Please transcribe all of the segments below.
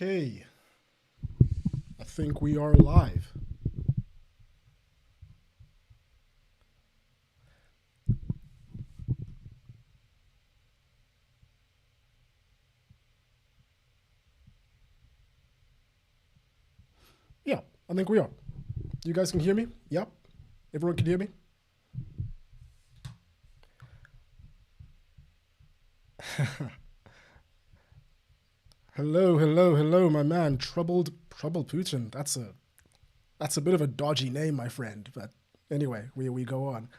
Okay, I think we are live. Yeah, I think we are. You guys can hear me? Yep. Everyone can hear me? Hello, hello, hello, my man. Troubled Putin. That's a bit of a dodgy name, my friend. But anyway, we go on.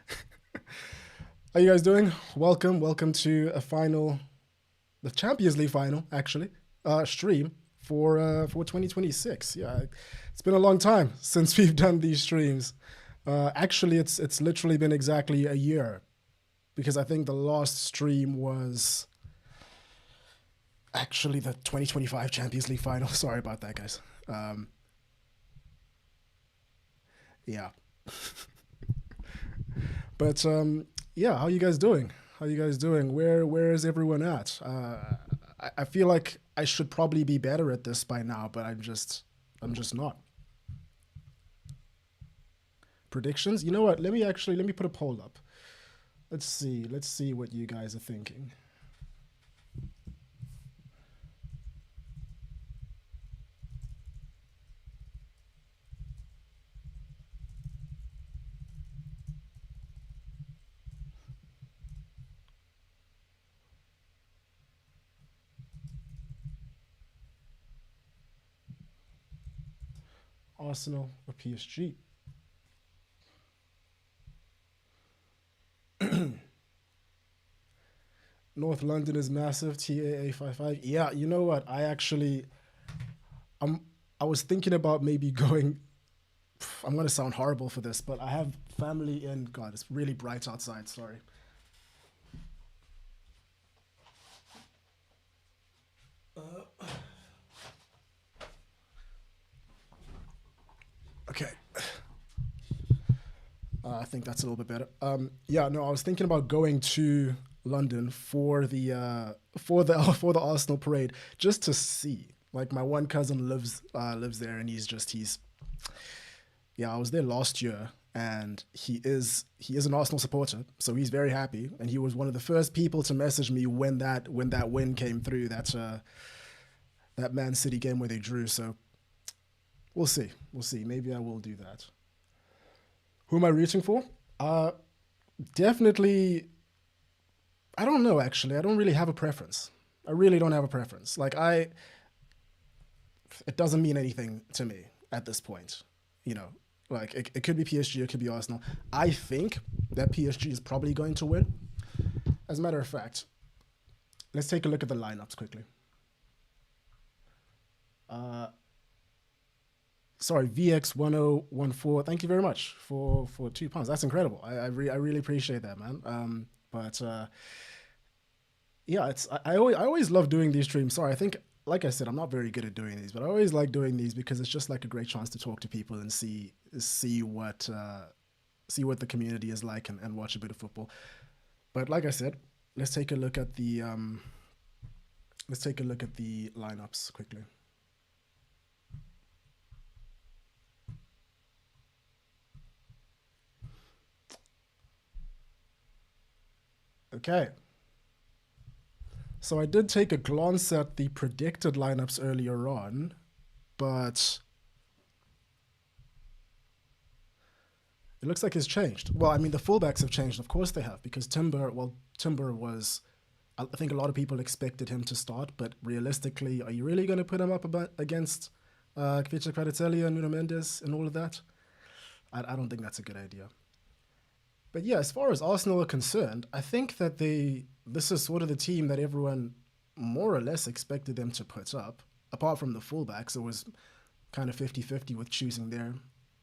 How you guys doing? Welcome to a final, the Champions League final, actually, stream for 2026. Yeah, it's been a long time since we've done these streams. Actually, it's literally been exactly a year because I think the last stream was actually the 2025 Champions League final. Sorry about that, guys. Um, yeah, but yeah, how you guys doing? How you guys doing? Where is everyone at? I feel like I should probably be better at this by now, but I'm just not. Predictions? You know what? Let me put a poll up. Let's see what you guys are thinking. Arsenal or PSG? North London is massive. TAA 55. Yeah, you know what? I'm I was thinking about maybe going. I'm gonna sound horrible for this, but I have family in. God, it's really bright outside. Sorry. Okay. I think that's a little bit better. Yeah, no, I was thinking about going to London for the for the Arsenal parade just to see. Like my one cousin lives there, and he's yeah. I was there last year, and he is an Arsenal supporter, so he's very happy, and he was one of the first people to message me when that win came through. That Man City game where they drew. So we'll see. Maybe I will do that. Who am I rooting for? Uh, Definitely. I don't know. Actually, I don't really have a preference. I really don't have a preference. It doesn't mean anything to me at this point. You know, like it could be PSG, it could be Arsenal. I think that PSG is probably going to win. As a matter of fact, let's take a look at the lineups quickly. Uh, Sorry, VX1014. Thank you very much for £2. That's incredible. I really appreciate that, man. But yeah, I always love doing these streams. Sorry, I think like I said, I'm not very good at doing these, but I always like doing these because it's just like a great chance to talk to people and see what the community is like and watch a bit of football. But like I said, let's take a look at the lineups quickly. Okay. So I did take a glance at the predicted lineups earlier on, but it looks like it's changed. Well, I mean, the fullbacks have changed. Of course they have, because Timber was. I think a lot of people expected him to start, but realistically, are you really going to put him up against Kvicha Kvaratskhelia and Nuno Mendes and all of that? I don't think that's a good idea. But yeah, as far as Arsenal are concerned, I think that this is sort of the team that everyone more or less expected them to put up. Apart from the fullbacks, it was kind of 50-50 with choosing there.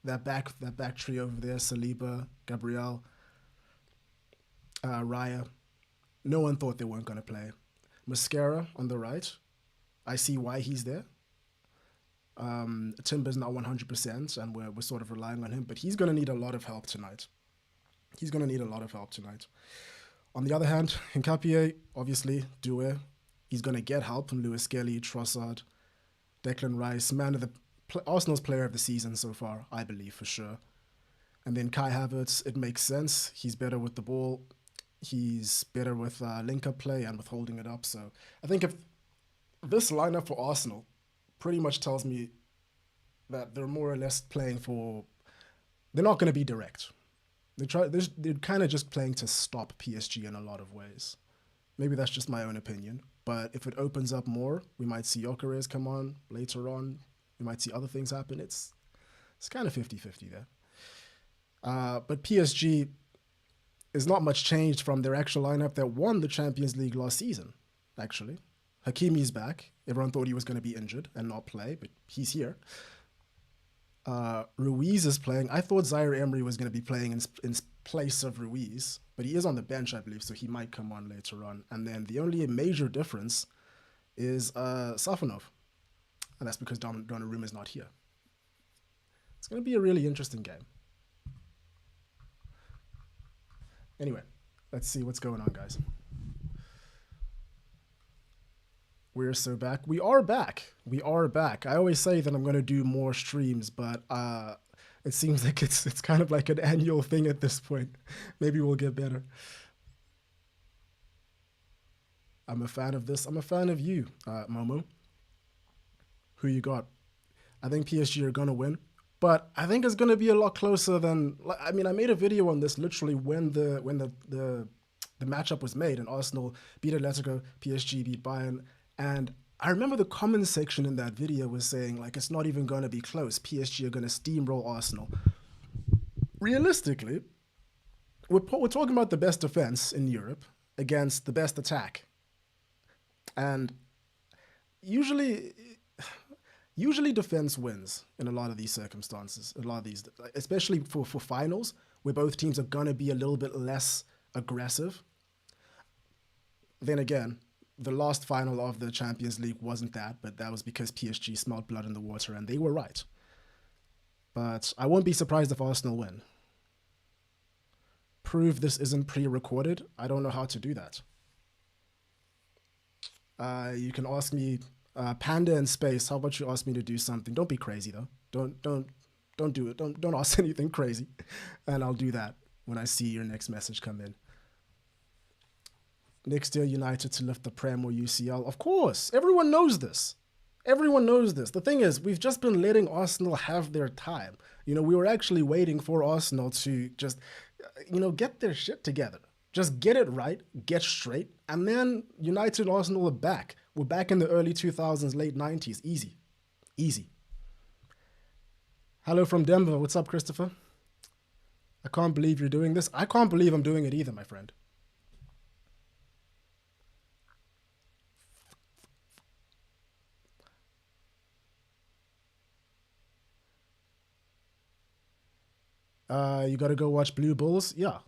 That back trio over there, Saliba, Gabriel, Raya. No one thought they weren't going to play. Mascara on the right. I see why he's there. Timber's not 100%, and we're sort of relying on him, but he's going to need a lot of help tonight. He's going to need a lot of help tonight. On the other hand, Hincapié, obviously, Due, he's going to get help from Lewis Skelly, Trossard. Declan Rice, Arsenal's player of the season so far, I believe for sure. And then Kai Havertz, it makes sense. He's better with the ball. He's better with link-up play and with holding it up. So I think if this lineup for Arsenal pretty much tells me that they're more or less playing for. They're not going to be direct. They're kind of just playing to stop PSG in a lot of ways. Maybe that's just my own opinion. But if it opens up more, we might see Gyökeres come on later on. We might see other things happen. It's kind of 50-50 there. But PSG is not much changed from their actual lineup that won the Champions League last season, actually. Hakimi's back. Everyone thought he was going to be injured and not play, but he's here. Ruiz is playing. I thought Zaire Emery was going to be playing in place of Ruiz, but he is on the bench, I believe, so he might come on later on. And then the only major difference is Safonov, and that's because Donnarumma is not here. It's going to be a really interesting game. Anyway, let's see what's going on, guys. We're so back. We are back. We are back. I always say that I'm going to do more streams, but it seems like it's kind of like an annual thing at this point. Maybe we'll get better. I'm a fan of this. I'm a fan of you, Momo. Who you got? I think PSG are going to win, but I think it's going to be a lot closer than. I mean, I made a video on this literally when the matchup was made, and Arsenal beat Atletico, PSG beat Bayern. And I remember the comments section in that video was saying, like, it's not even going to be close. PSG are going to steamroll Arsenal. Realistically, we're talking about the best defense in Europe against the best attack. And usually defense wins in a lot of these circumstances, a lot of these, especially for finals, where both teams are going to be a little bit less aggressive. Then again, the last final of the Champions League wasn't that, but that was because PSG smelled blood in the water, and they were right. But I won't be surprised if Arsenal win. Prove this isn't pre-recorded. I don't know how to do that. You can ask me, Panda in space. How about you ask me to do something? Don't be crazy though. Don't do it. Don't ask anything crazy, and I'll do that when I see your next message come in. Next year, United to lift the Prem or UCL. Of course, everyone knows this. Everyone knows this. The thing is, we've just been letting Arsenal have their time. You know, we were actually waiting for Arsenal to just, get their shit together. Just get it right, get straight, and then United and Arsenal are back. We're back in the early 2000s, late 90s. Easy. Easy. Hello from Denver. What's up, Christopher? I can't believe you're doing this. I can't believe I'm doing it either, my friend. You got to go watch Blue Bulls? Yeah.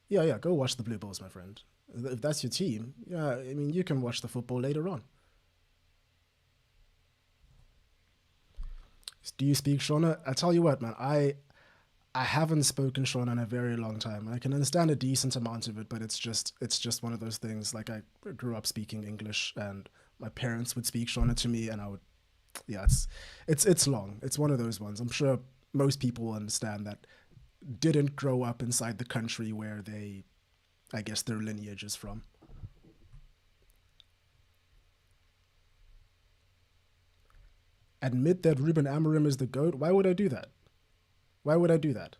Yeah, go watch the Blue Bulls, my friend. If that's your team, yeah, I mean, you can watch the football later on. Do you speak Shona? I tell you what, man, I haven't spoken Shona in a very long time. I can understand a decent amount of it, but it's just one of those things. Like, I grew up speaking English, and my parents would speak Shona to me, and I would, yeah, it's long. It's one of those ones. I'm sure most people will understand that didn't grow up inside the country where I guess their lineage is from. Admit that Ruben Amorim is the GOAT? Why would I do that? Why would I do that?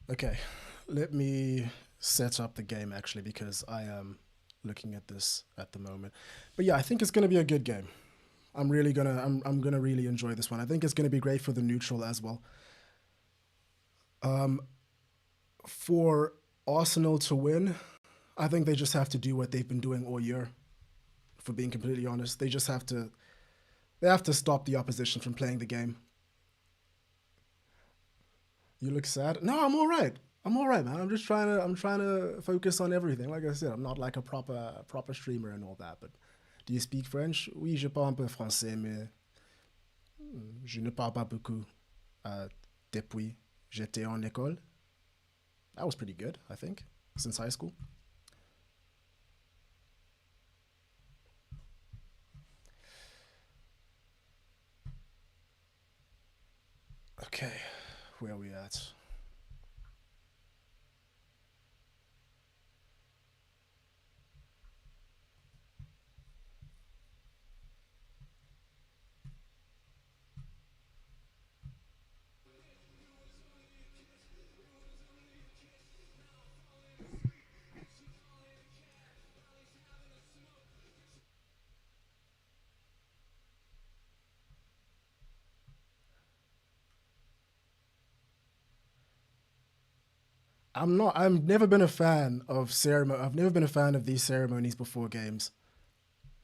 Okay, let me set up the game actually because I am looking at this at the moment. But yeah, I think it's gonna be a good game. I'm gonna really enjoy this one. I think it's gonna be great for the neutral as well. For Arsenal to win, I think they just have to do what they've been doing all year. For being completely honest, they just have to They have to stop the opposition from playing the game. You look sad. No, I'm all right. I'm all right, man. I'm trying to focus on everything. Like I said, I'm not like a proper streamer and all that. But do you speak French? Oui, je parle un peu français, mais je ne parle pas beaucoup. Depuis j'étais en école. That was pretty good, I think, since high school. Okay, where are we at? I'm not. I've never been a fan of ceremony. I've never been a fan of these ceremonies before games,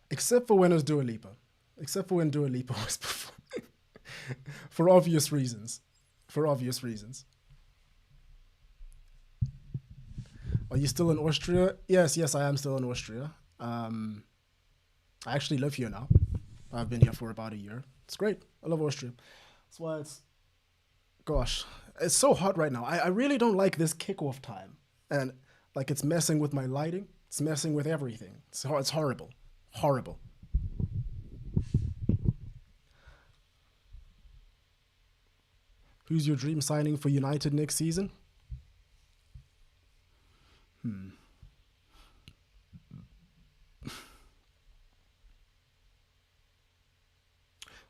except for when it was Dua Lipa. Except for when Dua Lipa was before, for obvious reasons. For obvious reasons. Are you still in Austria? Yes, yes, I am still in Austria. I actually live here now. I've been here for about a year. It's great. I love Austria. That's why it's, gosh, it's so hot right now. I really don't like this kickoff time. And like it's messing with my lighting, it's messing with everything. It's horrible. Horrible. Who's your dream signing for United next season?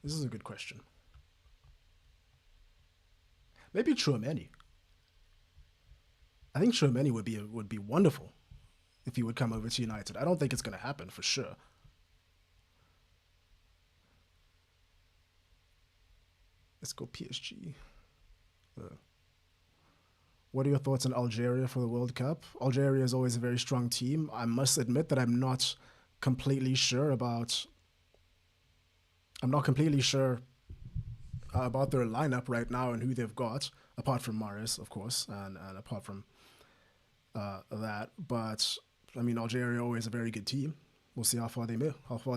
This is a good question. Maybe Chouameni. I think Chouameni would be wonderful if he would come over to United. I don't think it's going to happen for sure. Let's go PSG. Uh, what are your thoughts on Algeria for the World Cup? Algeria is always a very strong team. I must admit that completely sure about. I'm not completely sure about their lineup right now and who they've got, apart from Maris, of course, and apart from that. But I mean, Algeria always a very good team. We'll see how far they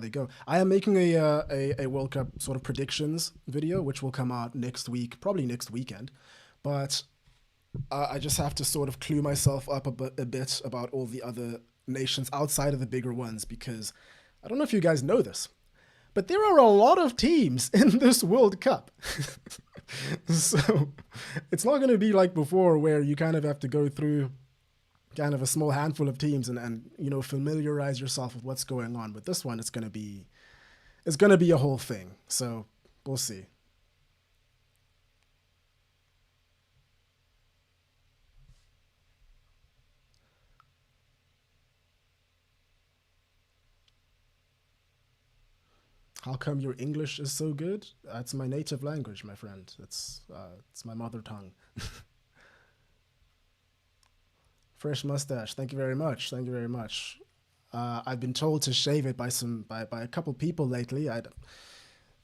go. I am making a World Cup sort of predictions video, which will come out next week, probably next weekend. But I just have to sort of clue myself up a bit about all the other nations outside of the bigger ones because I don't know if you guys know this, but there are a lot of teams in this World Cup. So it's not going to be like before where you kind of have to go through kind of a small handful of teams and familiarize yourself with what's going on. With this one, it's gonna be a whole thing. So we'll see. How come your English is so good? That's my native language, my friend. It's my mother tongue. Fresh mustache. Thank you very much. Thank you very much. I've been told to shave it by a couple people lately.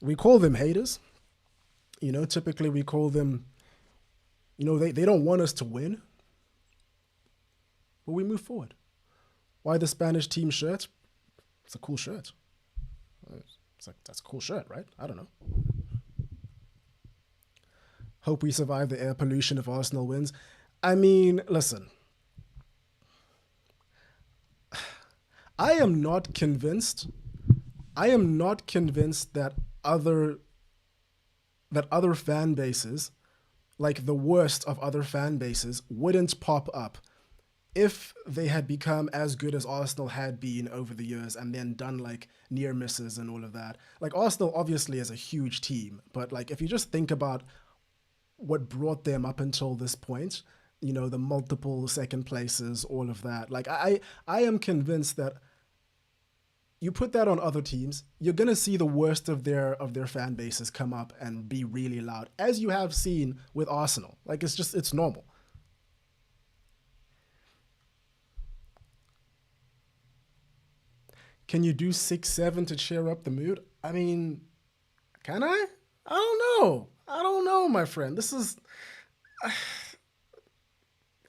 We call them haters. Typically we call them. They don't want us to win, but we move forward. Why the Spanish team shirt? It's a cool shirt. It's like that's a cool shirt, right? I don't know. Hope we survive the air pollution if Arsenal wins. I mean, listen. I am not convinced. I am not convinced that other fan bases, like the worst of other fan bases, wouldn't pop up if they had become as good as Arsenal had been over the years and then done like near misses and all of that. Like Arsenal obviously is a huge team, but like if you just think about what brought them up until this point, the multiple second places, all of that. Like I am convinced that you put that on other teams, you're gonna see the worst of their fan bases come up and be really loud, as you have seen with Arsenal. Like it's normal. Can you do 6-7 to cheer up the mood? I mean, Can I? I don't know. I don't know, my friend. This is.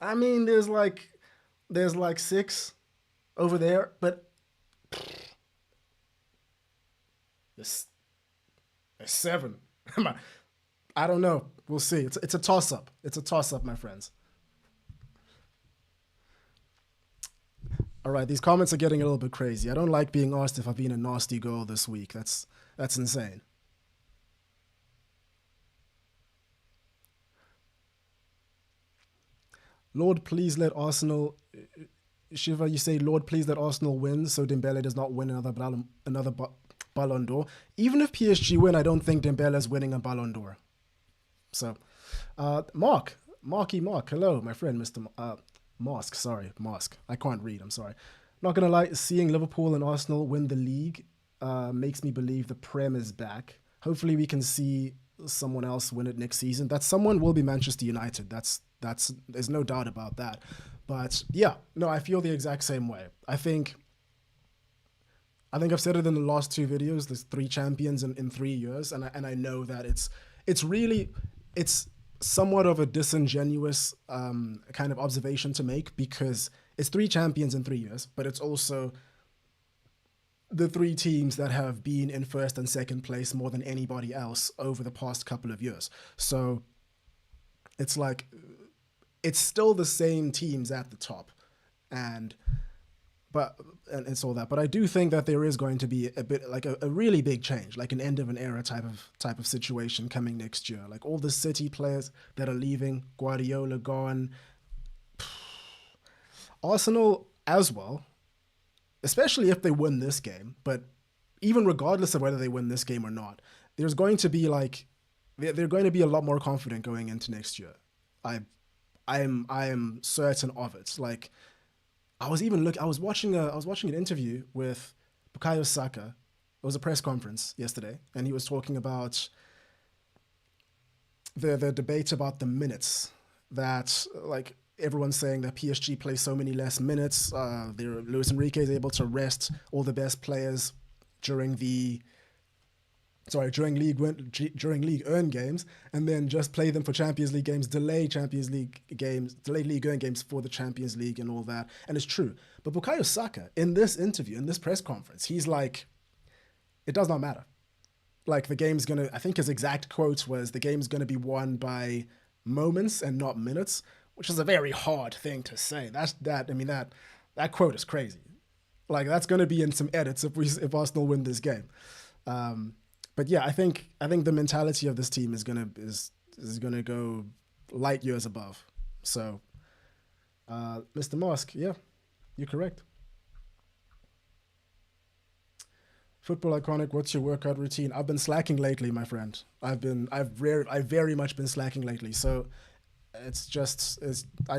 I mean, there's like six over there, but there's, there's seven. I don't know. We'll see. It's a toss up. It's a toss up, my friends. All right, these comments are getting a little bit crazy. I don't like being asked if I've been a nasty girl this week. That's insane. Lord, please let Arsenal. Shiva, you say, Lord, please let Arsenal win so Dembele does not win Ballon d'Or. Even if PSG win, I don't think Dembele is winning a Ballon d'Or. So, Marky Mark, hello, my friend, Mr. Mosk, sorry, Mosk. I can't read, I'm sorry. Not gonna lie, seeing Liverpool and Arsenal win the league makes me believe the Prem is back. Hopefully we can see someone else win it next season. That someone will be Manchester United. That's there's no doubt about that. But yeah, no, I feel the exact same way. I think I've said it in the last two videos. There's three champions in 3 years, and I know that it's really it's somewhat of a disingenuous kind of observation to make because it's three champions in 3 years, but it's also the three teams that have been in first and second place more than anybody else over the past couple of years. So it's like it's still the same teams at the top, and but and it's all that. But I do think that there is going to be a bit like a really big change, like an end of an era type of situation coming next year. Like all the City players that are leaving, Guardiola gone, Arsenal as well, especially if they win this game. But even regardless of whether they win this game or not, there's going to be like they're going to be a lot more confident going into next year. I I am certain of it. Like I was watching an interview with Bukayo Saka. It was a press conference yesterday, and he was talking about the debate about the minutes that like everyone's saying that PSG plays so many less minutes. Luis Enrique is able to rest all the best players during the during league earn games, and then just play them for Champions League games, delay league earn games for the Champions League and all that. And it's true. But Bukayo Saka, in this interview, in this press conference, he's like, it does not matter. Like the game's gonna, I think his exact quote was, the game's gonna be won by moments and not minutes, which is a very hard thing to say. That quote is crazy. Like that's gonna be in some edits if Arsenal win this game. But yeah, I think the mentality of this team is gonna go light years above. So, Mr. Mosk, yeah, you're correct. Football iconic. What's your workout routine? I've been slacking lately, my friend. I've very much been slacking lately. So, I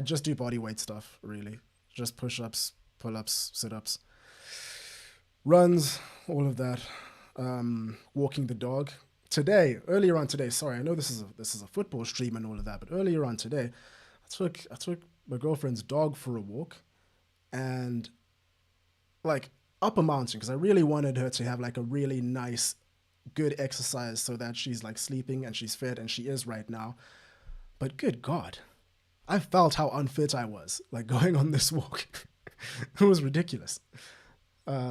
just do body weight stuff really, just push ups, pull ups, sit ups, runs, all of that. Walking the dog. Earlier on today, sorry, I know this is a football stream and all of that, but earlier on today, I took my girlfriend's dog for a walk, and like up a mountain because I really wanted her to have like a really nice, good exercise so that she's like sleeping and she's fed, and she is right now. But good God, I felt how unfit I was like going on this walk. It was ridiculous.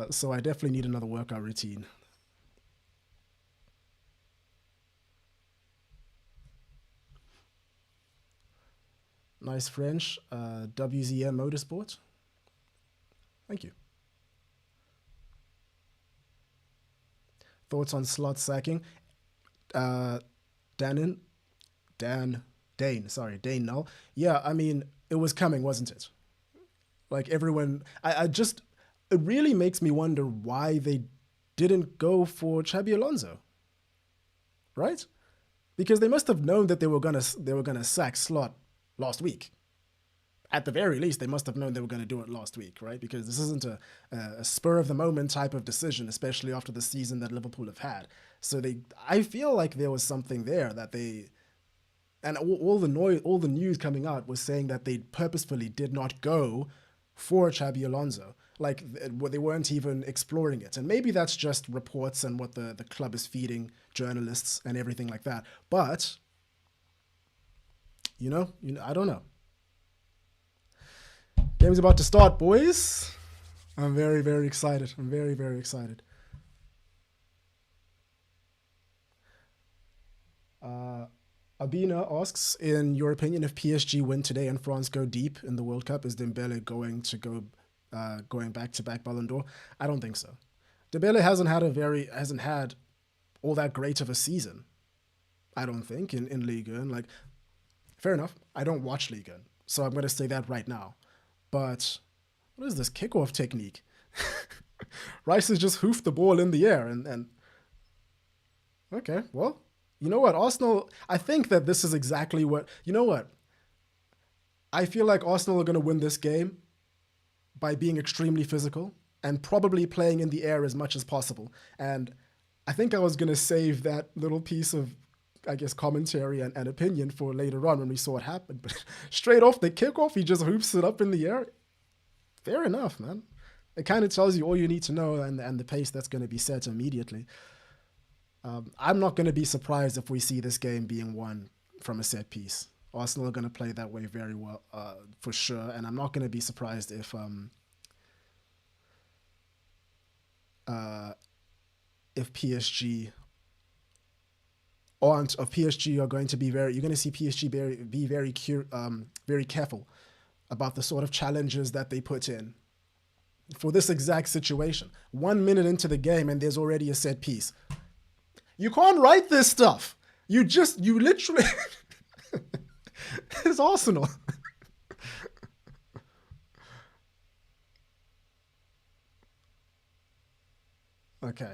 So I definitely need another workout routine. Nice French. WZM Motorsport. Thank you. Thoughts on slot sacking? Uh, Danin, Dan, Dane. Sorry, Dane. Null. Yeah, I mean, it was coming, wasn't it? Like everyone, I just, it really makes me wonder why they didn't go for Xabi Alonso, right? Because they must have known that they were gonna sack Slot last week. At the very least, they must have known they were going to do it last week, right? Because this isn't a spur of the moment type of decision, especially after the season that Liverpool have had. So I feel like there was something there that they, and all the news coming out was saying that they purposefully did not go for Xabi Alonso Like they weren't even exploring it, and maybe that's just reports and what the club is feeding journalists and everything like that. But I don't know. Game's about to start, boys. I'm very, very excited. I'm very, very excited. Uh, Abina asks, in your opinion, if PSG win today and France go deep in the World Cup, is Dembele going back to back Ballon d'Or? I don't think so. Dembele hasn't had all that great of a season. I don't think in Ligue 1. Like, fair enough. I don't watch Ligue 1, so I'm going to say that right now. But what is this kickoff technique? Rice has just hoofed the ball in the air and okay, well, you know what? Arsenal, I think that this is exactly what, you know what? I feel like Arsenal are going to win this game by being extremely physical and probably playing in the air as much as possible. And I think I was going to save that little piece of, I guess, commentary and opinion for later on when we saw it happen. But straight off the kickoff, he just hoops it up in the air. Fair enough, man. It kind of tells you all you need to know and the pace that's going to be set immediately. I'm not going to be surprised if we see this game being won from a set piece. Arsenal are going to play that way very well, for sure. And I'm not going to be surprised if PSG aren't of PSG are going to be very. You're going to see PSG be very careful about the sort of challenges that they put in for this exact situation. 1 minute into the game and there's already a set piece. You can't write this stuff. You literally. It's Arsenal. Okay.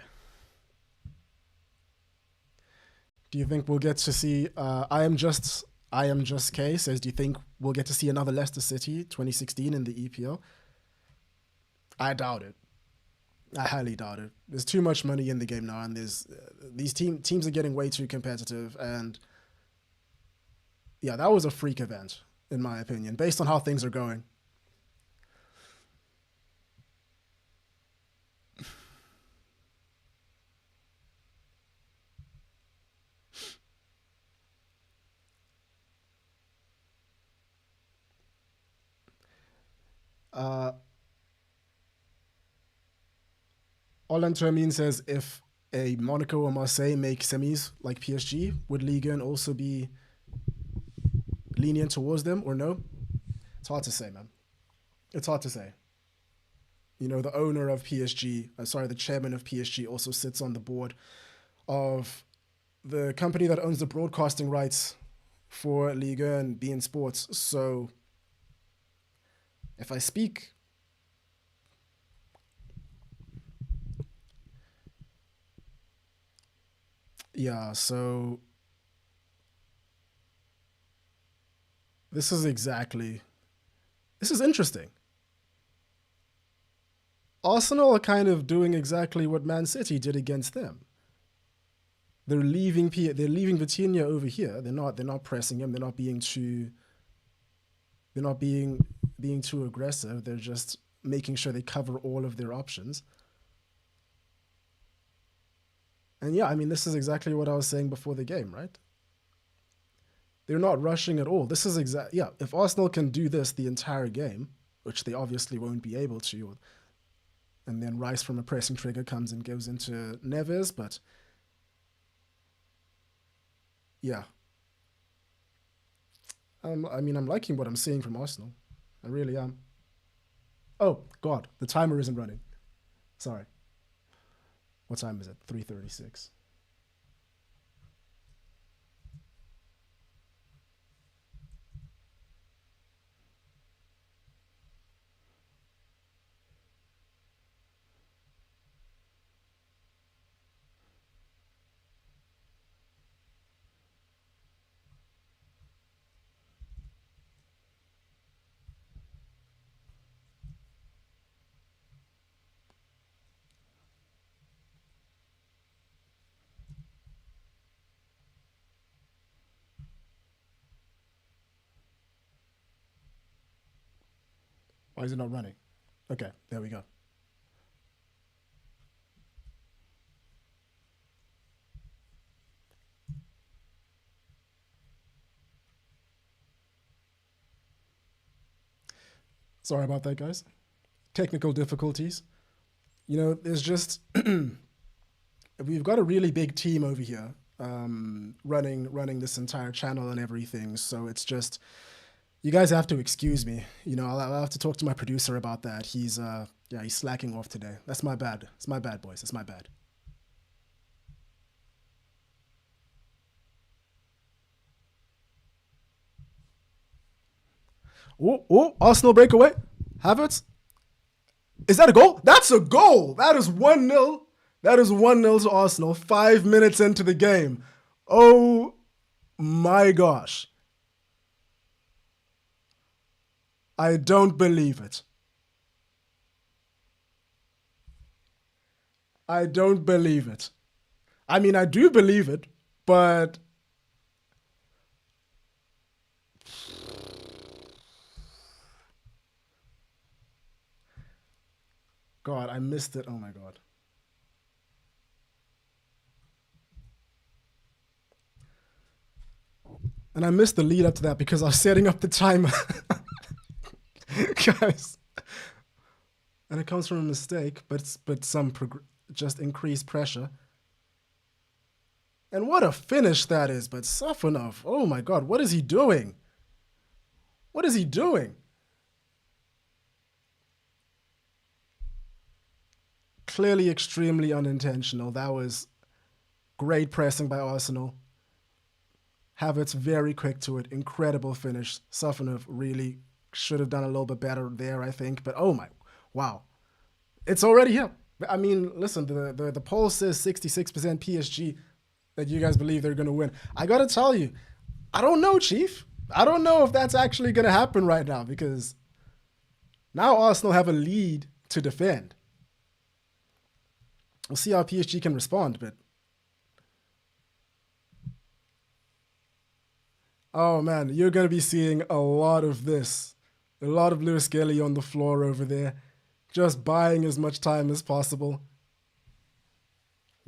Do you think we'll get to see? I am just K says, do you think we'll get to see another Leicester City 2016 in the EPL? I doubt it. I highly doubt it. There's too much money in the game now, and there's these teams are getting way too competitive. And yeah, that was a freak event, in my opinion, based on how things are going. Uh, Olan Termin says, if a Monaco or Marseille make semis like PSG, would Ligue 1 also be lenient towards them or no? It's hard to say, man. It's hard to say. The owner of PSG, the chairman of PSG also sits on the board of the company that owns the broadcasting rights for Liga and beIN Sports. So if I speak, yeah, so this is interesting. Arsenal are kind of doing exactly what Man City did against them. They're leaving Vitinha over here. They're not pressing him. They're not being too aggressive. They're just making sure they cover all of their options. And yeah, I mean, this is exactly what I was saying before the game, right? They're not rushing at all. This is yeah. If Arsenal can do this the entire game, which they obviously won't be able to, and then Rice from a pressing trigger comes and goes into Neves, but yeah, I mean, I'm liking what I'm seeing from Arsenal. I really am. Oh God, the timer isn't running. Sorry. What time is it? 3:36. Why is it not running? Okay, there we go. Sorry about that, guys. Technical difficulties. There's just we've got a really big team over here, running this entire channel and everything. So it's just you guys have to excuse me. I'll have to talk to my producer about that. He's slacking off today. That's my bad. It's my bad, boys. It's my bad. Oh, Arsenal breakaway. Havertz. Is that a goal? That's a goal. That is 1-0. That is 1-0 to Arsenal 5 minutes into the game. Oh my gosh. I don't believe it. I don't believe it. I mean, I do believe it, but God, I missed it. Oh my God. And I missed the lead up to that because I was setting up the timer. Guys. And it comes from a mistake, but just increased pressure. And what a finish that is, but Safonov, oh my God, what is he doing? What is he doing? Clearly extremely unintentional. That was great pressing by Arsenal. Havertz very quick to it. Incredible finish. Safonov really should have done a little bit better there, I think. But oh my, wow. It's already here. I mean, listen, the poll says 66% PSG that you guys believe they're going to win. I got to tell you, I don't know, Chief. I don't know if that's actually going to happen right now because now Arsenal have a lead to defend. We'll see how PSG can respond, but oh man, you're going to be seeing a lot of this. A lot of Lewis Kelly on the floor over there, just buying as much time as possible.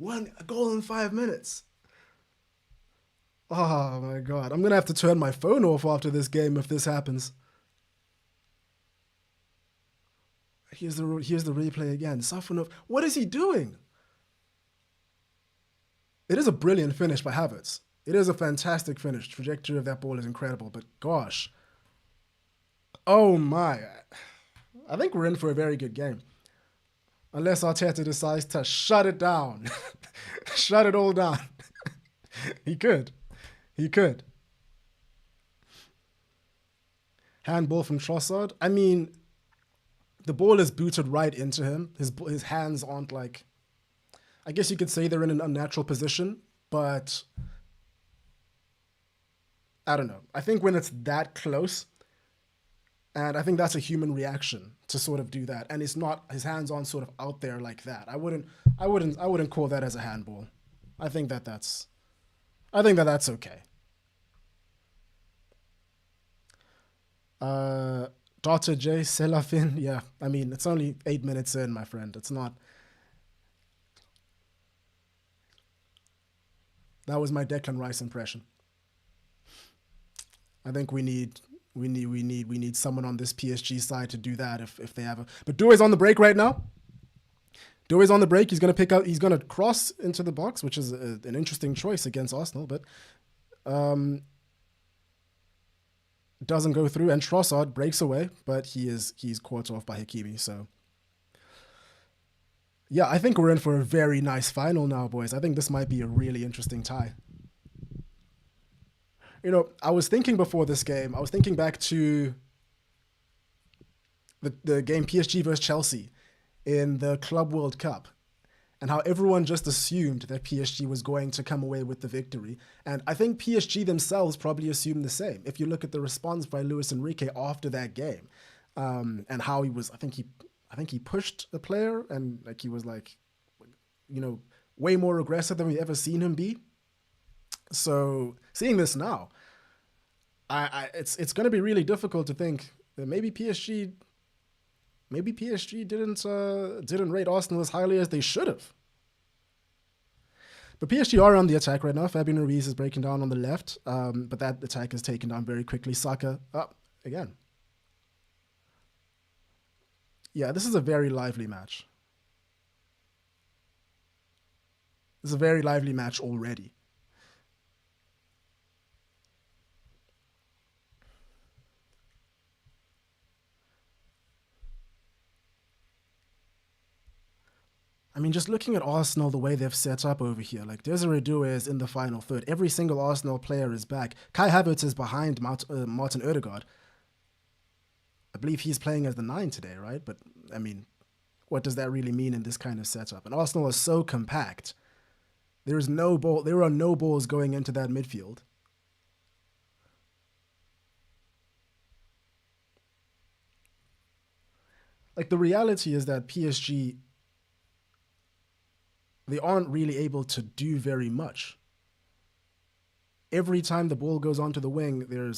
A goal in 5 minutes. Oh my God, I'm going to have to turn my phone off after this game if this happens. Here's the replay again. Safonov, what is he doing? It is a brilliant finish by Havertz. It is a fantastic finish. Trajectory of that ball is incredible, but gosh. Oh my. I think we're in for a very good game. Unless Arteta decides to shut it down. Shut it all down. He could. He could. Handball from Trossard. I mean, the ball is booted right into him. His hands aren't like... I guess you could say they're in an unnatural position, but I don't know. I think when it's that close, and I think that's a human reaction to sort of do that, and it's not his hands aren't sort of out there like that. I wouldn't call that as a handball. I think that's okay. Dr. J Selafin, yeah. I mean, it's only 8 minutes in, my friend. It's not. That was my Declan Rice impression. I think we need someone on this PSG side to do that if they have a. But Doué's on the break right now. Doué's on the break. He's gonna pick out. He's gonna cross into the box, which is an interesting choice against Arsenal, but doesn't go through. And Trossard breaks away, but he's caught off by Hakimi. So yeah, I think we're in for a very nice final now, boys. I think this might be a really interesting tie. I was thinking before this game, I was thinking back to the game PSG versus Chelsea in the Club World Cup and how everyone just assumed that PSG was going to come away with the victory. And I think PSG themselves probably assumed the same. If you look at the response by Luis Enrique after that game and how he was, I think he pushed the player and like he was like, way more aggressive than we've ever seen him be. So seeing this now, it's going to be really difficult to think that maybe PSG maybe PSG didn't rate Arsenal as highly as they should have. But PSG are on the attack right now. Fabian Ruiz is breaking down on the left, but that attack is taken down very quickly. Saka up again. Yeah, this is a very lively match. This is a very lively match already. I mean, just looking at Arsenal, the way they've set up over here, like Desiree Doué is in the final third. Every single Arsenal player is back. Kai Havertz is behind Martin Odegaard. I believe he's playing as the 9 today, right? But, I mean, what does that really mean in this kind of setup? And Arsenal is so compact. There are no balls going into that midfield. Like, the reality is that PSG, they aren't really able to do very much. Every time the ball goes onto the wing, their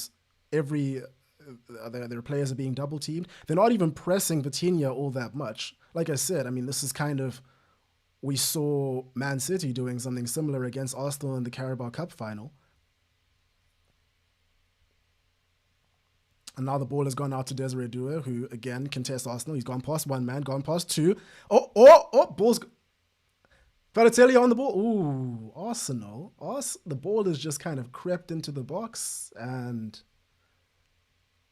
players are being double teamed. They're not even pressing Vitinha all that much. Like I said, I mean, this is kind of, we saw Man City doing something similar against Arsenal in the Carabao Cup final. And now the ball has gone out to Desiree Doué, who again contests Arsenal. He's gone past one man, gone past two. Ball's. Balotelli on the ball. Ooh, Arsenal. The ball has just kind of crept into the box, and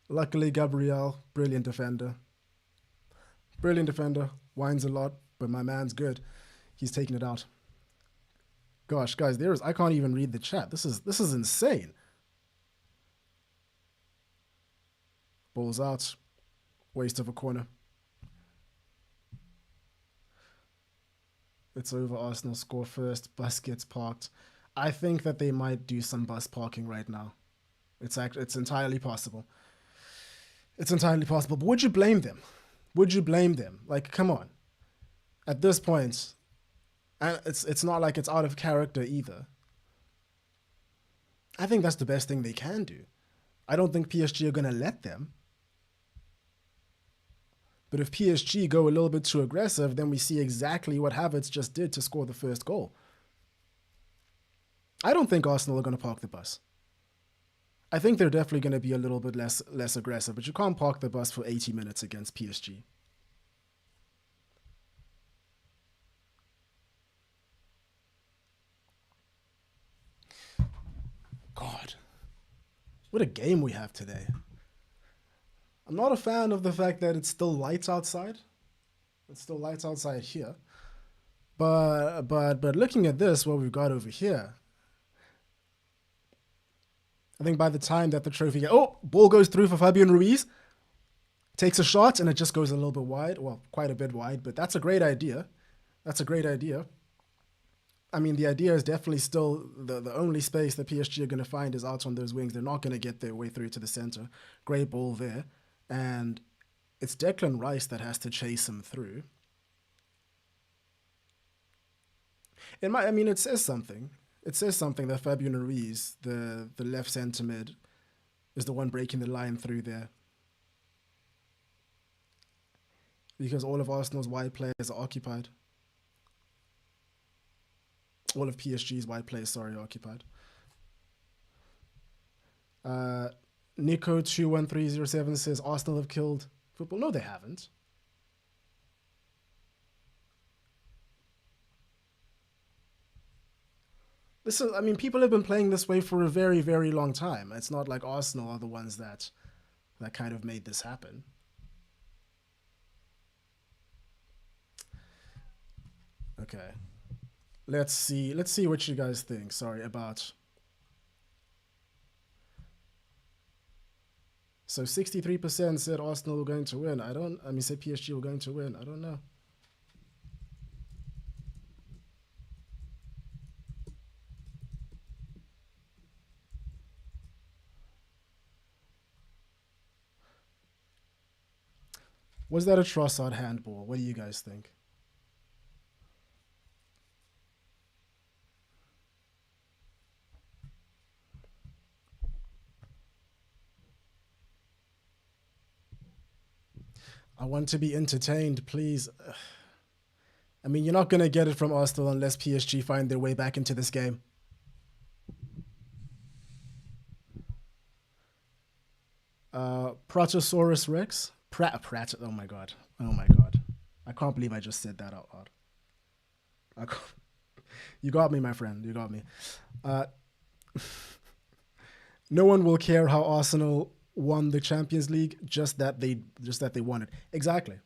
luckily Gabriel, brilliant defender. Brilliant defender, whines a lot, but my man's good. He's taking it out. Gosh, guys, I can't even read the chat. This is insane. Ball's out. Waste of a corner. It's over. Arsenal score first. Bus gets parked. I think that they might do some bus parking right now. It's entirely possible. It's entirely possible. But would you blame them? Would you blame them? Like, come on. At this point, and it's not like it's out of character either. I think that's the best thing they can do. I don't think PSG are going to let them. But if PSG go a little bit too aggressive, then we see exactly what Havertz just did to score the first goal. I don't think Arsenal are going to park the bus. I think they're definitely going to be a little bit less aggressive, but you can't park the bus for 80 minutes against PSG. God, what a game we have today. I'm not a fan of the fact that it's still lights outside. It's still lights outside here. But looking at this, what we've got over here, I think by the time that the trophy... ball goes through for Fabian Ruiz. Takes a shot, and it just goes a little bit wide. Well, quite a bit wide, but that's a great idea. That's a great idea. I mean, the idea is definitely still the only space that PSG are going to find is out on those wings. They're not going to get their way through to the center. Great ball there. And it's Declan Rice that has to chase him through. It says something. It says something that Fabian Ruiz, the left centre mid, is the one breaking the line through there. Because all of Arsenal's wide players are occupied. All of PSG's wide players, are occupied. Nico21307 says Arsenal have killed football. No, they haven't. People have been playing this way for a very, very long time. It's not like Arsenal are the ones that kind of made this happen. Okay. Let's see what you guys think. Sorry about. So 63% said Arsenal were going to win. Said PSG were going to win. I don't know. Was that a Trossard handball? What do you guys think? I want to be entertained, please. I mean, you're not going to get it from Arsenal unless PSG find their way back into this game. Protosaurus Rex? Prat. Oh my god. Oh my god. I can't believe I just said that out loud. You got me, my friend. You got me. Uh, no one will care how Arsenal won the Champions League, just that they won it. Exactly.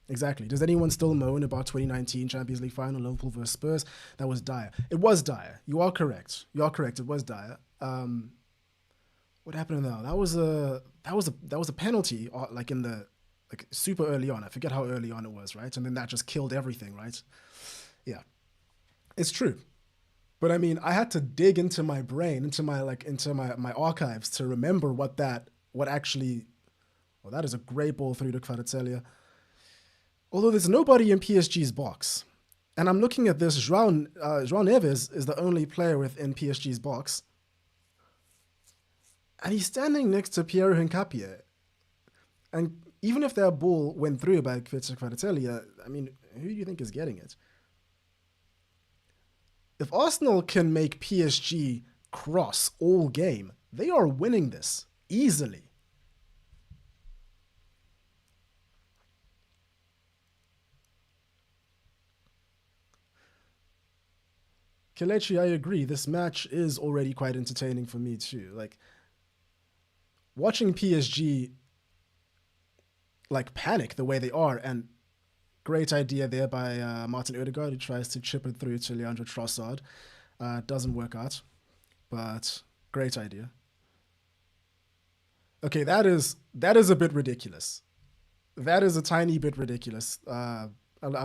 Exactly. Does anyone still moan about 2019 Champions League final, Liverpool versus Spurs? That was dire. It was dire. You are correct. You are correct. It was dire. What happened now? That was a penalty, like in the like super early on. I forget how early on it was, right? And then that just killed everything, right? Yeah, it's true. But I mean, I had to dig into my brain, into my archives to remember what actually. Well, that is a great ball through to Kvaratskhelia. Although there's nobody in PSG's box, and I'm looking at this. João Neves is the only player within PSG's box, and he's standing next to Piero Hincapié. And even if that ball went through by Kvaratskhelia, I mean, who do you think is getting it? If Arsenal can make PSG cross all game, they are winning this easily. Kelechi, I agree. This match is already quite entertaining for me too. Like watching PSG like panic the way they are, and great idea there by Martin Odegaard, who tries to chip it through to Leandro Trossard. Doesn't work out, but great idea. Okay, that is a bit ridiculous. That is a tiny bit ridiculous. I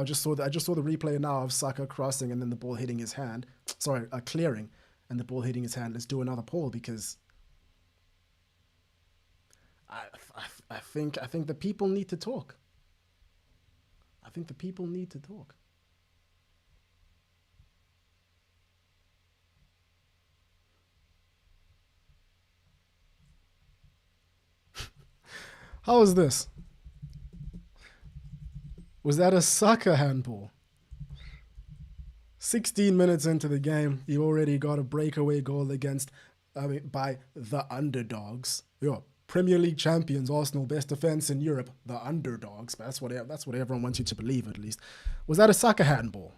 just saw the replay now of Saka crossing and then the ball hitting his hand. Sorry, clearing and the ball hitting his hand. Let's do another poll because I, I think the people need to talk. I think the people need to talk. How was this? Was that a Saka handball? 16 minutes into the game, you already got a breakaway goal against, by the underdogs. Yo, Premier League champions, Arsenal, best defense in Europe, the underdogs. That's what everyone wants you to believe, at least. Was that a Saka handball?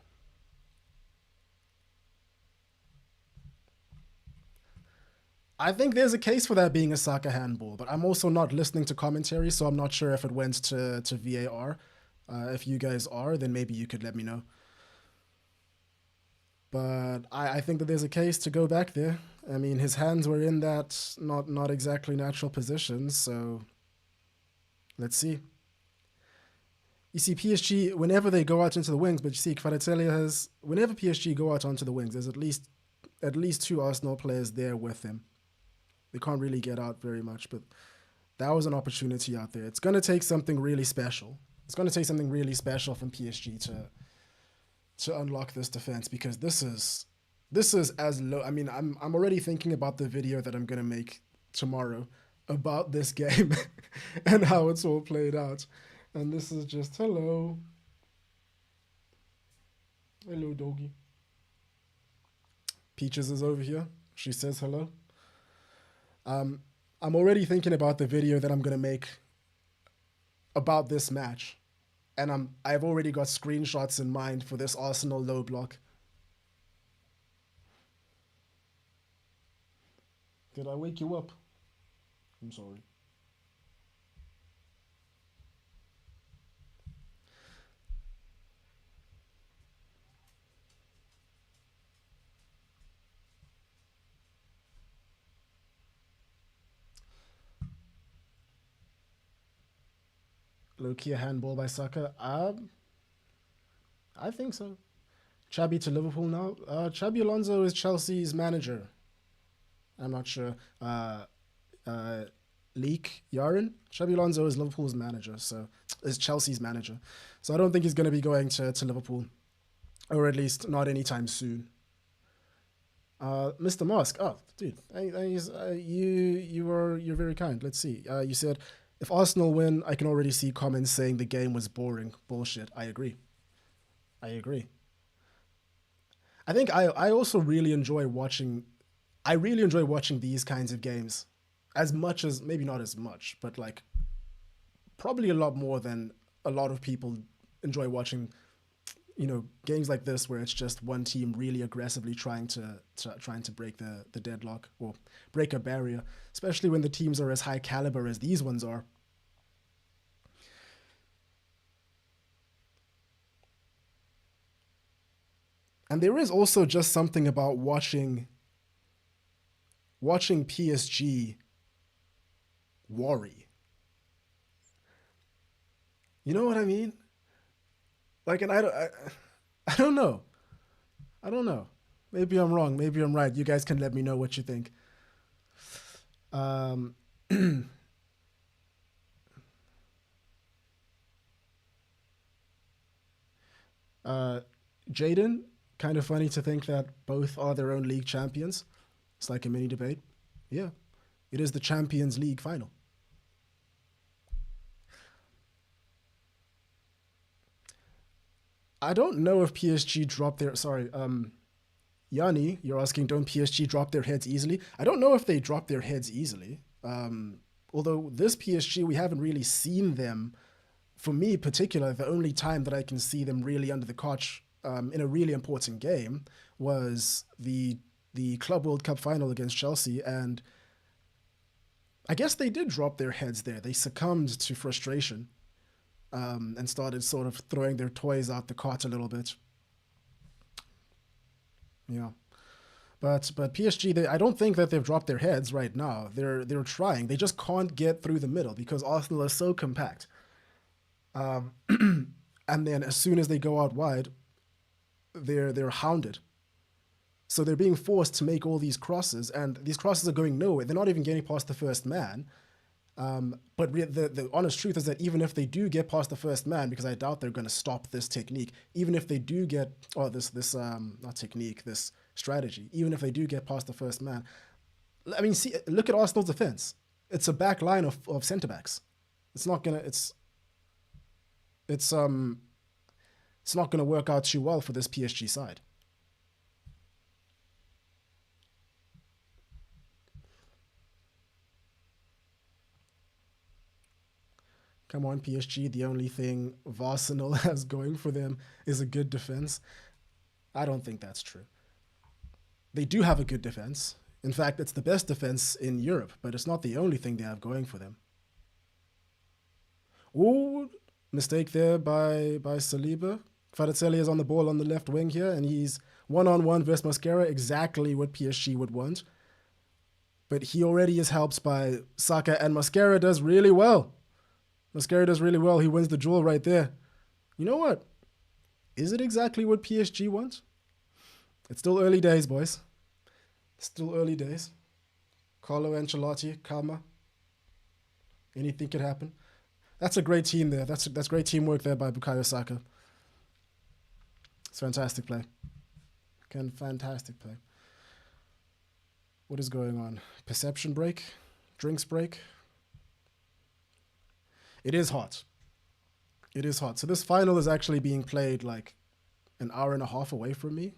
I think there's a case for that being a Saka handball, but I'm also not listening to commentary, so I'm not sure if it went to VAR. If you guys are, then maybe you could let me know. But I think that there's a case to go back there. I mean, his hands were in that not exactly natural position, so let's see. You see, PSG, whenever they go out into the wings, but you see, Kvaratskhelia has, whenever PSG go out onto the wings, there's at least two Arsenal players there with him. They can't really get out very much, but that was an opportunity out there. It's going to take something really special. It's going to take something really special from PSG to unlock this defense, because this is as low. I mean, I'm already thinking about the video that I'm going to make tomorrow about this game and how it's all played out. And this is just hello doggy. Peaches is over here. She says hello. I'm already thinking about the video that I'm going to make about this match, and I've already got screenshots in mind for this Arsenal low block. Did I wake you up? I'm sorry. Low key a handball by Saka. I think so. Chabi to Liverpool now. Chabi Alonso is Chelsea's manager. I'm not sure. Leak Yarin. Chabi Alonso is Liverpool's manager, so is Chelsea's manager. So I don't think he's going to be going to Liverpool, or at least not anytime soon. Mr. Musk. Oh, dude, you're very kind. Let's see. You said If Arsenal win, I can already see comments saying the game was boring. Bullshit. I agree. I agree. I think I also really enjoy watching. I really enjoy watching these kinds of games, as much as maybe not as much, but like probably a lot more than a lot of people enjoy watching. Games like this where it's just one team really aggressively trying to break the deadlock or break a barrier, especially when the teams are as high caliber as these ones are. And there is also just something about watching PSG worry. You know what I mean? Like, and I don't know. I don't know. Maybe I'm wrong. Maybe I'm right. You guys can let me know what you think. Um, uh, Jaden, kind of funny to think that both are their own league champions. It's like a mini debate. Yeah, it is the Champions League final. I don't know if PSG dropped their. Sorry, Yanni, you're asking, don't PSG drop their heads easily? I don't know if they drop their heads easily. Although this PSG, we haven't really seen them. For me, particular, the only time that I can see them really under the coach in a really important game was the Club World Cup final against Chelsea, and I guess they did drop their heads there. They succumbed to frustration and started sort of throwing their toys out the cart a little bit. Yeah. But PSG, I don't think that they've dropped their heads right now. They're trying. They just can't get through the middle because Arsenal is so compact. Um, and then as soon as they go out wide, they're hounded. So they're being forced to make all these crosses, and these crosses are going nowhere. They're not even getting past the first man. But the honest truth is that even if they do get past the first man, because I doubt they're going to stop this technique, even if they do get, this not technique, this strategy, even if they do get past the first man, I mean, see, look at Arsenal's defense. It's a back line of centre backs. It's not gonna, it's it's not gonna work out too well for this PSG side. Come on, PSG. The only thing Arsenal has going for them is a good defense. I don't think that's true. They do have a good defense. In fact, it's the best defense in Europe, but it's not the only thing they have going for them. Ooh, mistake there by Saliba. Kvaratskhelia is on the ball on the left wing here, and he's one-on-one versus Mascara, exactly what PSG would want. But he already is helped by Saka, and Mascara does really well. Mascara does really well. He wins the duel right there. You know what? Is it exactly what PSG wants? It's still early days, boys. Still early days. Carlo Ancelotti, Kama. Anything could happen. That's a great team there. That's great teamwork there by Bukayo Saka. It's fantastic play. Fantastic play. What is going on? Perception break? Drinks break? It is hot. It is hot. So this final is actually being played like an hour and a half away from me.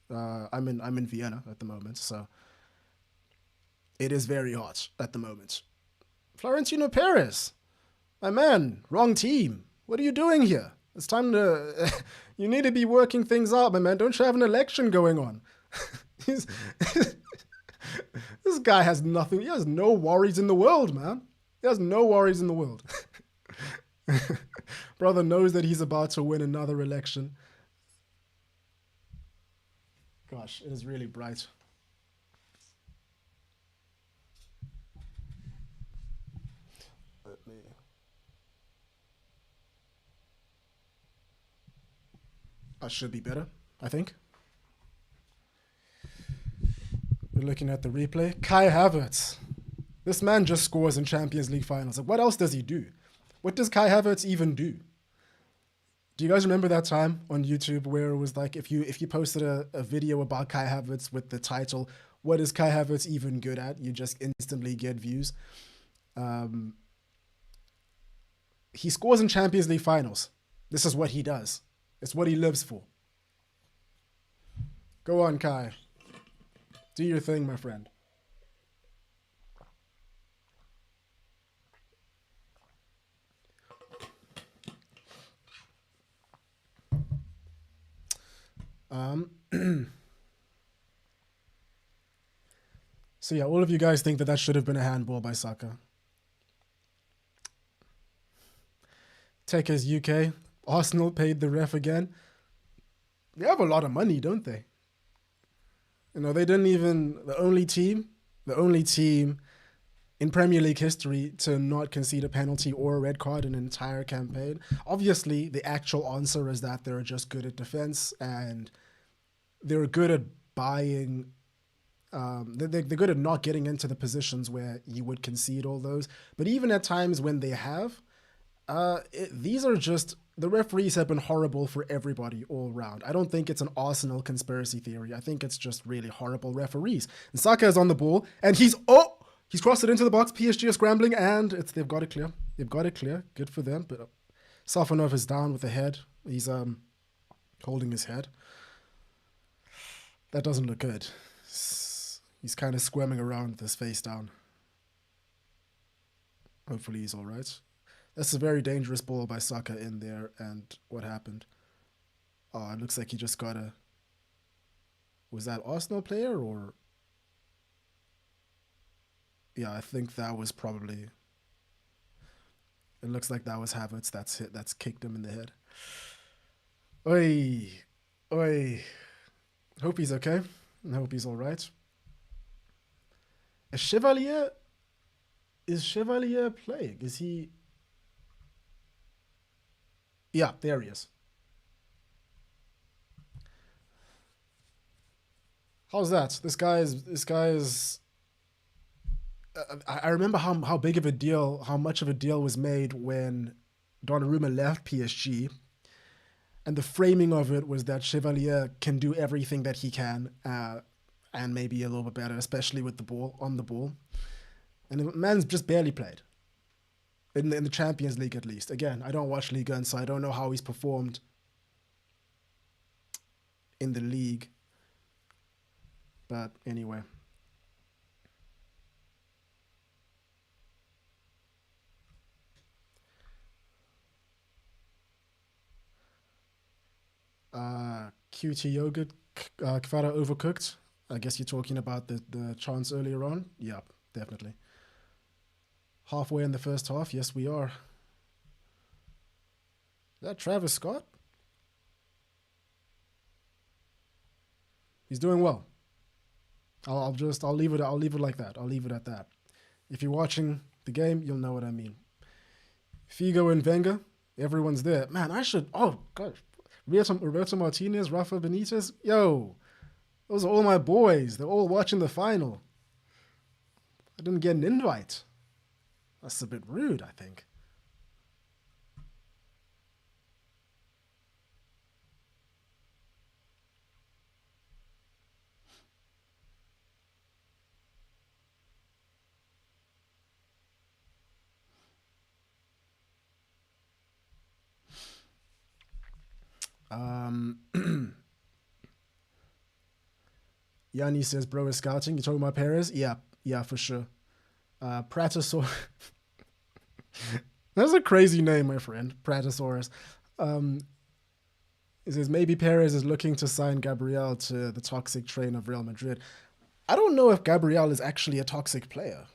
I'm in Vienna at the moment, so it is very hot at the moment. Florentino Perez, my man, wrong team. What are you doing here? It's time to. You need to be working things out, my man. Don't you have an election going on? This guy has nothing. He has no worries in the world, man. He has no worries in the world. Brother knows that he's about to win another election. Gosh, it is really bright. Let me. I should be better, I think. We're looking at the replay. Kai Havertz. This man just scores in Champions League finals. Like, what else does he do? What does Kai Havertz even do? Do you guys remember that time on YouTube where it was like if you posted a video about Kai Havertz with the title, what is Kai Havertz even good at? You just instantly get views. He scores in Champions League finals. This is what he does. It's what he lives for. Go on, Kai. Do your thing, my friend. Um, so yeah, all of you guys think that that should have been a handball by Saka. Tekers UK. Arsenal paid the ref again. They have a lot of money, don't they? You know, they didn't even the only team in Premier League history to not concede a penalty or a red card in an entire campaign. Obviously, the actual answer is that they're just good at defense and they're good at buying. They're good at not getting into the positions where you would concede all those. But even at times when they have, these are just the referees have been horrible for everybody all round. I don't think it's an Arsenal conspiracy theory. I think it's just really horrible referees. And Saka is on the ball, and he's crossed it into the box. PSG are scrambling, and they've got it clear. They've got it clear. Good for them. But Safanov is down with the head. He's holding his head. That doesn't look good. He's kind of squirming around with his face down. Hopefully he's all right. That's a very dangerous ball by Saka in there. And what happened? Oh, it looks like he just got a... Was that Arsenal player or... Yeah, I think that was probably... It looks like that was Havertz that's kicked him in the head. Oi. Oi. Hope he's okay. I hope he's all right. Is Chevalier playing? Is he... Yeah, there he is. How's that? This guy is. I remember how big of a deal, how much of a deal was made when Donnarumma left PSG, and the framing of it was that Chevalier can do everything that he can, and maybe a little bit better, especially with the ball on the ball. And the man's just barely played. In the Champions League, at least. Again, I don't watch Liga, and so I don't know how he's performed in the league. But anyway. QT yogurt, Kvara overcooked. I guess you're talking about the chance earlier on. Yeah, definitely. Halfway in the first half, yes, we are. Is that Travis Scott? He's doing well. I'll leave it like that. I'll leave it at that. If you're watching the game, you'll know what I mean. Figo and Wenger, everyone's there. Man, I should. Oh God, Roberto Martinez, Rafa Benitez. Yo, those are all my boys. They're all watching the final. I didn't get an invite. That's a bit rude, I think. Yanni says, bro is scouting. You talking about Perez? Yeah, for sure. Pratosaurus. That's a crazy name, my friend. Pratosaurus. He says, maybe Perez is looking to sign Gabriel to the toxic train of Real Madrid. I don't know if Gabriel is actually a toxic player.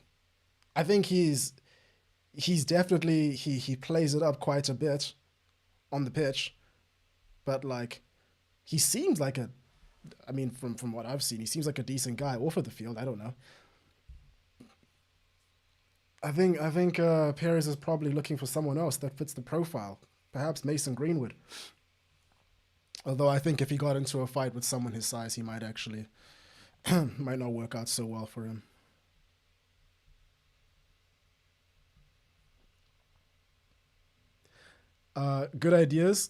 I think he's definitely, he plays it up quite a bit on the pitch. But, like, he seems like from what I've seen, he seems like a decent guy off of the field. I don't know. I think Perez is probably looking for someone else that fits the profile. Perhaps Mason Greenwood. Although I think if he got into a fight with someone his size, he might actually might not work out so well for him. Good ideas.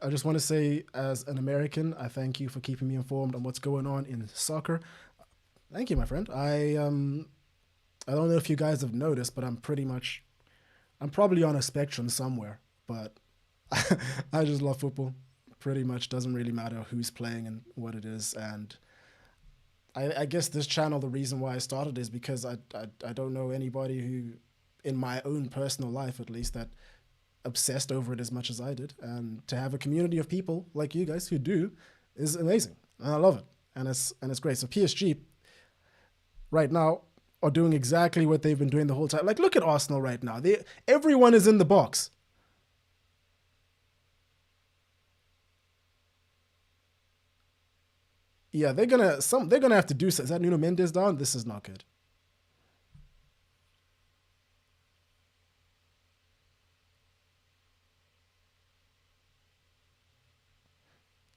I just want to say, as an American, I thank you for keeping me informed on what's going on in soccer. Thank you, my friend. I don't know if you guys have noticed, but I'm pretty much I'm probably on a spectrum somewhere, but I just love football. Pretty much doesn't really matter who's playing and what it is. And I guess this channel, the reason why I started is because I don't know anybody who, in my own personal life at least, that obsessed over it as much as I did. And to have a community of people like you guys who do is amazing. And I love it. And it's great. So PSG right now are doing exactly what they've been doing the whole time. Like, look at Arsenal right now. Everyone is in the box. Yeah, they're gonna have to do so. Is that Nuno Mendes down? This is not good.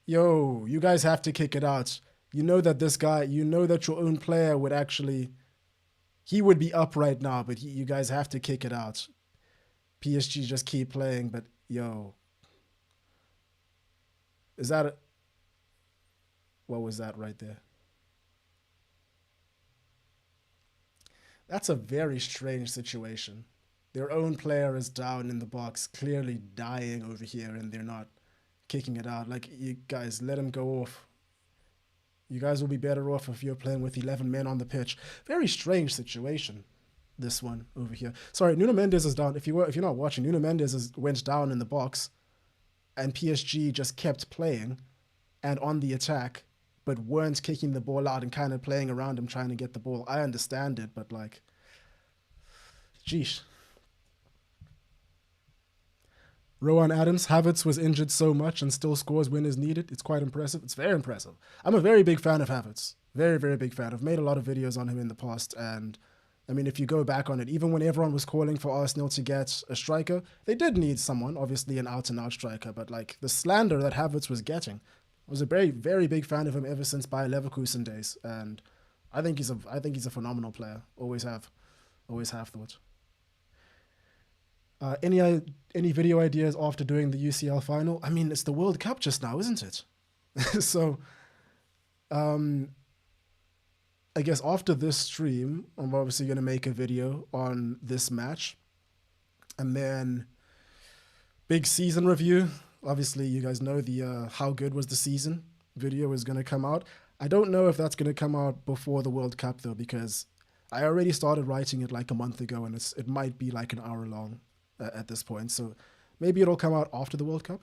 Yo, you guys have to kick it out. You know that this guy, you know that your own player would actually, he would be up right now, but you guys have to kick it out. PSG just keep playing, but yo, is that what was that right there? That's a very strange situation. Their own player is down in the box, clearly dying over here, and they're not kicking it out. Like, you guys, let him go off. You guys will be better off if you're playing with 11 men on the pitch. Very strange situation, this one over here. Sorry, Nuno Mendes is down. If you're not watching, Nuno Mendes went down in the box, and PSG just kept playing and on the attack, but weren't kicking the ball out and kind of playing around him trying to get the ball. I understand it, but like, geesh. Rowan Adams, Havertz was injured so much and still scores when is needed. It's quite impressive. It's very impressive. I'm a very big fan of Havertz. Very, very big fan. I've made a lot of videos on him in the past. And I mean, if you go back on it, even when everyone was calling for Arsenal to get a striker, they did need someone, obviously an out-and-out striker. But like, the slander that Havertz was getting, I was a very, very big fan of him ever since Bayer Leverkusen days. And I think he's a phenomenal player. Always have thought. Any video ideas after doing the UCL final? I mean, it's the World Cup just now, isn't it? So, um, I guess after this stream, I'm obviously gonna make a video on this match, and then big season review. Obviously, you guys know the how good was the season video is gonna come out. I don't know if that's gonna come out before the World Cup though, because I already started writing it like a month ago, and it might be like an hour long at this point. So maybe it'll come out after the World Cup.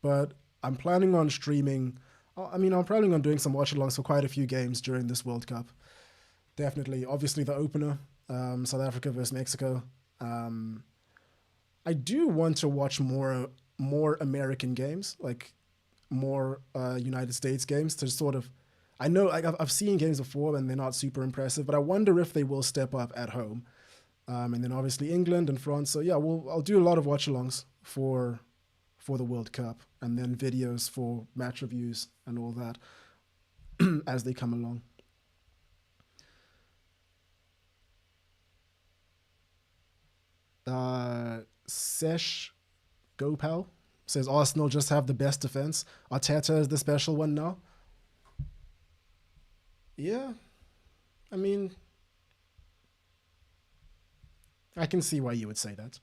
But I'm planning on streaming. I mean, I'm planning on doing some watch-alongs for quite a few games during this World Cup. Definitely, obviously the opener, South Africa versus Mexico. I do want to watch more American games, like more United States games to sort of. I know I've seen games before and they're not super impressive, but I wonder if they will step up at home. And then obviously England and France. So yeah, I'll do a lot of watch-alongs for the World Cup, and then videos for match reviews and all that as they come along. Sesh Gopal says Arsenal just have the best defense. Arteta is the special one now. Yeah, I mean, I can see why you would say that.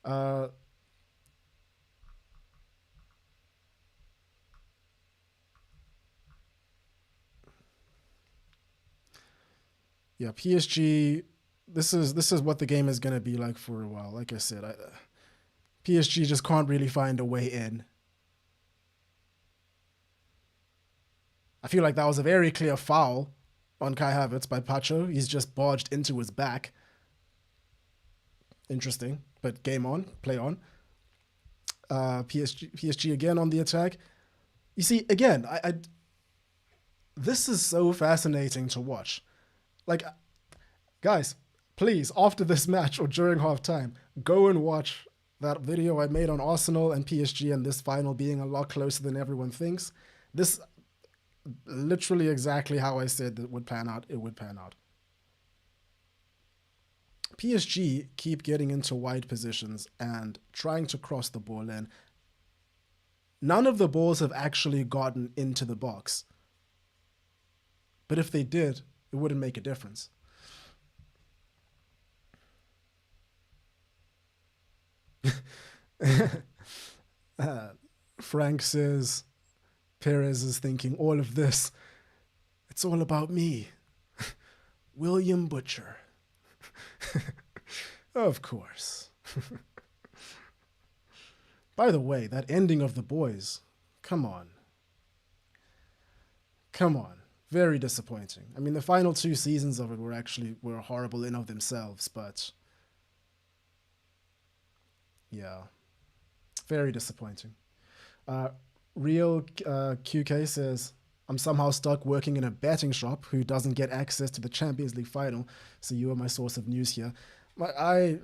Uh, yeah, PSG. This is what the game is gonna be like for a while. Like I said, PSG just can't really find a way in. I feel like that was a very clear foul on Kai Havertz by Pacho. He's just barged into his back. Interesting, but game on, play on. PSG again on the attack. You see, again, this is so fascinating to watch. Like, guys, please, after this match or during halftime, go and watch that video I made on Arsenal and PSG and this final being a lot closer than everyone thinks. This literally exactly how I said that would pan out. It would pan out. PSG keep getting into wide positions and trying to cross the ball in. None of the balls have actually gotten into the box. But if they did, it wouldn't make a difference. uh, Frank says Perez is thinking all of this. It's all about me, William Butcher. Of course. By the way, that ending of The Boys, come on. Come on. Very disappointing. I mean, the final two seasons of it were horrible in of themselves, but yeah, very disappointing. Uh, Real QK says, I'm somehow stuck working in a betting shop who doesn't get access to the Champions League final, so you are my source of news here. I,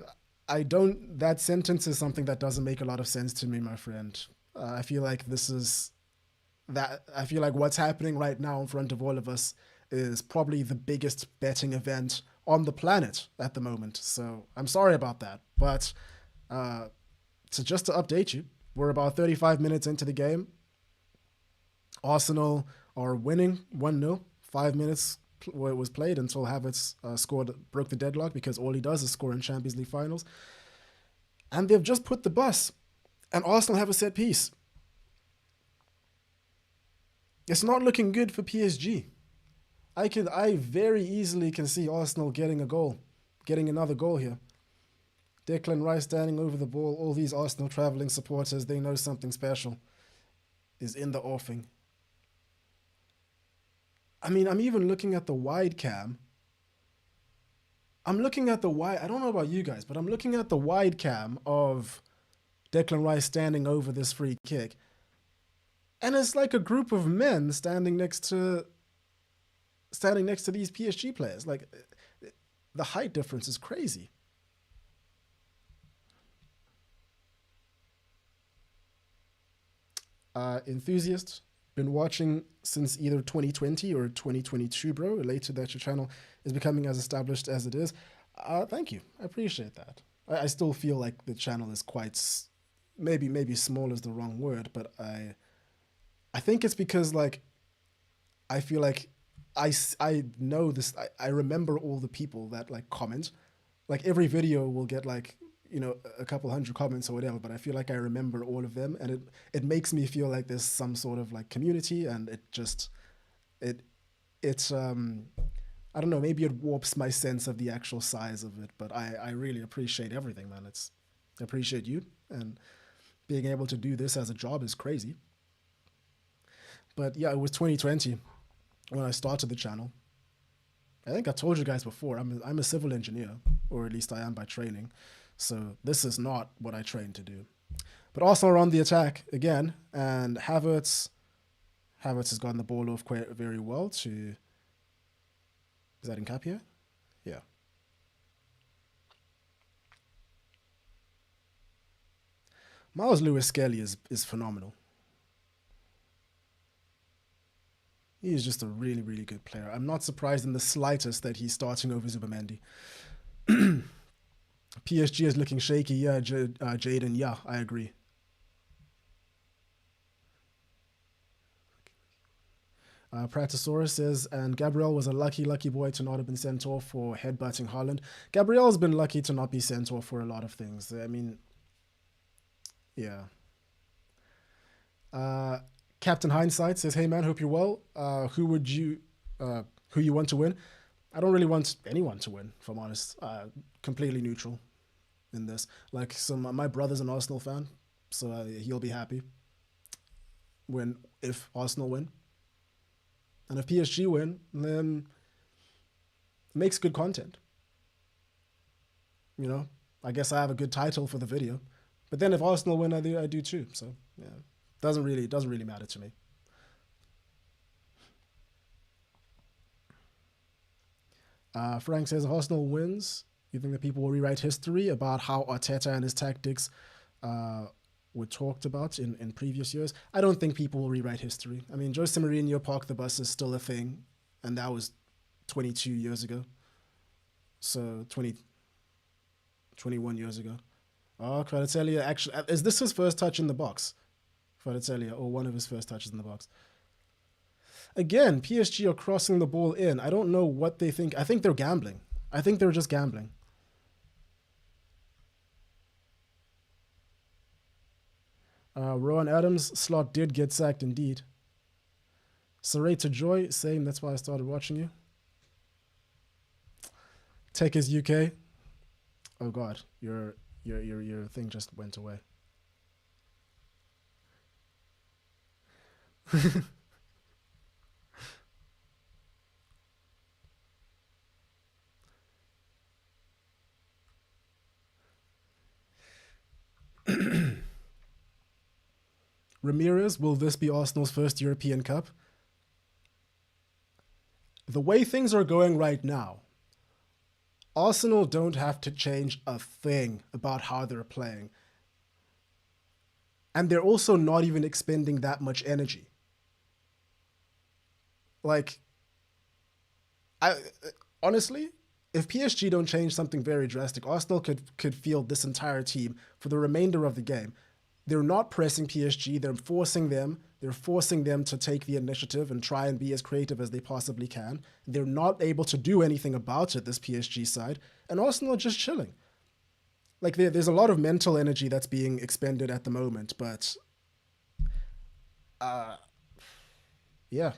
I don't, that sentence is something that doesn't make a lot of sense to me, my friend. I feel like I feel like what's happening right now in front of all of us is probably the biggest betting event on the planet at the moment. So I'm sorry about that. But uh, so just to update you, we're about 35 minutes into the game. Arsenal are winning 1-0. 5 minutes where it was played until Havertz broke the deadlock because all he does is score in Champions League finals. And they've just put the bus. And Arsenal have a set piece. It's not looking good for PSG. I very easily can see Arsenal getting a goal, getting another goal here. Declan Rice standing over the ball. All these Arsenal travelling supporters, they know something special is in the offing. I mean, I'm even looking at the wide cam. I'm looking at the wide. I don't know about you guys, but I'm looking at the wide cam of Declan Rice standing over this free kick. And it's like a group of men standing next to these PSG players. Like, the height difference is crazy. Enthusiast, been watching since either 2020 or 2022, bro. Related that your channel is becoming as established as it is. Thank you. I appreciate that. I still feel like the channel is quite, maybe small is the wrong word, but I think it's because, like, I feel like I know this. I remember all the people that, like, comment. Like, every video will get, like, a couple hundred comments or whatever, but I feel like I remember all of them, and it makes me feel like there's some sort of, like, community, and it's I don't know, maybe it warps my sense of the actual size of it, but I really appreciate everything, man. I appreciate you, and being able to do this as a job is crazy. But yeah, it was 2020 when I started the channel. I think I told you guys before, I'm a civil engineer, or at least I am by training. So this is not what I trained to do. But also on the attack again, and Havertz has gotten the ball off quite very well to, is that Nkapia? Yeah. Miles Lewis-Skelly is phenomenal. He is just a really, really good player. I'm not surprised in the slightest that he's starting over Zubamendi. PSG is looking shaky. Yeah, Jaden. Yeah, I agree. Pratosaurus says, and Gabriel was a lucky boy to not have been sent off for headbutting Haaland. Gabriel's been lucky to not be sent off for a lot of things. I mean, yeah. Captain Hindsight says, hey man, hope you're well. Who you want to win? I don't really want anyone to win, if I'm honest. Completely neutral in this. Like, so my brother's an Arsenal fan, so he'll be happy if Arsenal win. And if PSG win, then it makes good content. I guess I have a good title for the video. But then if Arsenal win, I do too. So yeah, doesn't really matter to me. Frank says, Arsenal wins. You think that people will rewrite history about how Arteta and his tactics were talked about in previous years? I don't think people will rewrite history. I mean, Jose Mourinho park the bus is still a thing, and that was 22 years ago. So 21 years ago. Oh, Kvaratskhelia actually, is this his first touch in the box? Kvaratskhelia, or one of his first touches in the box. Again, PSG are crossing the ball in. I don't know what they think. I think they're gambling. I think they're just gambling. Rowan Adams, slot did get sacked indeed. Saray to Joy, same, that's why I started watching you. Tech is UK. Oh god, your thing just went away. Ramirez, will this be Arsenal's first European Cup? The way things are going right now, Arsenal don't have to change a thing about how they're playing. And they're also not even expending that much energy. Like, I honestly, if PSG don't change something very drastic, Arsenal could field this entire team for the remainder of the game. They're not pressing PSG. They're forcing them. They're forcing them to take the initiative and try and be as creative as they possibly can. They're not able to do anything about it, this PSG side. And Arsenal are just chilling. Like, there's a lot of mental energy that's being expended at the moment. But, yeah.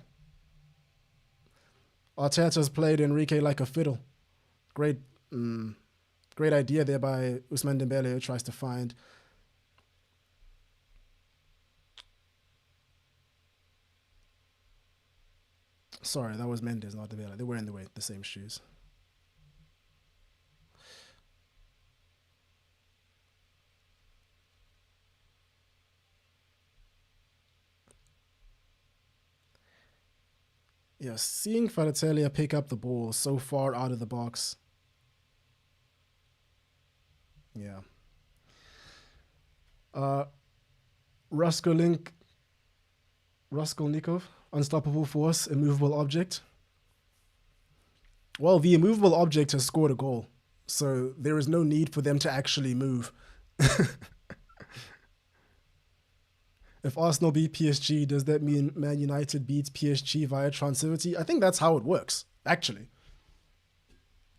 Arteta's played Enrique like a fiddle. Great, great idea there by Ousmane Dembele, who tries to find. Sorry, that was Mendes, not Dembele. They were in the same shoes. Yeah, seeing Faratellia pick up the ball so far out of the box. Yeah. Raskolnik, Raskolnikov, unstoppable force, immovable object. Well, the immovable object has scored a goal, so there is no need for them to actually move. If Arsenal beat PSG, does that mean Man United beats PSG via transitivity? I think that's how it works, actually.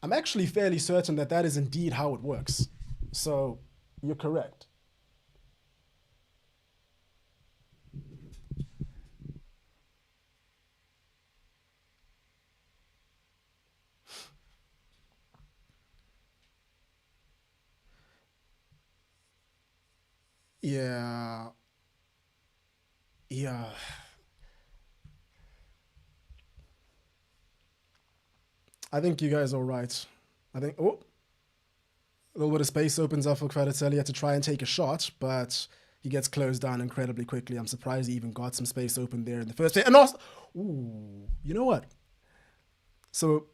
I'm actually fairly certain that that is indeed how it works. So, you're correct. Yeah. Yeah. I think you guys are right. I think, oh, a little bit of space opens up for Kvaratskhelia to try and take a shot, but he gets closed down incredibly quickly. I'm surprised he even got some space open there in the first place. And also, ooh, you know what? So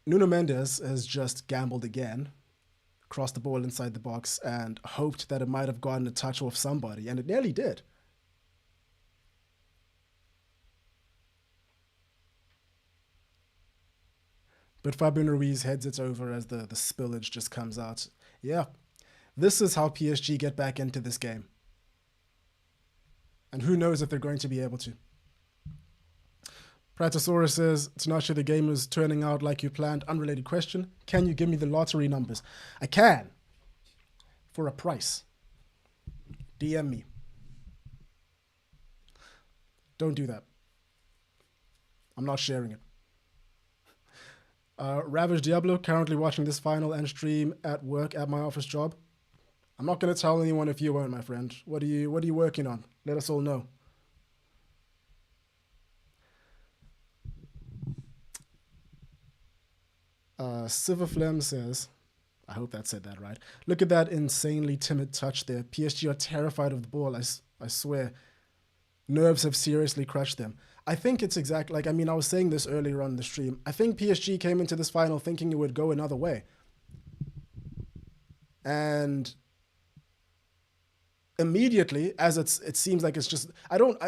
Nuno Mendes has just gambled again, crossed the ball inside the box, and hoped that it might have gotten a touch off somebody, and it nearly did. But Fabian Ruiz heads it over as the spillage just comes out. Yeah, this is how PSG get back into this game. And who knows if they're going to be able to. Pratosaurus says, Tinashe, the game is turning out like you planned. Unrelated question. Can you give me the lottery numbers? I can. For a price. DM me. Don't do that. I'm not sharing it. Ravage Diablo, currently watching this final and stream at work at my office job. I'm not going to tell anyone if you won't, my friend. What are you working on? Let us all know. Silverflem says, I hope that said that right. Look at that insanely timid touch there. PSG are terrified of the ball, I swear. Nerves have seriously crushed them. I think it's exactly like, I mean, I was saying this earlier on the stream. I think PSG came into this final thinking it would go another way. And immediately, as it seems like it's just, I don't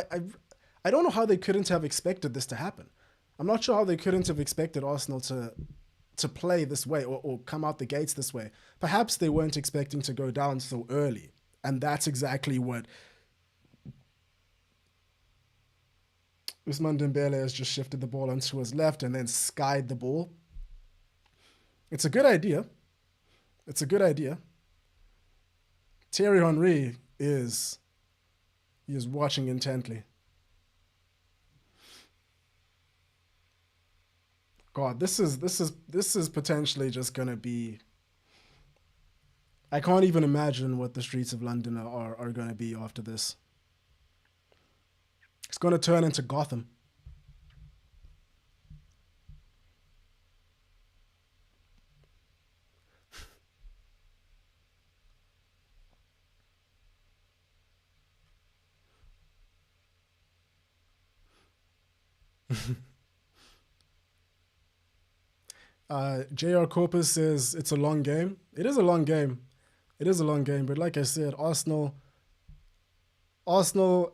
know how they couldn't have expected this to happen. I'm not sure how they couldn't have expected Arsenal to play this way or come out the gates this way. Perhaps they weren't expecting to go down so early. And that's exactly what Ousmane Dembele has just shifted the ball onto his left and then skied the ball. It's a good idea. It's a good idea. Thierry Henry is He is watching intently. God, this is potentially just gonna be. I can't even imagine what the streets of London are gonna be after this. It's gonna turn into Gotham. J.R. Corpus says it's a long game. It is a long game. It is a long game, but like I said, Arsenal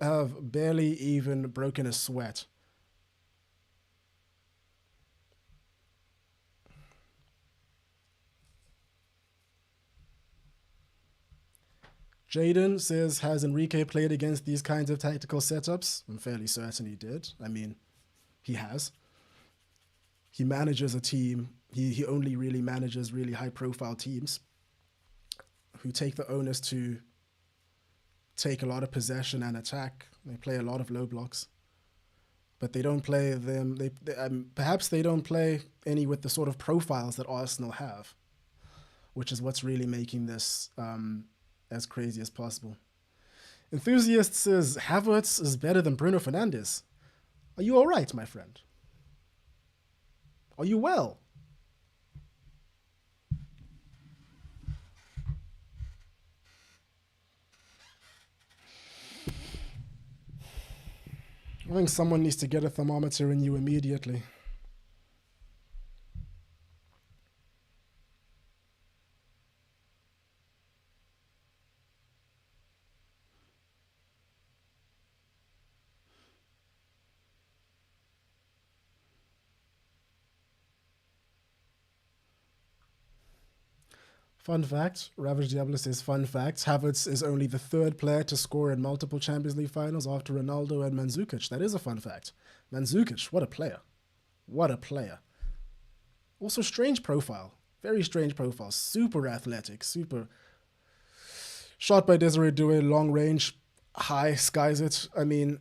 have barely even broken a sweat. Jaden says, has Enrique played against these kinds of tactical setups? I'm fairly certain he did. I mean, he has. He manages a team. He only really manages really high profile teams who take the onus to take a lot of possession and attack. They play a lot of low blocks, but they don't play them. Perhaps they don't play any with the sort of profiles that Arsenal have, which is what's really making this as crazy as possible. Enthusiast says Havertz is better than Bruno Fernandes. Are you all right, my friend? Are you well? I think someone needs to get a thermometer in you immediately. Fun fact, Ravage Diablo says, fun fact, Havertz is only the third player to score in multiple Champions League finals after Ronaldo and Mandzukic. That is a fun fact. Mandzukic, what a player. What a player. Also strange profile. Very strange profile. Super athletic. Super. Shot by Desiree Doué, long range, high, skies it. I mean,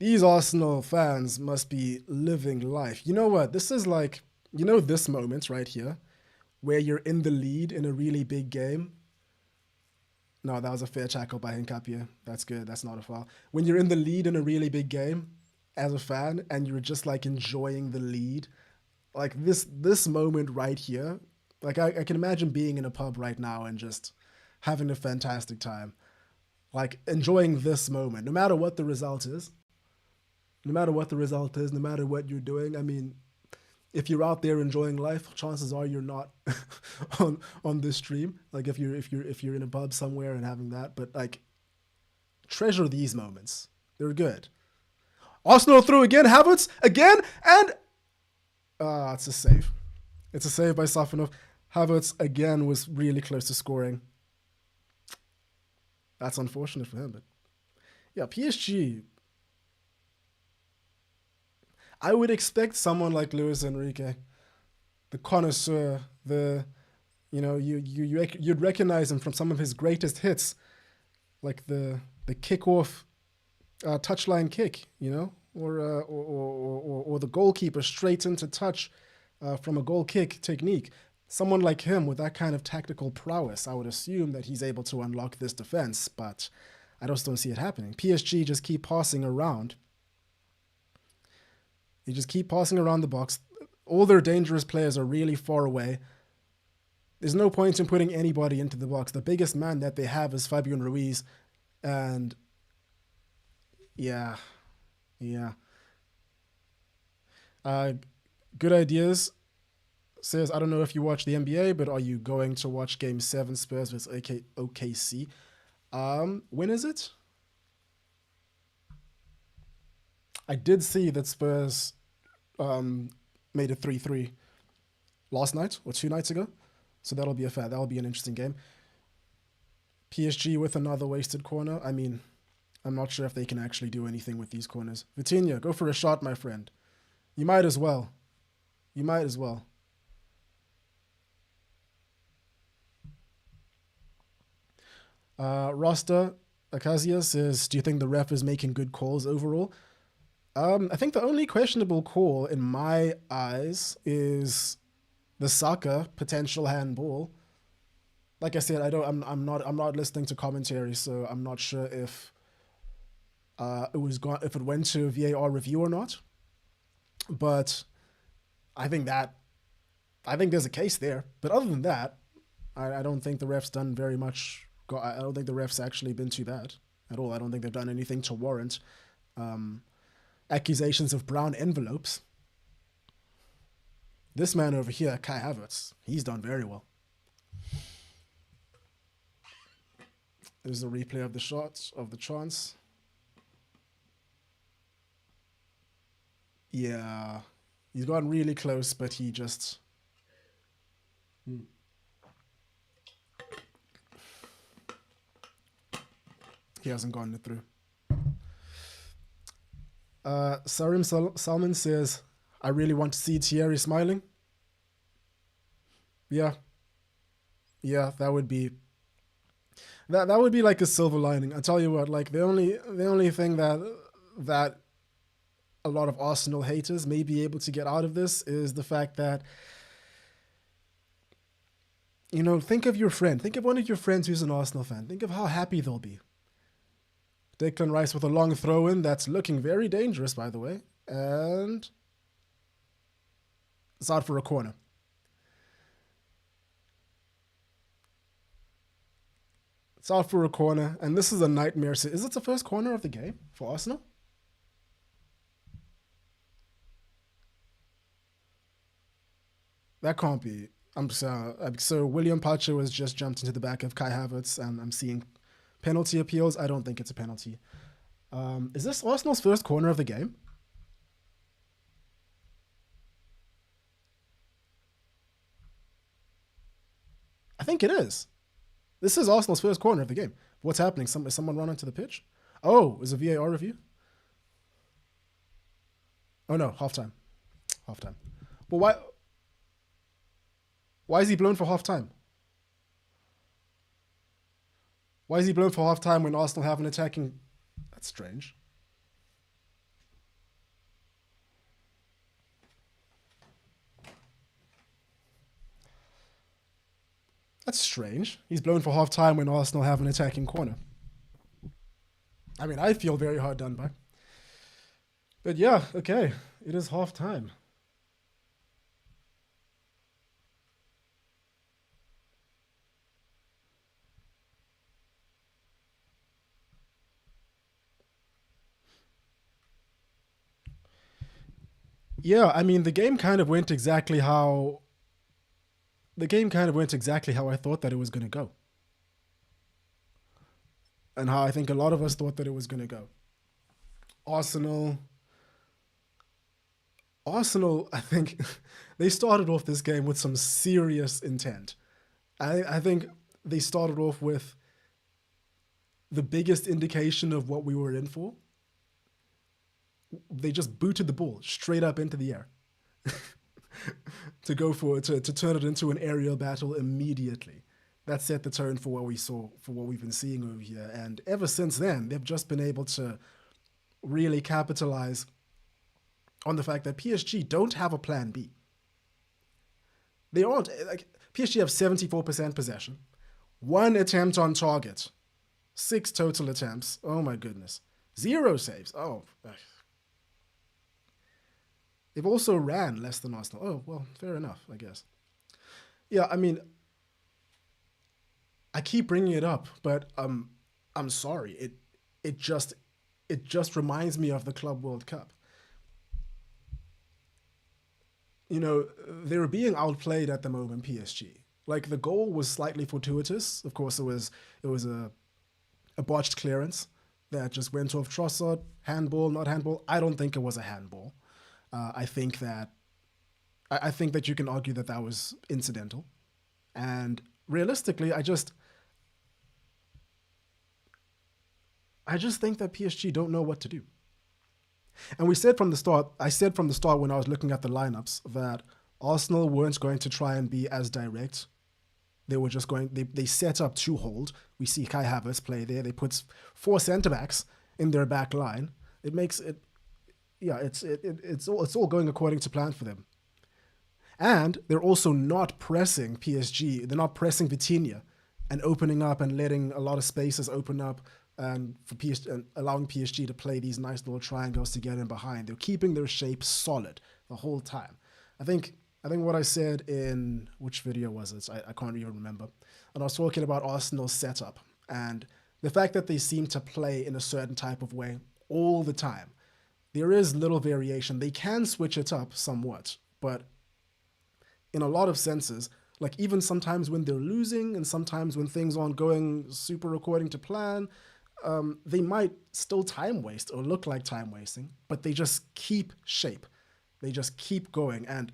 these Arsenal fans must be living life. You know what? This is like, this moment right here where you're in the lead in a really big game. No, that was a fair tackle by Hincapie. That's good. That's not a foul. When you're in the lead in a really big game as a fan and you're just like enjoying the lead, like this moment right here, like I can imagine being in a pub right now and just having a fantastic time. Like enjoying this moment, no matter what the result is. No matter what the result is, no matter what you're doing. I mean, if you're out there enjoying life, chances are you're not on this stream. Like if you're in a pub somewhere and having that, but like treasure these moments. They're good. Arsenal through again, Havertz again, and it's a save. It's a save by Safanov. Havertz again was really close to scoring. That's unfortunate for him, but yeah, PSG. I would expect someone like Luis Enrique, the connoisseur, you'd recognize him from some of his greatest hits, like the kickoff, touchline kick, or the goalkeeper straight into touch from a goal kick technique. Someone like him with that kind of tactical prowess, I would assume that he's able to unlock this defense, but I just don't see it happening. PSG just keep passing around. They just keep passing around the box. All their dangerous players are really far away. There's no point in putting anybody into the box. The biggest man that they have is Fabian Ruiz. And yeah. Good Ideas says, I don't know if you watch the NBA, but are you going to watch Game 7 Spurs vs OKC? When is it? I did see that Spurs made it 3-3 last night or 2 nights ago. So that'll be that'll be an interesting game. PSG with another wasted corner. I mean, I'm not sure if they can actually do anything with these corners. Vitinha, go for a shot, my friend. You might as well. Roster Acacia says, "Do you think the ref is making good calls overall?" I think the only questionable call in my eyes is the Saka potential handball. Like I said, I don't. I'm not listening to commentary, so I'm not sure if it was gone, if it went to VAR review or not. But I think that I think there's a case there. But other than that, I don't think the refs done very much. I don't think the refs actually been too bad at all. I don't think they've done anything to warrant accusations of brown envelopes. This man over here, Kai Havertz, he's done very well. There's a replay of the shots of the chance. Yeah, he's gotten really close, but he just. He hasn't gotten it through. Sarim Salman says, "I really want to see Thierry smiling." Yeah, that would be that would be like a silver lining. I tell you what, like the only thing that a lot of Arsenal haters may be able to get out of this is the fact that, think of your friend, think of one of your friends who's an Arsenal fan. Think of how happy they'll be. Declan Rice with a long throw-in that's looking very dangerous, by the way. And it's out for a corner. It's out for a corner, and this is a nightmare. Is it the first corner of the game for Arsenal? That can't be. So William Pacho has just jumped into the back of Kai Havertz, and I'm seeing penalty appeals. I don't think it's a penalty. Is this Arsenal's first corner of the game? I think it is. This is Arsenal's first corner of the game. What's happening? Is someone run onto the pitch? Oh, is a VAR review? Oh no, halftime. Halftime. Well, why is he blown for halftime? Why is he blown for halftime when Arsenal have an attacking? That's strange. That's strange. He's blown for halftime when Arsenal have an attacking corner. I mean, I feel very hard done by. But yeah, okay. It is halftime. Yeah, I mean, the game kind of went exactly how I thought that it was going to go. And how I think a lot of us thought that it was going to go. Arsenal, I think they started off this game with some serious intent. I think they started off with the biggest indication of what we were in for. They just booted the ball straight up into the air to turn it into an aerial battle immediately. That set the tone for what we saw, for what we've been seeing over here. And ever since then, they've just been able to really capitalize on the fact that PSG don't have a plan B. They aren't. Like, PSG have 74% possession, 1 attempt on target, 6 total attempts. Oh my goodness. 0 saves. Oh. They've also ran less than Arsenal. Oh, well, fair enough, I guess. Yeah, I mean, I keep bringing it up, but I'm sorry. It just reminds me of the Club World Cup. They're being outplayed at the moment, PSG. Like, the goal was slightly fortuitous. Of course, it was a botched clearance that just went off Trossard. Handball, not handball. I don't think it was a handball. I think that you can argue that was incidental. And realistically, I just think that PSG don't know what to do. And I said from the start when I was looking at the lineups that Arsenal weren't going to try and be as direct. they were just going. They set up to hold. We see Kai Havertz play there. They put 4 centre backs in their back line. It makes it. Yeah, it's all going according to plan for them. And they're also not pressing PSG. They're not pressing Vitinha and opening up and letting a lot of spaces open up and for PSG and allowing PSG to play these nice little triangles to get in behind. They're keeping their shape solid the whole time. I think what I said in which video was it? I can't even remember. And I was talking about Arsenal's setup and the fact that they seem to play in a certain type of way all the time. There is little variation. They can switch it up somewhat, but in a lot of senses, like even sometimes when they're losing and sometimes when things aren't going super according to plan, they might still time waste or look like time wasting, but they just keep shape. They just keep going. And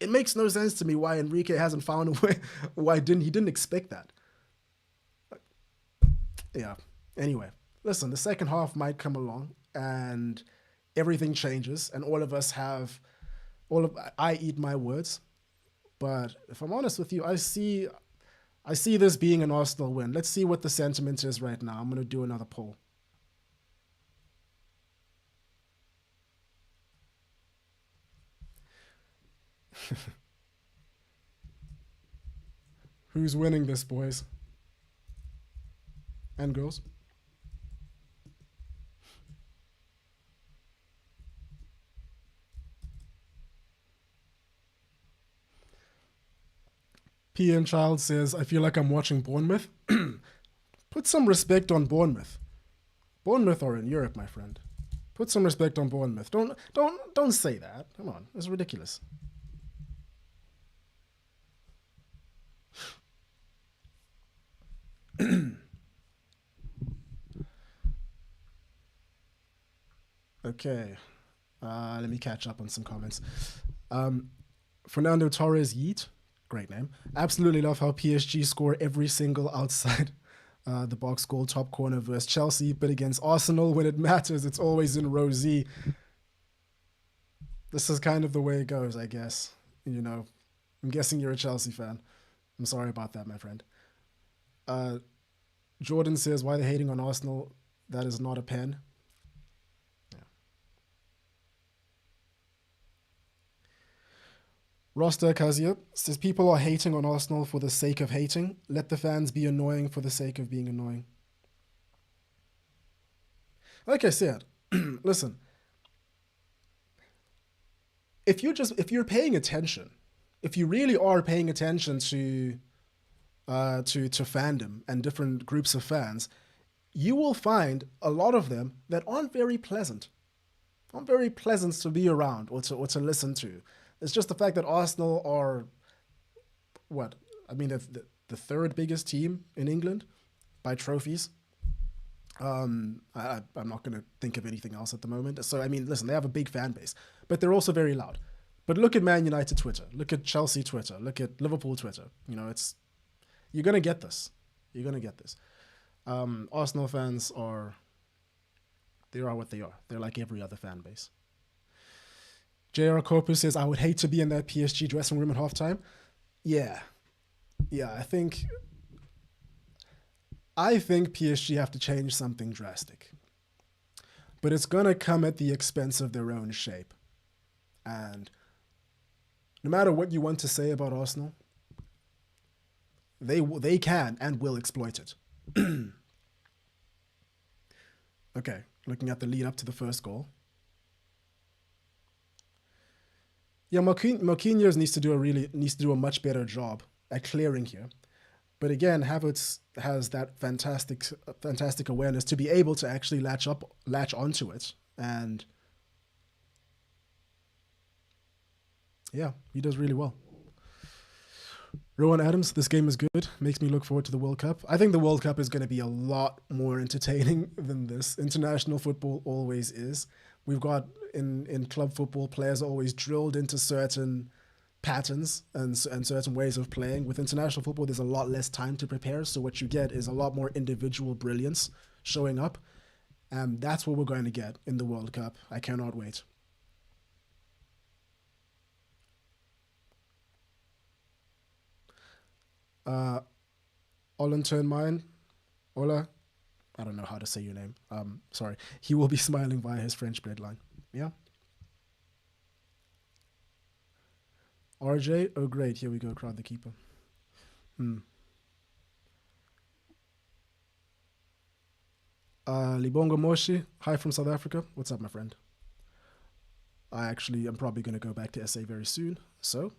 it makes no sense to me why Enrique hasn't found a way, why he didn't expect that. Yeah. Anyway, listen, the second half might come along and everything changes and all of us have I eat my words, but if I'm honest with you, I see this being an Arsenal win. Let's see what the sentiment is right now. I'm going to do another poll. Who's winning this, boys and girls? PN Child says, I feel like I'm watching Bournemouth. Put some respect on Bournemouth. Bournemouth are in Europe, my friend. Put some respect on Bournemouth. Don't say that. Come on, it's ridiculous. Okay, let me catch up on some comments. Fernando Torres Yeet, great name. Absolutely love how PSG score every single outside the box goal, top corner versus Chelsea, but against Arsenal, when it matters, it's always in row Z. This is kind of the way it goes, I guess. You know, I'm guessing you're a Chelsea fan. I'm sorry about that, my friend. Jordan says, why are they hating on Arsenal? That is not a pen. Yeah. Rosta Kazia says, people are hating on Arsenal for the sake of hating. Let the fans be annoying for the sake of being annoying. Like I said, listen, if you're paying attention, if you really are paying attention to fandom and different groups of fans, you will find a lot of them that aren't very pleasant to be around or to listen to. It's just the fact that Arsenal are the third biggest team in England by trophies. I'm not going to think of anything else at the moment. So, I mean, listen, they have a big fan base, but they're also very loud. But look at Man United Twitter, look at Chelsea Twitter, look at Liverpool Twitter. You know, you're going to get this. You're going to get this. Arsenal fans they are what they are. They're like every other fan base. J.R. Corpus says, I would hate to be in that PSG dressing room at halftime. Yeah, I think PSG have to change something drastic. But it's going to come at the expense of their own shape. And no matter what you want to say about Arsenal, they can and will exploit it. Okay, looking at the lead up to the first goal. Yeah, Marquinhos needs to do a much better job at clearing here. But again, Havertz has that fantastic awareness to be able to actually latch onto it. And yeah, he does really well. Rowan Adams, this game is good. Makes me look forward to the World Cup. I think the World Cup is going to be a lot more entertaining than this. International football always is. We've got in club football, players are always drilled into certain patterns and certain ways of playing. With international football, there's a lot less time to prepare. So what you get is a lot more individual brilliance showing up. And that's what we're going to get in the World Cup. I cannot wait. Uh, Olin turn mine. Ola. I don't know how to say your name. Sorry. He will be smiling via his French breadline. Yeah. RJ. Oh, great. Here we go. Crowd the keeper. Hmm. Libongo Moshi. Hi from South Africa. What's up, my friend? I actually am probably going to go back to SA very soon. So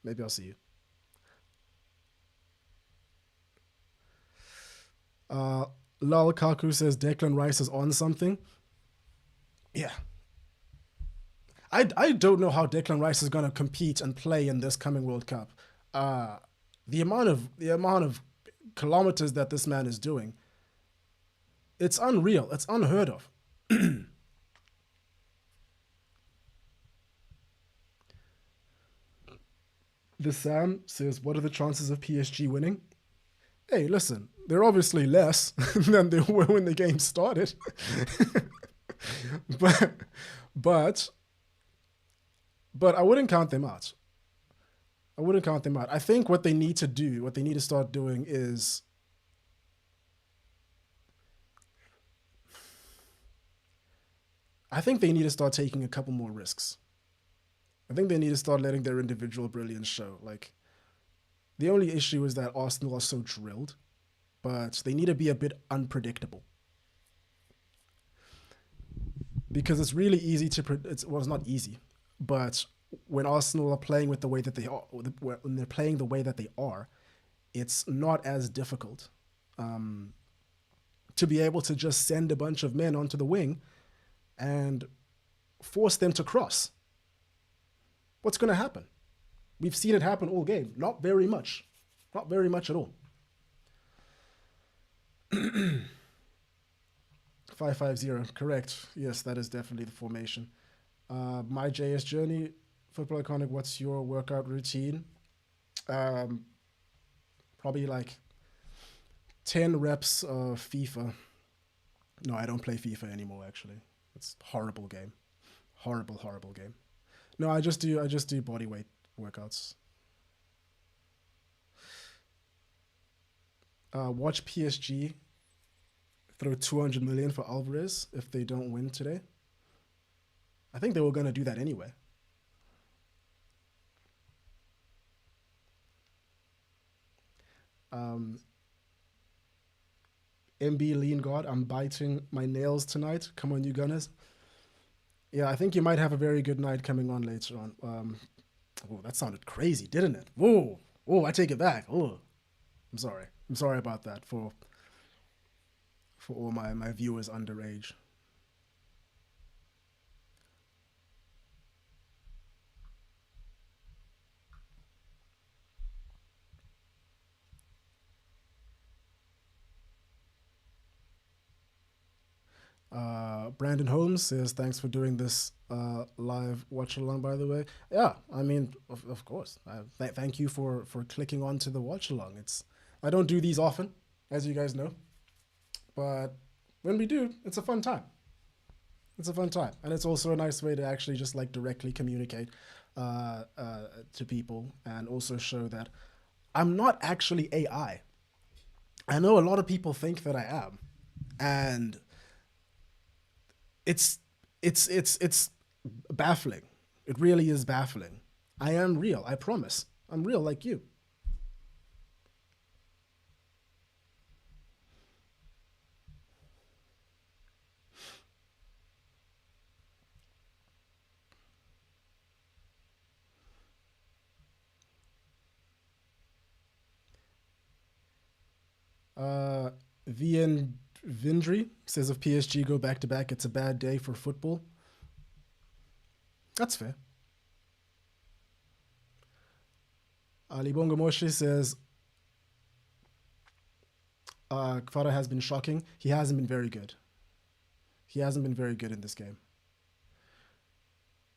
maybe I'll see you. Uh, Lal Kaku says Declan Rice is on something. Yeah. I don't know how Declan Rice is going to compete and play in this coming World Cup. Uh, the amount of kilometers that this man is doing, it's unreal. It's unheard of. The Sam says, "What are the chances of PSG winning?" Hey, listen, they're obviously less than they were when the game started, but but but I wouldn't count them out. I wouldn't count them out. I think what they need to do, what they need to start doing is I think they need to start taking a couple more risks. I think they need to start letting their individual brilliance show. Like, the only issue is that Arsenal are so drilled, but they need to be a bit unpredictable. Because it's really easy to, well, it's not easy, but when Arsenal are playing with the way that they are, when they're playing the way that they are, it's not as difficult um, to be able to just send a bunch of men onto the wing and force them to cross. What's going to happen? We've seen it happen all game. Not very much. Not very much at all. 550, correct. Yes, that is definitely the formation. My JS journey, Football Iconic, what's your workout routine? Um, Probably like 10 reps of FIFA. No, I don't play FIFA anymore, actually. It's a horrible game. Horrible, horrible game. No, I just do body weight workouts. Watch PSG throw 200 million for Alvarez if they don't win today. I think they were going to do that anyway. Um, MB Lean God, I'm biting my nails tonight. Come on, you Gunners. Yeah, I think you might have a very good night coming on later on. Oh, that sounded crazy, didn't it? Whoa, whoa, I take it back. Oh, I'm sorry. I'm sorry about that for all my viewers underage. Brandon Holmes says, "Thanks for doing this live watch along." By the way, yeah, I mean, of course. Thank you for clicking on to the watch along. I don't do these often, as you guys know, but when we do, it's a fun time. It's a fun time, and it's also a nice way to actually just like directly communicate to people, and also show that I'm not actually AI. I know a lot of people think that I am, and it's it's baffling. It really is baffling. I am real. I promise. I'm real like you. Uh, VN Vindry says if PSG go back to back, it's a bad day for football. That's fair. Ali Bongo Moshe says Kvara has been shocking. He hasn't been very good. He hasn't been very good in this game.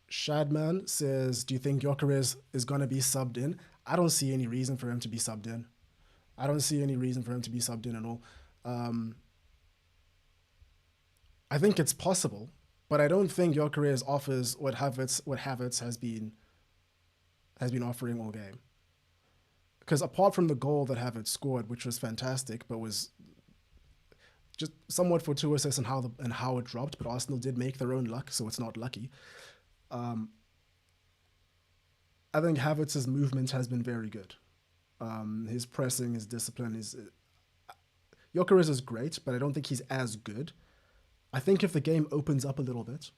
Shadman says, "Do you think Gyökeres is going to be subbed in?" I don't see any reason for him to be subbed in. I don't see any reason for him to be subbed in at all. Um, I think it's possible, but I don't think Gyökeres offers what Havertz has been offering all game. because apart from the goal that Havertz scored, which was fantastic, but was just somewhat fortuitous in how it dropped, but Arsenal did make their own luck, so it's not lucky. I think Havertz's movement has been very good. His pressing, his discipline, his Gyökeres is great, but I don't think he's as good. I think if the game opens up a little bit,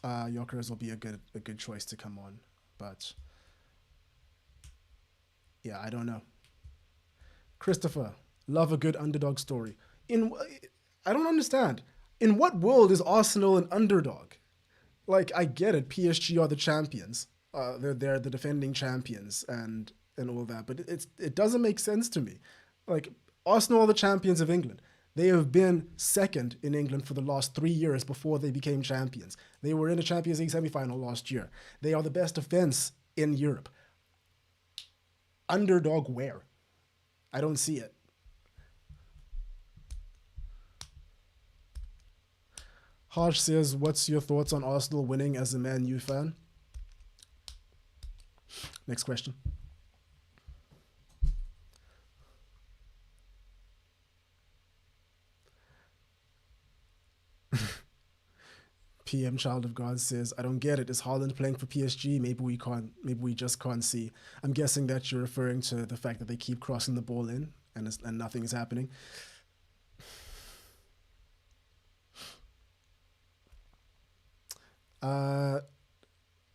Gyökeres will be a good choice to come on. But yeah, I don't know. Christopher, love a good underdog story. I don't understand. In what world is Arsenal an underdog? Like, I get it. PSG are the champions. They're the defending champions and all that. But it doesn't make sense to me. Like, Arsenal are the champions of England. They have been second in England for the last 3 years before they became champions. They were in a Champions League semi-final last year. They are the best defense in Europe. Underdog where? I don't see it. Harsh says, what's your thoughts on Arsenal winning as a Man U fan? Next question. PM Child of God says, I don't get it. Is Haaland playing for PSG? Maybe we just can't see. I'm guessing that you're referring to the fact that they keep crossing the ball in and nothing is happening.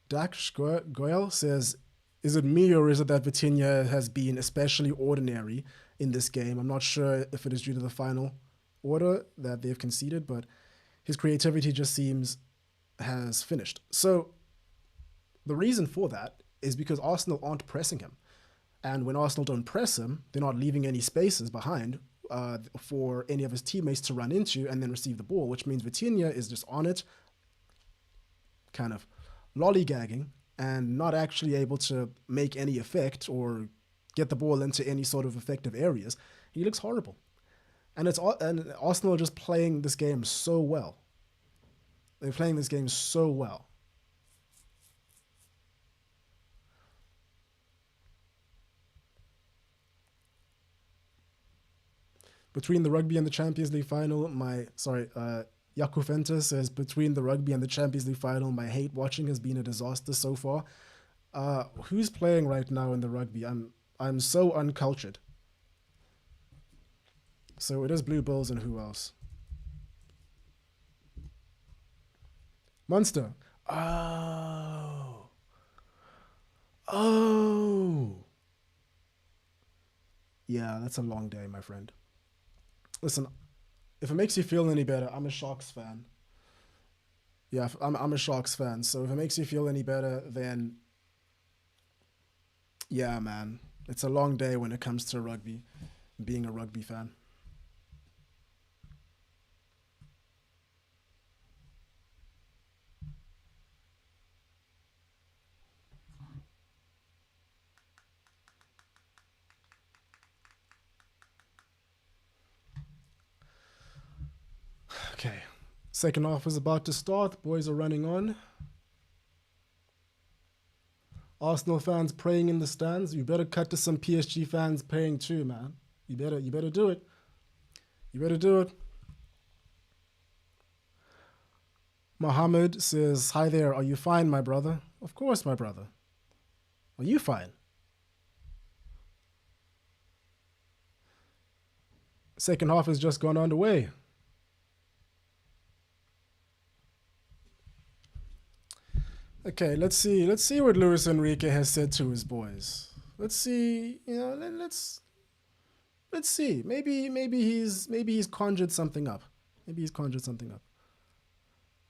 Dax Goyle says, is it me or is it that Vitinha has been especially ordinary in this game? I'm not sure if it is due to the final order that they've conceded, but his creativity just seems has finished. So the reason for that is because Arsenal aren't pressing him. And when Arsenal don't press him, they're not leaving any spaces behind for any of his teammates to run into and then receive the ball, which means Vitinha is just on it, kind of lollygagging and not actually able to make any effect or get the ball into any sort of effective areas. He looks horrible. And Arsenal are just playing this game so well. They're playing this game so well. Between the rugby and the Champions League final, Yakufenta says, between the rugby and the Champions League final, my hate watching has been a disaster so far. Who's playing right now in the rugby? I'm so uncultured. So it is Blue Bulls and who else? Munster. Oh. Yeah, that's a long day, my friend. Listen, if it makes you feel any better, I'm a Sharks fan. Yeah, I'm a Sharks fan. So if it makes you feel any better, then yeah, man, it's a long day when it comes to rugby, being a rugby fan. Okay, second half is about to start. The boys are running on. Arsenal fans praying in the stands. You better cut to some PSG fans praying too, man. You better do it. You better do it. Mohammed says, hi there. Are you fine, my brother? Of course, my brother. Are you fine? Second half has just gone underway. Okay, let's see what Luis Enrique has said to his boys. Let's see, let's see. Maybe he's conjured something up.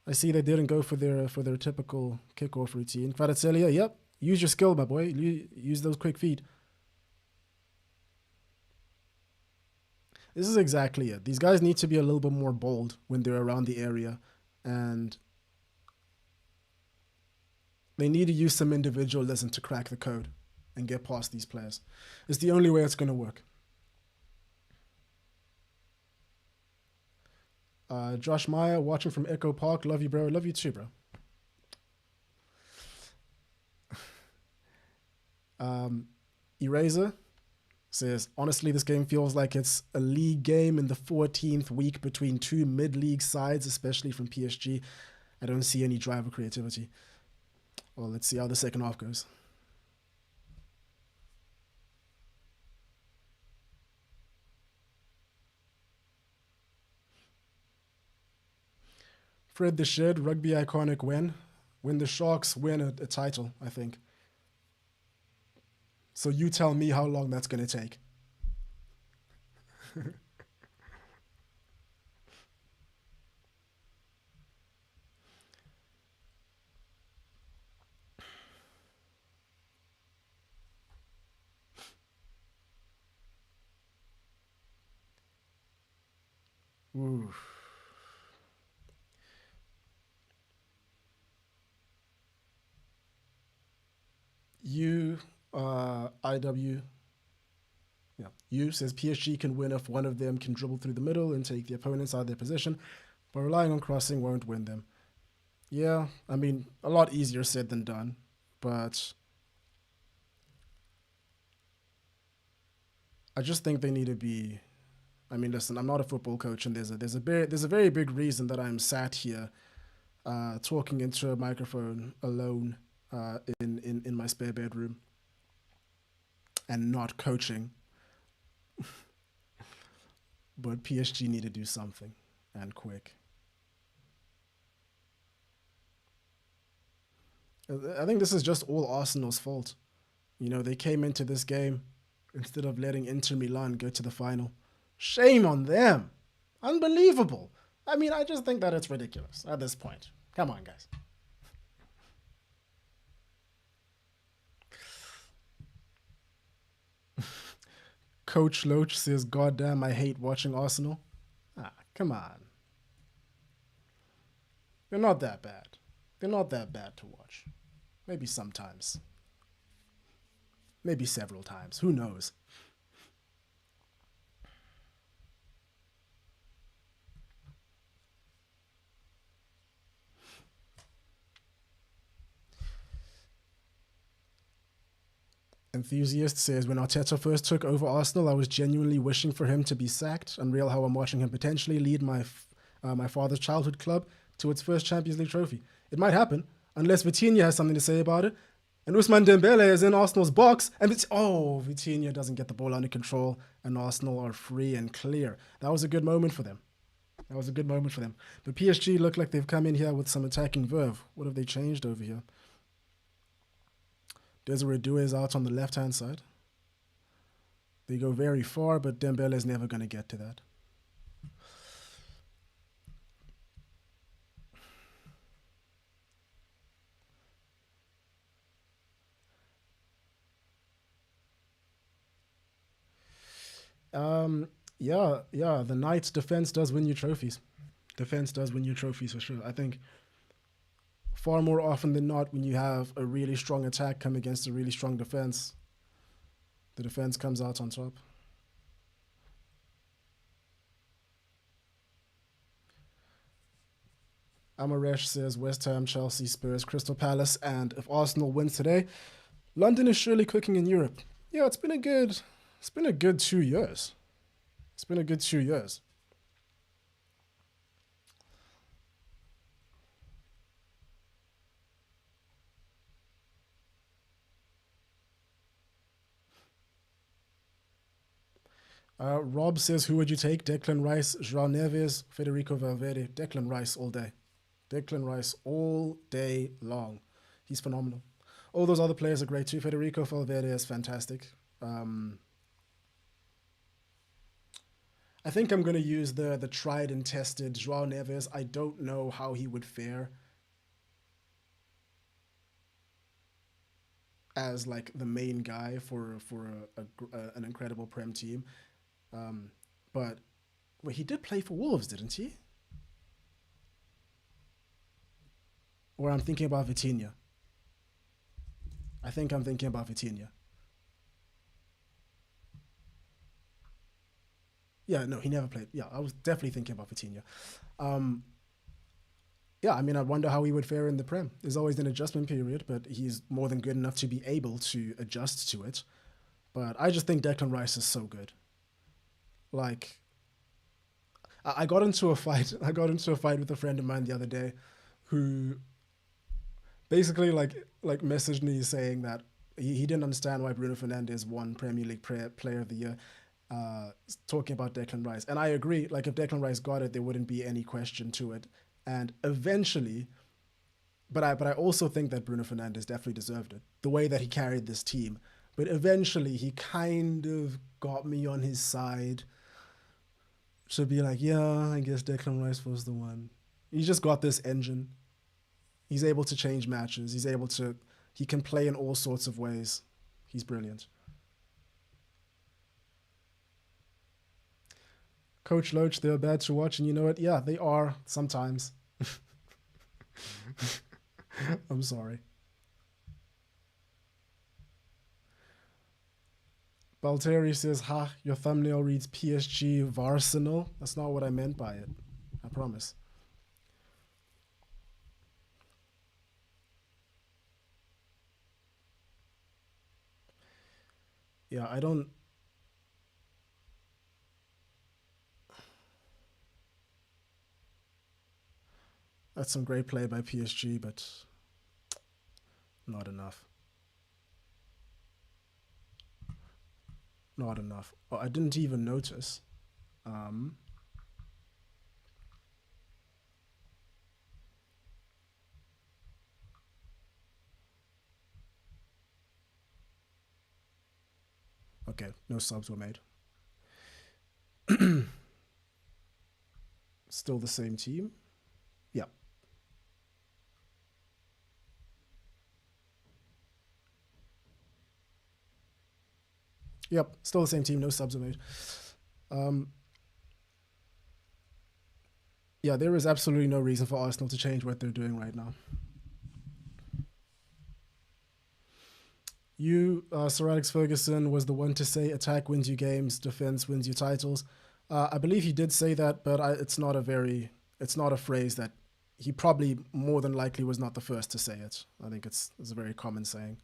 I see they didn't go for their typical kickoff routine. Kvaratskhelia, yep. Use your skill, my boy. Use those quick feet. This is exactly it. These guys need to be a little bit more bold when they're around the area, and they need to use some individualism to crack the code and get past these players. It's the only way it's going to work. Josh Meyer, watching from Echo Park. Love you, bro. Love you too, bro. Eraser says, honestly, this game feels like it's a league game in the 14th week between two mid-league sides, especially from PSG. I don't see any drive or creativity. Well, let's see how the second half goes. Fred the Shed, rugby iconic when the Sharks win a title, I think. So you tell me how long that's going to take. Ooh. You, IW, yeah. You says PSG can win if one of them can dribble through the middle and take the opponents out of their position, but relying on crossing won't win them. Yeah, I mean, a lot easier said than done, but I just think they need to be. I mean, listen, I'm not a football coach, and there's a very big reason that I'm sat here, talking into a microphone alone, in my spare bedroom and not coaching. But PSG need to do something, and quick. I think this is just all Arsenal's fault. You know, they came into this game instead of letting Inter Milan go to the final. Shame on them. Unbelievable. I mean, I just think that it's ridiculous at this point. Come on, guys. Coach Loach says, God damn, I hate watching Arsenal. Ah, come on. They're not that bad. They're not that bad to watch. Maybe sometimes. Maybe several times. Who knows? Enthusiast says, when Arteta first took over Arsenal, I was genuinely wishing for him to be sacked. Unreal how I'm watching him potentially lead my father's childhood club to its first Champions League trophy. It might happen, unless Vitinha has something to say about it. And Ousmane Dembele is in Arsenal's box, and Vitinha doesn't get the ball under control, and Arsenal are free and clear. That was a good moment for them. That was a good moment for them. But PSG look like they've come in here with some attacking verve. What have they changed over here? Desiree Doué is out on the left-hand side. They go very far, but Dembele is never going to get to that. Yeah. The Knights' defense does win you trophies. Defense does win you trophies for sure. I think far more often than not, when you have a really strong attack come against a really strong defense, the defense comes out on top. Amaresh says West Ham, Chelsea, Spurs, Crystal Palace, and if Arsenal wins today, London is surely cooking in Europe. Yeah, it's been a good 2 years. It's been a good 2 years. Rob says, who would you take? Declan Rice, João Neves, Federico Valverde. Declan Rice all day. Declan Rice all day long. He's phenomenal. All those other players are great too. Federico Valverde is fantastic. I think I'm going to use the tried and tested João Neves. I don't know how he would fare as like the main guy for an incredible Prem team. But wait, he did play for Wolves, didn't he? Or I'm thinking about Vitinha. I think I'm thinking about Vitinha. Yeah, no, he never played. Yeah, I was definitely thinking about Vitinha. Um, yeah, I mean, I wonder how he would fare in the Prem. There's always an adjustment period, but he's more than good enough to be able to adjust to it. But I just think Declan Rice is so good. Like, I got into a fight. I got into a fight with a friend of mine the other day, who basically like messaged me saying that he didn't understand why Bruno Fernandes won Premier League Player of the Year, talking about Declan Rice. And I agree. Like, if Declan Rice got it, there wouldn't be any question to it. And eventually, but I also think that Bruno Fernandes definitely deserved it. The way that he carried this team. But eventually, he kind of got me on his side to be like, yeah, I guess Declan Rice was the one. He just got this engine. He's able to change matches. He can play in all sorts of ways. He's brilliant. Coach Loach, they're bad to watch, and you know what? Yeah, they are sometimes. I'm sorry. Balteri says, ha, your thumbnail reads PSG Varsenal. That's not what I meant by it. I promise. Yeah, I don't. That's some great play by PSG, but not enough. Not enough. Oh, I didn't even notice. Um, okay, no subs were made. Still the same team. Yeah. Yep. Still the same team. No subs were made. Um, yeah, there is absolutely no reason for Arsenal to change what they're doing right now. Sir Alex Ferguson was the one to say attack wins you games, defense wins you titles. I believe he did say that, but it's not a phrase that he probably more than likely was not the first to say it. I think it's a very common saying.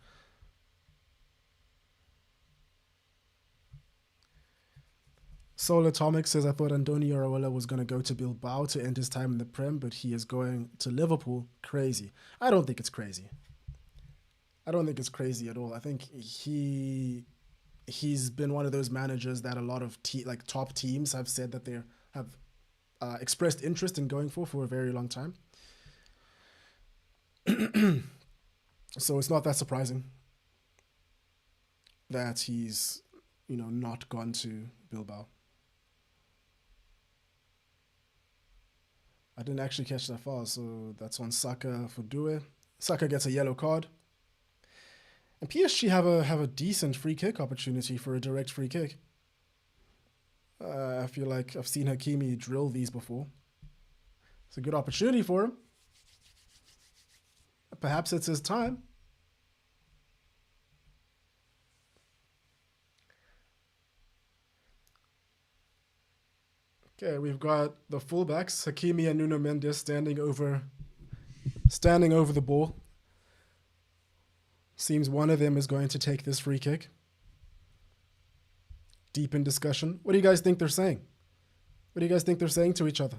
Soul Atomic says, I thought Andoni Iraola was going to go to Bilbao to end his time in the Prem, but he is going to Liverpool. Crazy. I don't think it's crazy. I don't think it's crazy at all. I think he's been one of those managers that a lot of like top teams have said that they have expressed interest in going for a very long time. So it's not that surprising that he's not gone to Bilbao. I didn't actually catch that far, so that's on Saka for Due. Saka gets a yellow card. And PSG have a decent free kick opportunity for a direct free kick. I feel like I've seen Hakimi drill these before. It's a good opportunity for him. Perhaps it's his time. Okay, we've got the fullbacks, Hakimi and Nuno Mendes, standing over the ball. Seems one of them is going to take this free kick. Deep in discussion. What do you guys think they're saying? What do you guys think they're saying to each other?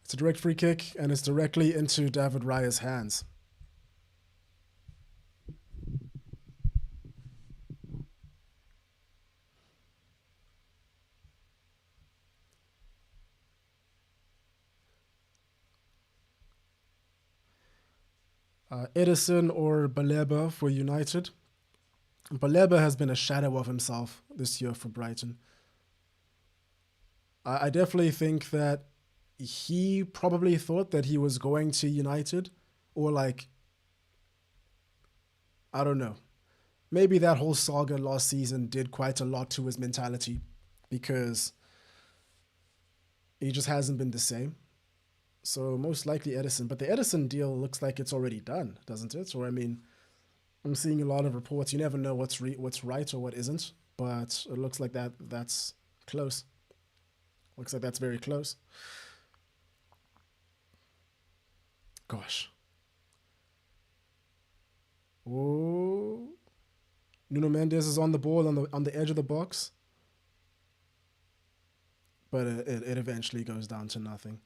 It's a direct free kick, and it's directly into David Raya's hands. Edison or Baleba for United. Baleba has been a shadow of himself this year for Brighton. I definitely think that he probably thought that he was going to United, or like, I don't know. Maybe that whole saga last season did quite a lot to his mentality because he just hasn't been the same. So most likely Edison, but the Edison deal looks like it's already done, doesn't it? Or I mean, I'm seeing a lot of reports. You never know what's right or what isn't, but it looks like that's close. Looks like that's very close. gosh. Oh, Nuno Mendes is on the ball on the edge of the box, but it eventually goes down to nothing.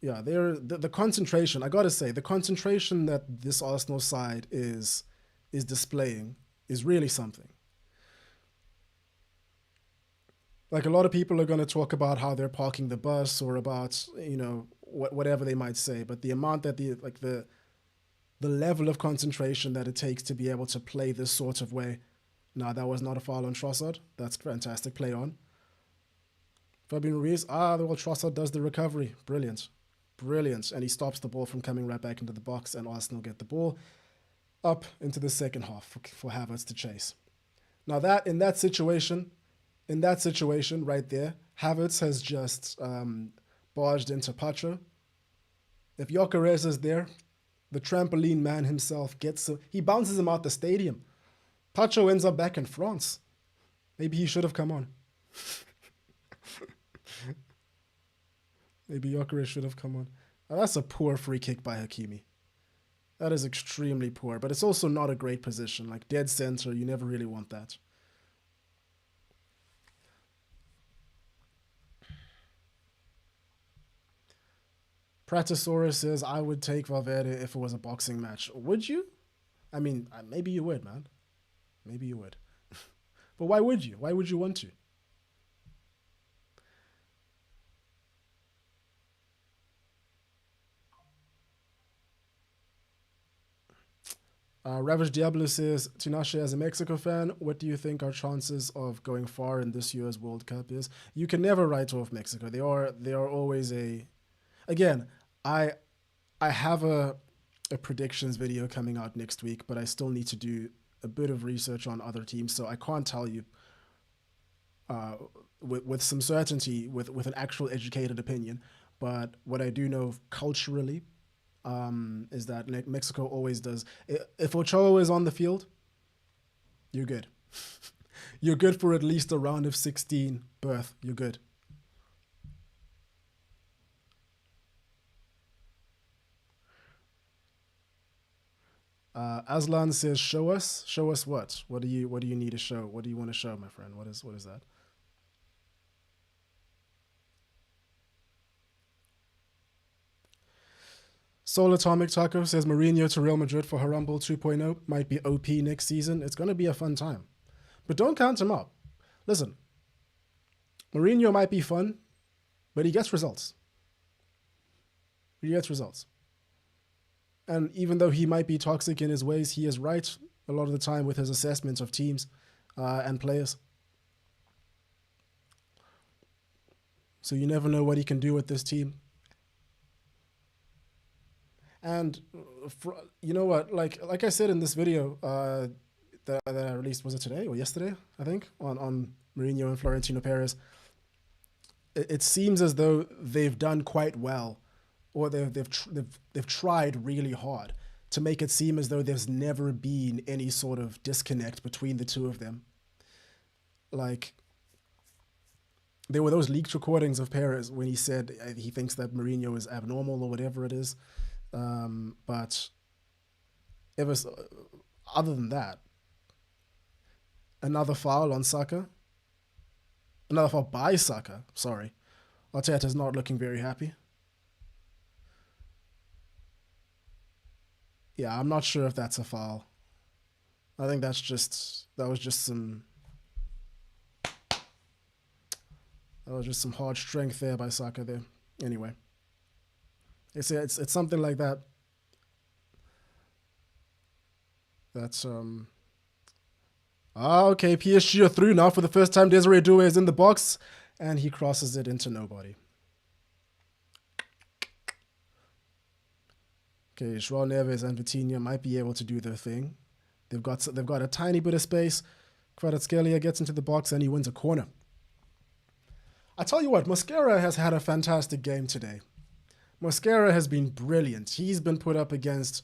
Yeah, the concentration. I gotta say, the concentration that this Arsenal side is displaying is really something. Like a lot of people are going to talk about how they're parking the bus or about whatever they might say, but the amount that the level of concentration that it takes to be able to play this sort of way. Nah, that was not a foul on Trossard. That's fantastic play on. Fabian Ruiz. Well, Trossard does the recovery. Brilliant. Brilliant. And he stops the ball from coming right back into the box, and Arsenal get the ball up into the second half for Havertz to chase. Now in that situation right there, Havertz has just barged into Pacho. If Gyökeres is there, the trampoline man himself he bounces him out the stadium. Pacho ends up back in France. Maybe he should have come on. Maybe Gyökeres should have come on. Now, that's a poor free kick by Hakimi. That is extremely poor, but it's also not a great position. Like dead center, you never really want that. Pratosaurus says, I would take Valverde if it was a boxing match. Would you? I mean, maybe you would, man. Maybe you would. But why would you? Why would you want to? Ravage Diablo says, Tinashe, as a Mexico fan, what do you think our chances of going far in this year's World Cup is? You can never write off Mexico. They are always again, I have a predictions video coming out next week, but I still need to do a bit of research on other teams, so I can't tell you with some certainty, with an actual educated opinion. But what I do know culturally is that Mexico always does. If Ochoa is on the field, you're good. You're good for at least a round of 16 berth. You're good. Aslan says, "Show us. Show us what? What do you need to show? What do you want to show, my friend? What is that?" Soul Atomic Taco says Mourinho to Real Madrid for Harambol 2.0 might be OP next season. It's going to be a fun time. But don't count him out. Listen, Mourinho might be fun, but he gets results. He gets results. And even though he might be toxic in his ways, he is right a lot of the time with his assessments of teams and players. So you never know what he can do with this team. And you know what? Like I said in this video that I released, was it today or yesterday? I think on Mourinho and Florentino Perez. It seems as though they've done quite well, or they've tried really hard to make it seem as though there's never been any sort of disconnect between the two of them. Like, there were those leaked recordings of Perez when he said he thinks that Mourinho is abnormal or whatever it is. But it was, other than that, another foul on Saka. Another foul by Saka, sorry. Arteta's not looking very happy. Yeah, I'm not sure if that's a foul. I think that was just some hard strength there by Saka there. Anyway. It's something like that. That's okay, PSG are through now for the first time. Desiree Doué is in the box and he crosses it into nobody. Okay, João Neves and Vitinha might be able to do their thing. They've got a tiny bit of space. Kvaratskhelia gets into the box and he wins a corner. I tell you what, Mosquera has had a fantastic game today. Mosquera has been brilliant. He's been put up against,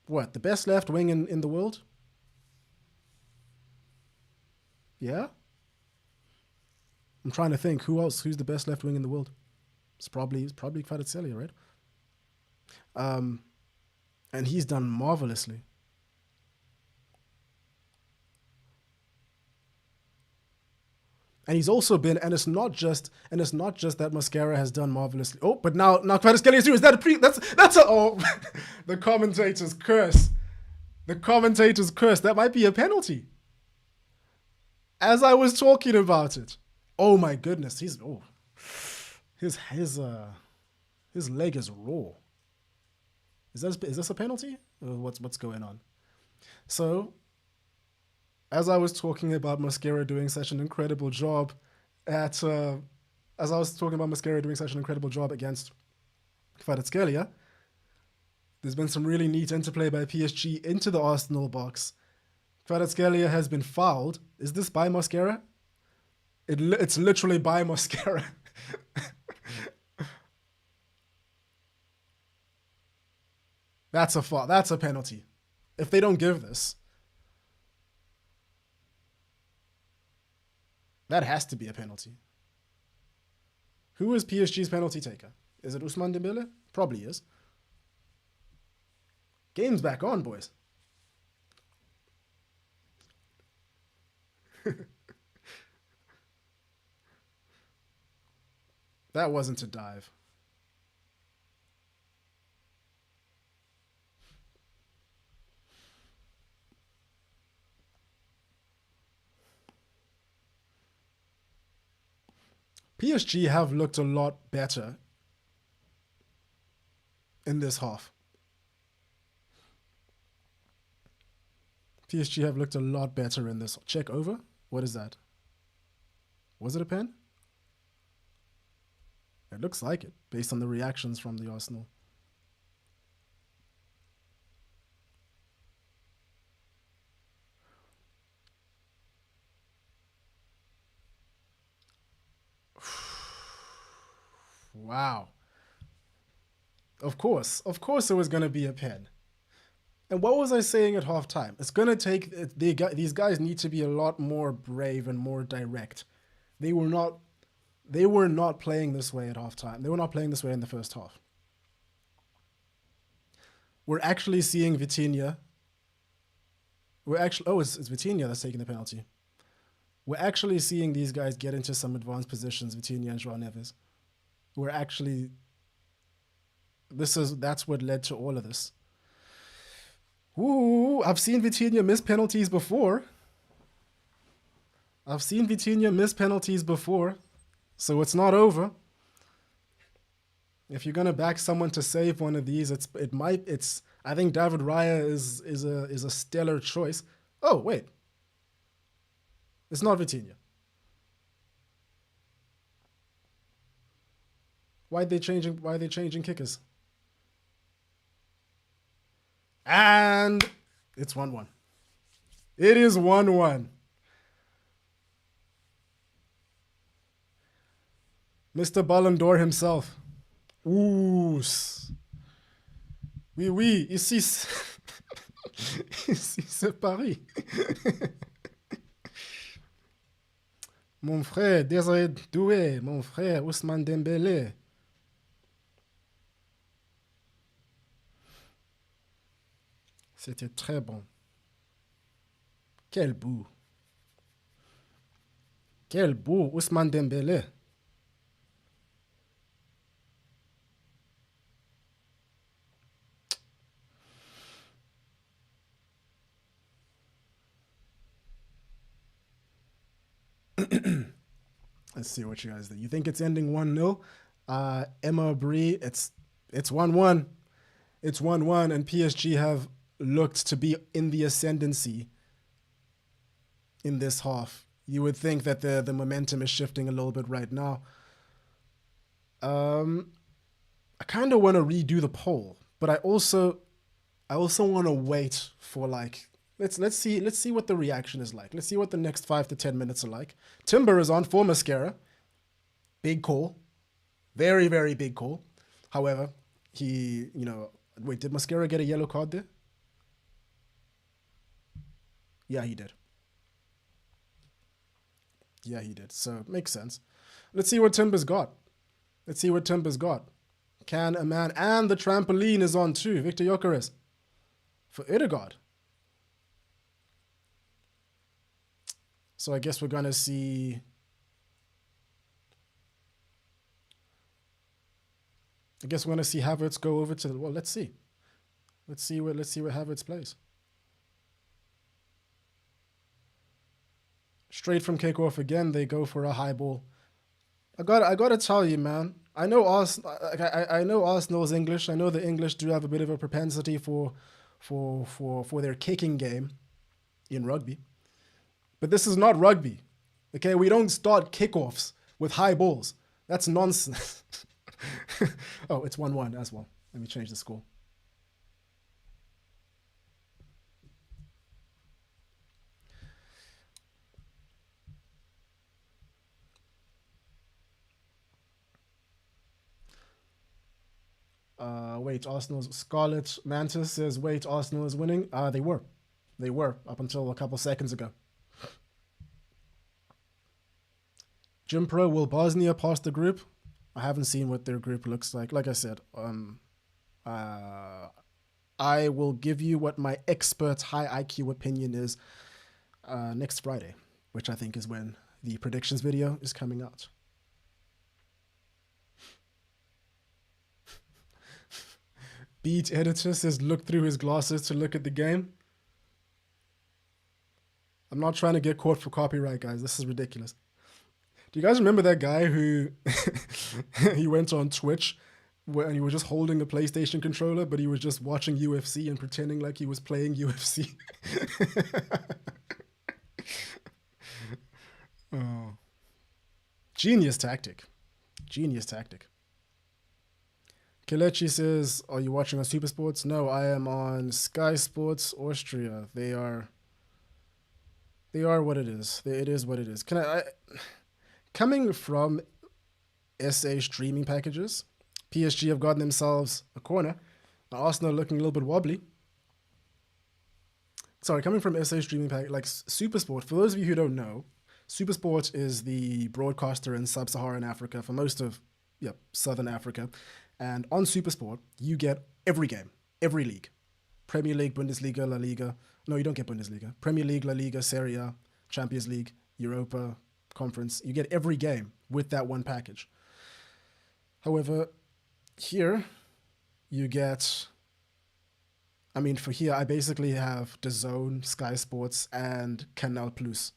the best left wing in the world? Yeah? I'm trying to think, who's the best left wing in the world? It's probably Kvaratskhelia, right? Um, and he's done marvelously. And he's also been, and it's not just that Mascara has done marvelously. Oh, but now Kvaratskhelia is through. Is that a pre? That's a oh, the commentator's curse. The commentator's curse. That might be a penalty. As I was talking about it. Oh my goodness, his his leg is raw. Is this a penalty? What's going on? So, as I was talking about Mascara doing such an incredible job at, as I was talking about Mascara doing such an incredible job against Kvaratskhelia, there's been some really neat interplay by PSG into the Arsenal box. Kvaratskhelia has been fouled. Is this by Mascara? It's literally by Mascara. That's a foul. That's a penalty. If they don't give this, that has to be a penalty. Who is PSG's penalty taker? Is it Ousmane Dembele? Probably is. Game's back on, boys. That wasn't a dive. PSG have looked a lot better in this half. PSG have looked a lot better in this. Check over. What is that? Was it a pen? It looks like it, based on the reactions from the Arsenal. Wow. Of course it was going to be a pen. And what was I saying at halftime? It's going to take, these guys need to be a lot more brave and more direct. They were not playing this way at halftime. They were not playing this way in the first half. We're actually seeing Vitinha. It's Vitinha that's taking the penalty. We're actually seeing these guys get into some advanced positions, Vitinha and João Neves. That's what led to all of this. Ooh, I've seen Vitinha miss penalties before. So it's not over. If you're gonna back someone to save one of these, I think David Raya is a stellar choice. Oh wait, it's not Vitinha. Why are they changing kickers? And it's 1-1. It is 1-1. Mr. Ballon d'Or himself. Ouh. Oui, ici c'est Paris. Mon frère Désiré Doué, mon frère Ousmane Dembélé. C'était très bon. Quel bout. Ousmane Dembélé. Let's see what you guys think. You think it's ending 1-0? Emma Brie, it's 1-1. It's 1-1, and PSG have looked to be in the ascendancy in this half. You would think that the momentum is shifting a little bit right now. I kind of want to redo the poll, but I also want to wait for let's see what the reaction is like. Let's see what the next 5 to 10 minutes are like. Timber is on for Mascara. Big call. Very, very big call. However, wait, did Mascara get a yellow card there? Yeah, he did. So, makes sense. Let's see what Timber's got. Can a man, and the trampoline is on too. Victor Gyökeres for Ødegaard. So I guess we're gonna see. I guess we're gonna see Havertz go over to the. Well, let's see. Let's see where Havertz plays. Straight from kickoff again, they go for a high ball. I gotta tell you, man. I know I know Arsenal's English. I know the English do have a bit of a propensity for their kicking game in rugby, but this is not rugby. Okay, we don't start kickoffs with high balls. That's nonsense. Oh, it's 1-1 as well. Let me change the score. Wait, Arsenal's Scarlet Mantis says, wait, Arsenal is winning. They were. They were up until a couple seconds ago. Jim Pro, will Bosnia pass the group? I haven't seen what their group looks like. Like I said, I will give you what my expert high IQ opinion is next Friday, which I think is when the predictions video is coming out. Beat Editor says, look through his glasses to look at the game. I'm not trying to get caught for copyright, guys. This is ridiculous. Do you guys remember that guy who he went on Twitch and he was just holding a PlayStation controller, but he was just watching UFC and pretending like he was playing UFC? Oh. Genius tactic. Genius tactic. Kelechi says, are you watching on Supersports? No, I am on Sky Sports Austria. They are what it is. It is what it is. Coming from SA streaming packages, PSG have gotten themselves a corner. Now Arsenal looking a little bit wobbly. Sorry, coming from SA streaming pack, like Supersport, for those of you who don't know, Supersport is the broadcaster in sub-Saharan Africa for most of Southern Africa. And on Supersport, you get every game, every league. Premier League, Bundesliga, La Liga. No, you don't get Bundesliga. Premier League, La Liga, Serie A, Champions League, Europa, Conference. You get every game with that one package. However, here, you get... I mean, for here, I basically have DAZN, Sky Sports, and Canal Plus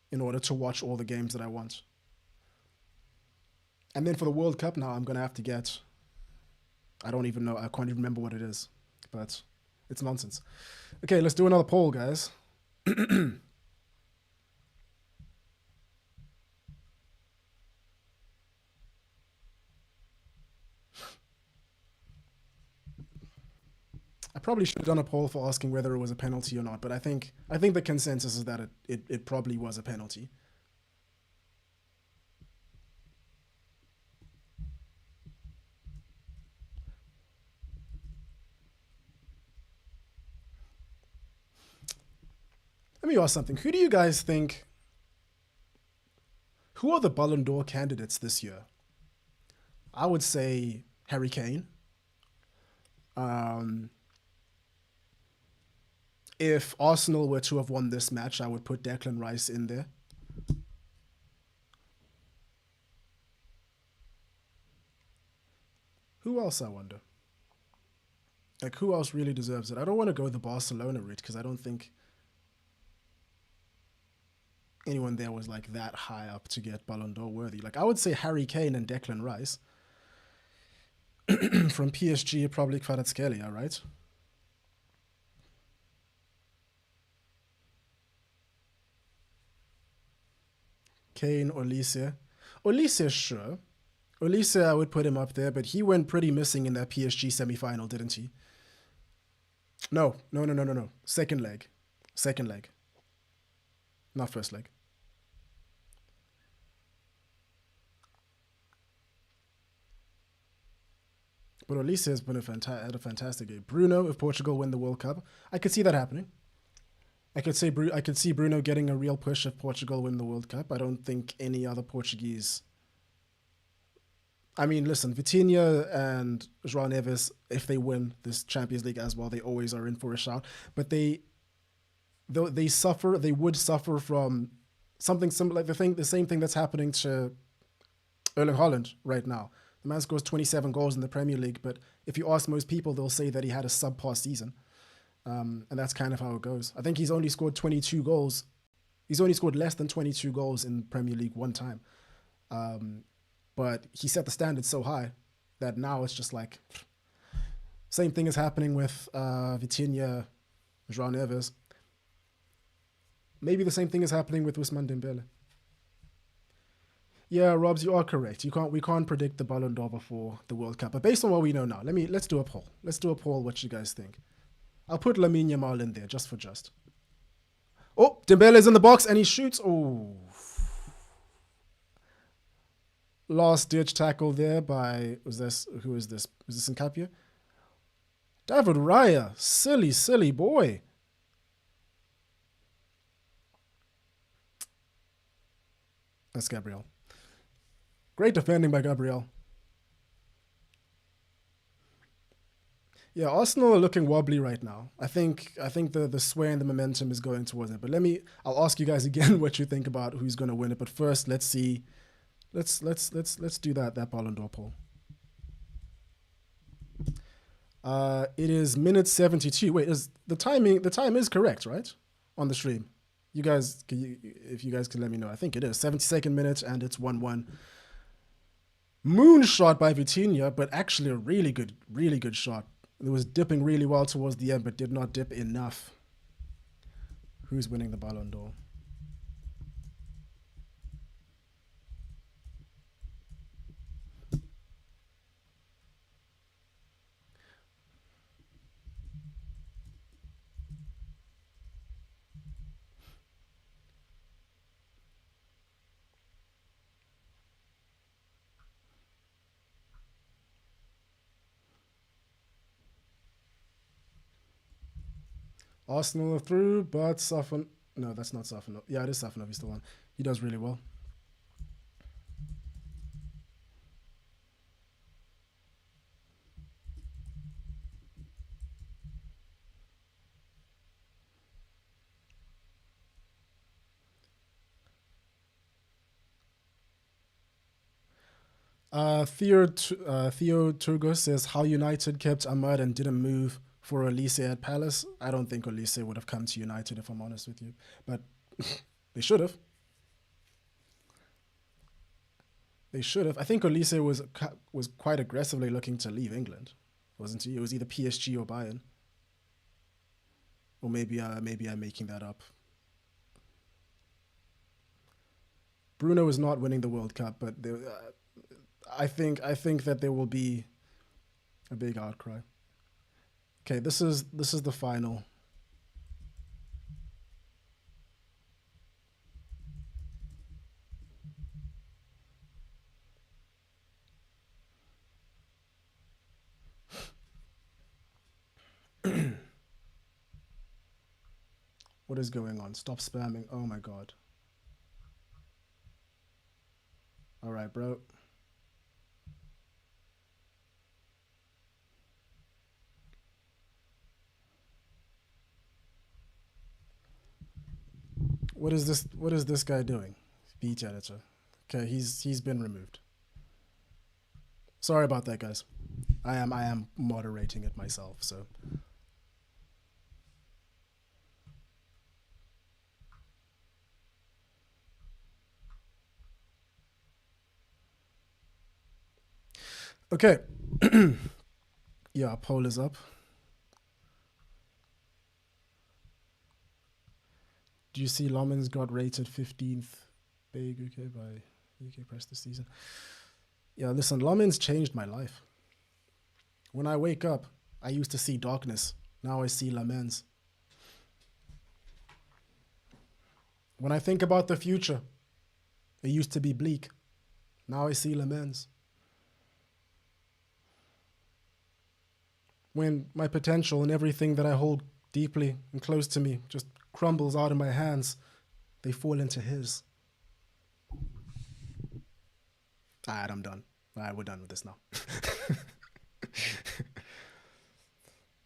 in order to watch all the games that I want. And then for the World Cup now, I'm going to have to get... I don't even know. I can't even remember what it is. But it's nonsense. Okay, let's do another poll, guys. I probably should have done a poll for asking whether it was a penalty or not. But I think the consensus is that it probably was a penalty. Let me ask something. Who do you guys think... Who are the Ballon d'Or candidates this year? I would say Harry Kane. If Arsenal were to have won this match, I would put Declan Rice in there. Who else, I wonder? Like, who else really deserves it? I don't want to go the Barcelona route because I don't think anyone there was like that high up to get Ballon d'Or worthy. Like, I would say Harry Kane and Declan Rice. From PSG, probably Kvaratskhelia, right? Kane, Olise. Olise, sure. Olise, I would put him up there, but he went pretty missing in that PSG semi-final, didn't he? No. Second leg. Not first leg. But Olise has been had a fantastic game. Bruno, if Portugal win the World Cup, I could see that happening. I could see Bruno getting a real push if Portugal win the World Cup. I don't think any other Portuguese I mean, listen, Vitinha and João Neves, if they win this Champions League as well, they always are in for a shout. But though they would suffer from something similar, like the same thing that's happening to Erling Haaland right now. The man scores 27 goals in the Premier League, but if you ask most people, they'll say that he had a subpar season. And that's kind of how it goes. I think he's only scored 22 goals. He's only scored less than 22 goals in Premier League one time. But he set the standard so high that now it's just like, same thing is happening with Vitinha, João Neves. Maybe the same thing is happening with Ousmane Dembele. Yeah, Robs, you are correct. We can't predict the Ballon d'Or before the World Cup. But based on what we know now, let's do a poll. Let's do a poll. What you guys think? I'll put Lamine Yamal in there just for just. Oh, Dembele's in the box and he shoots. Oh, last ditch tackle there by who is this? Is this Nkapia? David Raya, silly boy. That's Gabriel. Great defending by Gabriel. Yeah, Arsenal are looking wobbly right now. I think the sway and the momentum is going towards it. But I'll ask you guys again what you think about who's going to win it. But first, let's see. Let's do that Ballon d'Or poll. It is minute 72. Wait, is the timing? The time is correct, right? On the stream. You guys, if you guys can let me know. I think it is 72nd minute, and it's 1-1. Moonshot by Vitinha, but actually a really good shot. It was dipping really well towards the end, but did not dip enough. Who's winning the Ballon d'Or? Arsenal are through, but Safan... No, that's not Safanov. Yeah, it is Safanov. He's still on. He does really well. Theo Turgos says, how United kept Ahmad and didn't move for Olise at Palace. I don't think Olise would have come to United, if I'm honest with you. But they should have. They should have. I think Olise was quite aggressively looking to leave England, wasn't he? It was either PSG or Bayern. Or maybe I'm making that up. Bruno is not winning the World Cup, but I think that there will be a big outcry. Okay, this is the final. What is going on? Stop spamming. Oh my god. All right, bro. What is this guy doing? Speech editor. Okay, he's been removed. Sorry about that, guys. I am moderating it myself, so. Okay. Yeah, poll is up. Do you see Lomans got rated 15th big UK by UK Press this season? Yeah, listen, Lomans changed my life. When I wake up, I used to see darkness. Now I see Lomans. When I think about the future, it used to be bleak. Now I see Lomans. When my potential and everything that I hold deeply and close to me just crumbles out of my hands, they fall into his. Alright, I'm done. All right, we're done with this now.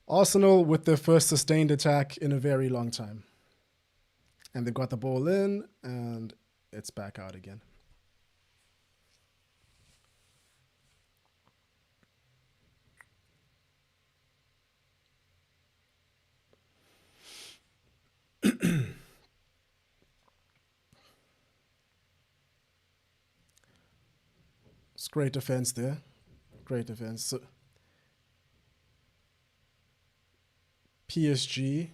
Arsenal with their first sustained attack in a very long time. And they got the ball in, and it's back out again. It's great defense there. Great defense. So, PSG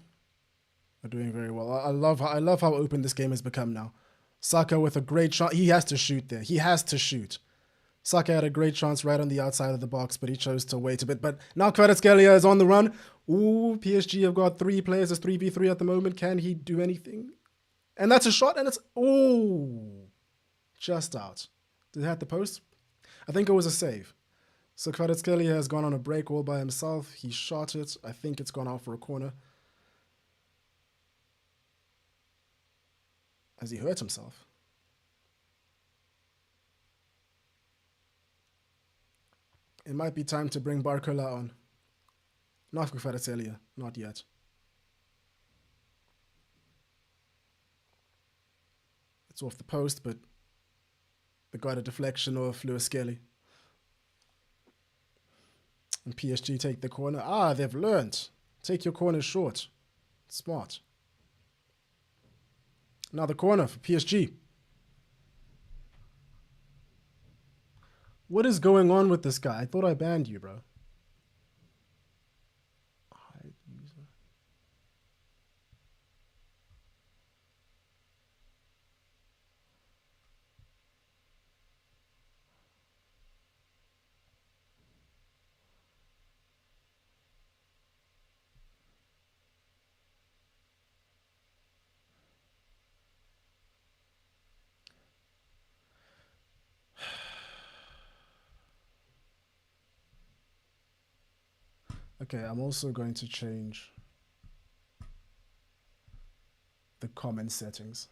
are doing very well. I love how open this game has become now. Saka with a great shot. He has to shoot there. He has to shoot. Saka had a great chance right on the outside of the box, but he chose to wait a bit. But now Kvaratskhelia is on the run. Ooh, PSG have got 3 players. It's 3v3 at the moment. Can he do anything? And that's a shot, and it's... Ooh. Just out. Did it hit the post? I think it was a save. So Kvaratskhelia has gone on a break all by himself. He shot it. I think it's gone out for a corner. Has he hurt himself? It might be time to bring Barcola on. Not for Kvaratskhelia. Not yet. It's off the post, but they got a deflection of Kvaratskhelia. And PSG take the corner. Ah, they've learned. Take your corner short. Smart. Now the corner for PSG. What is going on with this guy? I thought I banned you, bro. Okay, I'm also going to change the comment settings.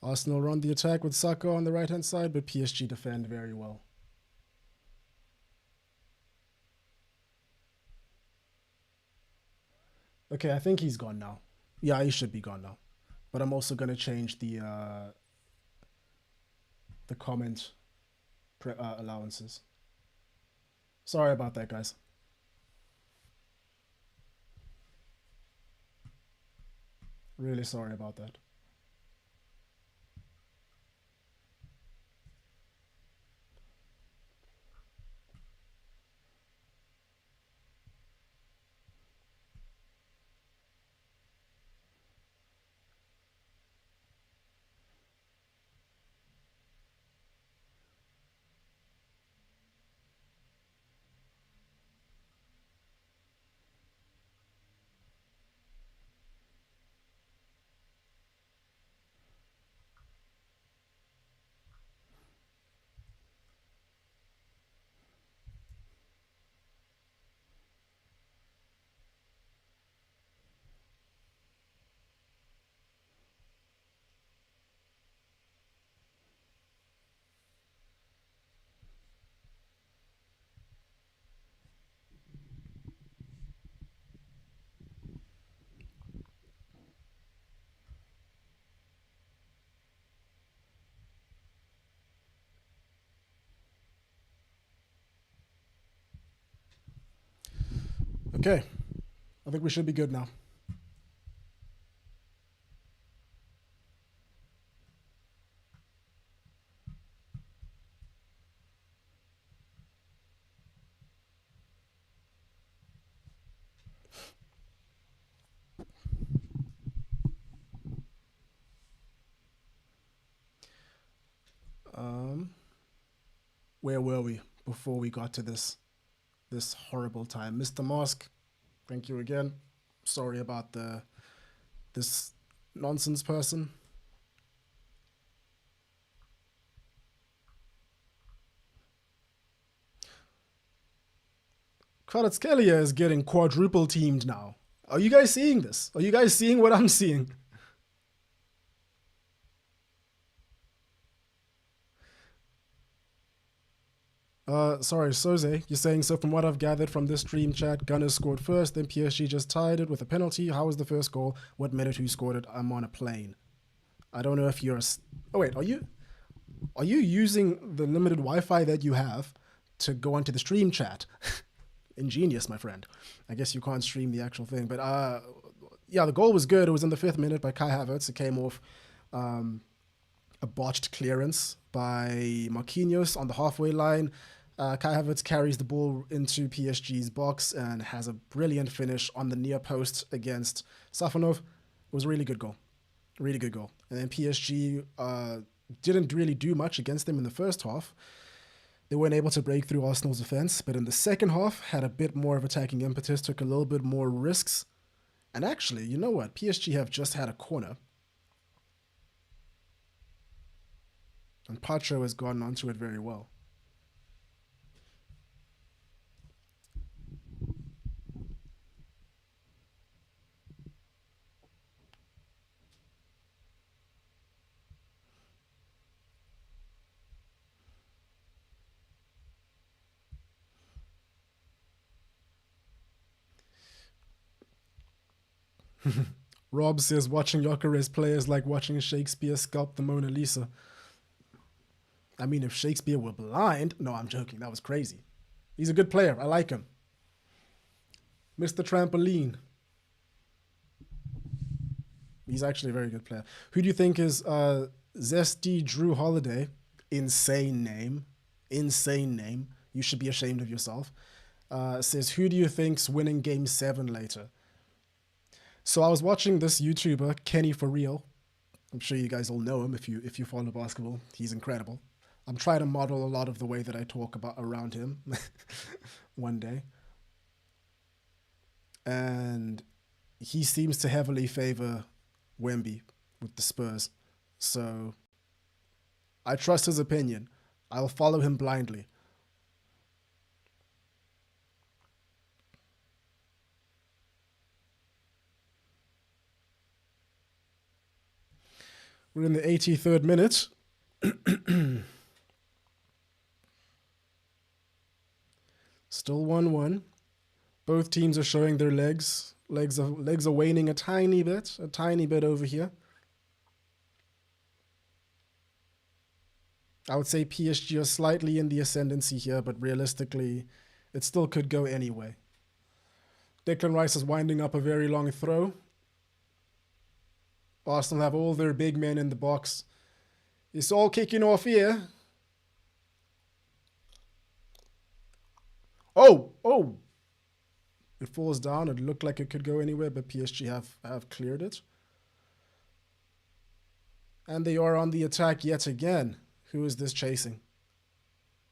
Arsenal run the attack with Saka on the right-hand side, but PSG defend very well. Okay, I think he's gone now. Yeah, he should be gone now. But I'm also going to change the comment allowances. Sorry about that, guys. Really sorry about that. Okay, I think we should be good now. Where were we before we got to this horrible time? Mr. Mask, thank you again. Sorry about this nonsense person. Kvaratskhelia is getting quadruple teamed now. Are you guys seeing this? Are you guys seeing what I'm seeing? Sorry, Soze, you're saying, so from what I've gathered from this stream chat, Gunners scored first, then PSG just tied it with a penalty. How was the first goal? What minute? Who scored it? I'm on a plane. I don't know if you're. Oh wait, are you using the limited Wi-Fi that you have to go onto the stream chat? Ingenious, my friend. I guess you can't stream the actual thing, but yeah, the goal was good. It was in the 5th minute by Kai Havertz. It came off a botched clearance by Marquinhos on the halfway line. Kai Havertz carries the ball into PSG's box and has a brilliant finish on the near post against Safonov. It was a really good goal. Really good goal. And then PSG didn't really do much against them in the first half. They weren't able to break through Arsenal's defense, but in the second half, had a bit more of attacking impetus, took a little bit more risks. And actually, you know what? PSG have just had a corner. And Pacho has gotten onto it very well. Rob says watching Gyökeres play is like watching Shakespeare sculpt the Mona Lisa. I mean, if Shakespeare were blind... No, I'm joking. That was crazy. He's a good player. I like him. Mr. Trampoline. He's actually a very good player. Who do you think is Zesty Drew Holiday? Insane name. Insane name. You should be ashamed of yourself. Says, who do you think's winning game 7 later? So I was watching this YouTuber, Kenny For Real. I'm sure you guys all know him if you follow basketball. He's incredible. I'm trying to model a lot of the way that I talk about around him one day. And he seems to heavily favor Wemby with the Spurs. So I trust his opinion. I'll follow him blindly. We're in the 83rd minute. Still 1-1. Both teams are showing their legs. Legs are waning a tiny bit over here. I would say PSG are slightly in the ascendancy here, but realistically, it still could go anyway. Declan Rice is winding up a very long throw. Arsenal have all their big men in the box. It's all kicking off here. Oh! It falls down. It looked like it could go anywhere, but PSG have cleared it. And they are on the attack yet again. Who is this chasing?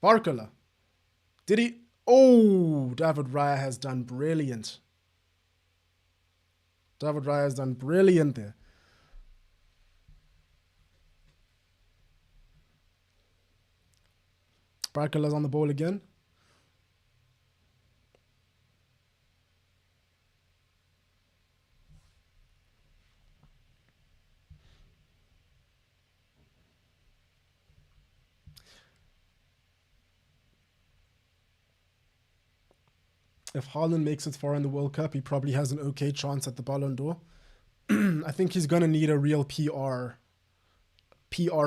Barcola. Did he? Oh, David Raya has done brilliant. David Raya has done brilliant there. Barcola's on the ball again. If Haaland makes it far in the World Cup, he probably has an okay chance at the Ballon d'Or. I think he's going to need a real PR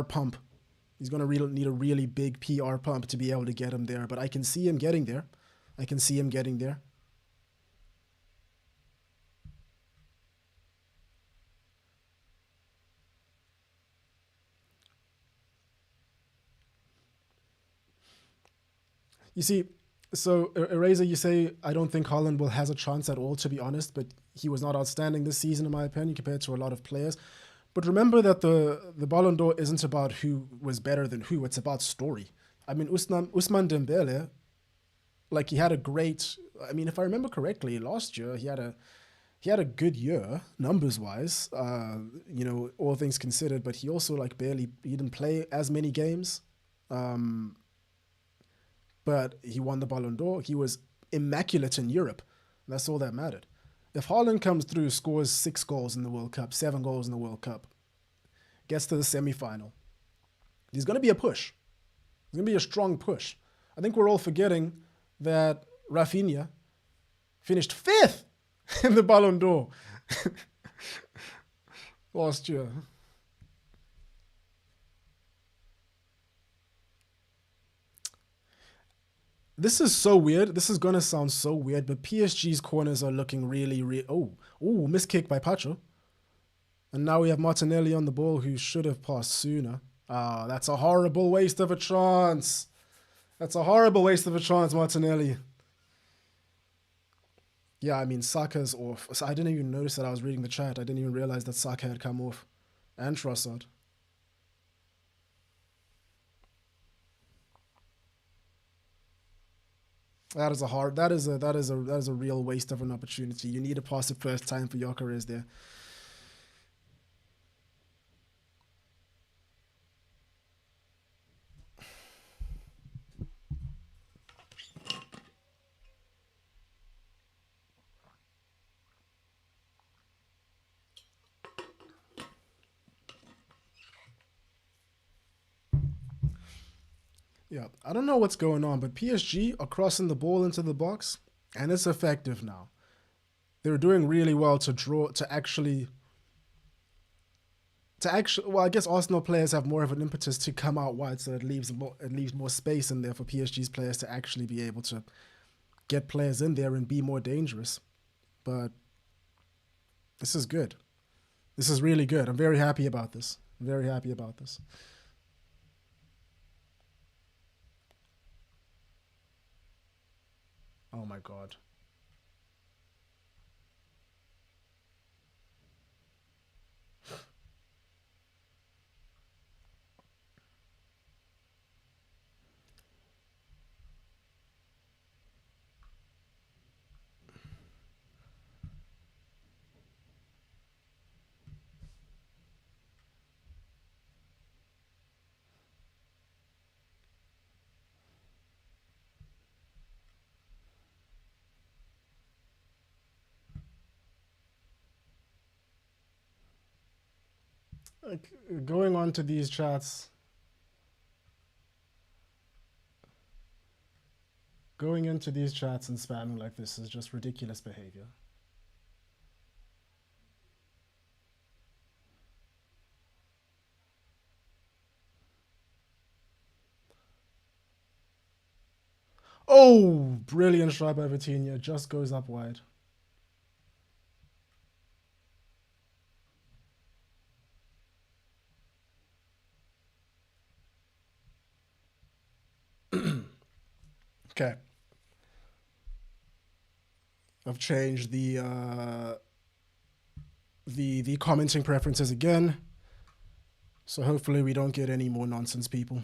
pump. He's going to need a really big PR pump to be able to get him there. But I can see him getting there. You see, so Eraser, you say, I don't think Haaland will has a chance at all, to be honest, but he was not outstanding this season, in my opinion, compared to a lot of players. But remember that the Ballon d'Or isn't about who was better than who, it's about story. I mean, Ousmane Dembele, like he had a great, I mean, if I remember correctly, last year he had a good year, numbers-wise, all things considered, but he also he didn't play as many games. But he won the Ballon d'Or. He was immaculate in Europe. That's all that mattered. If Haaland comes through, scores 6 goals in the World Cup, 7 goals in the World Cup, gets to the semi-final, there's going to be a push. There's going to be a strong push. I think we're all forgetting that Rafinha finished 5th in the Ballon d'Or last year. This is so weird. This is going to sound so weird, but PSG's corners are looking really. Missed kick by Pacho. And now we have Martinelli on the ball, who should have passed sooner. That's a horrible waste of a chance. That's a horrible waste of a chance, Martinelli. Yeah, I mean, Saka's off. So I didn't even notice that I was reading the chat. I didn't even realize that Saka had come off. And Trossard. That is a real waste of an opportunity. You need to pass it first time for Gyökeres there. Yeah, I don't know what's going on, but PSG are crossing the ball into the box, and it's effective now. They're doing really well to actually. Well, I guess Arsenal players have more of an impetus to come out wide, so it leaves more space in there for PSG's players to actually be able to get players in there and be more dangerous. But this is good. This is really good. I'm very happy about this. I'm very happy about this. Oh my God. Like, going on to these chats, going into these chats and spamming like this is just ridiculous behavior. Oh, brilliant try by Vitinha. Just goes up wide. Okay. I've changed the commenting preferences again. So hopefully we don't get any more nonsense people.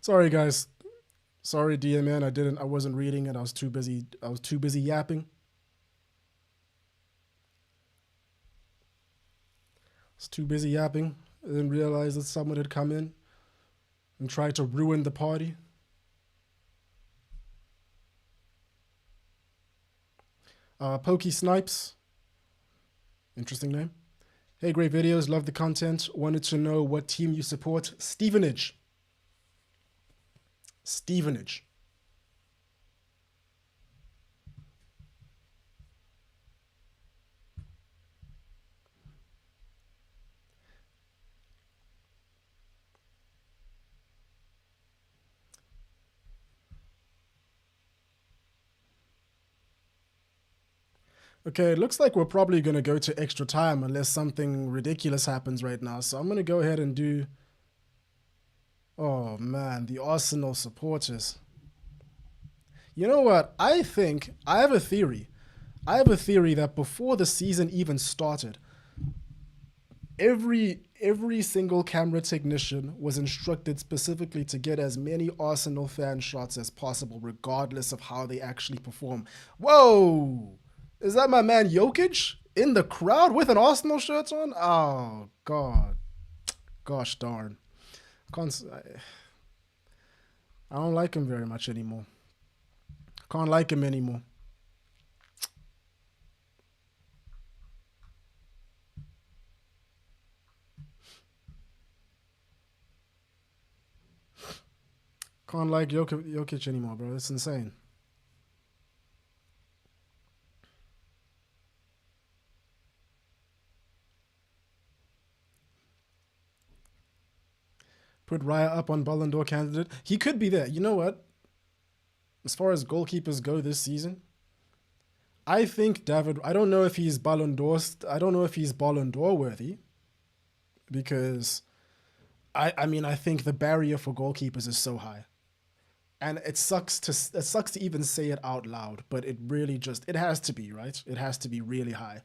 Sorry guys. Sorry DMN, I wasn't reading it. I was too busy yapping. I didn't realize that someone had come in and tried to ruin the party. Pokey Snipes. Interesting name. Hey, great videos. Love the content. Wanted to know what team you support. Stevenage. Okay, it looks like we're probably going to go to extra time unless something ridiculous happens right now. So I'm going to go ahead and do... Oh, man, the Arsenal supporters. You know what? I have a theory. I have a theory that before the season even started, every single camera technician was instructed specifically to get as many Arsenal fan shots as possible, regardless of how they actually perform. Whoa! Is that my man Jokic in the crowd with an Arsenal shirt on? Oh, God. Gosh darn. Can't, I don't like him very much anymore. Can't like him anymore. Can't like Jokic anymore, bro. It's insane. Put Raya up on Ballon d'Or candidate. He could be there. You know what? As far as goalkeepers go this season, I think David. I don't know if he's Ballon d'Or. I don't know if he's Ballon d'Or worthy because I mean I think the barrier for goalkeepers is so high, and it sucks to even say it out loud, but it really just it has to be right. It has to be really high.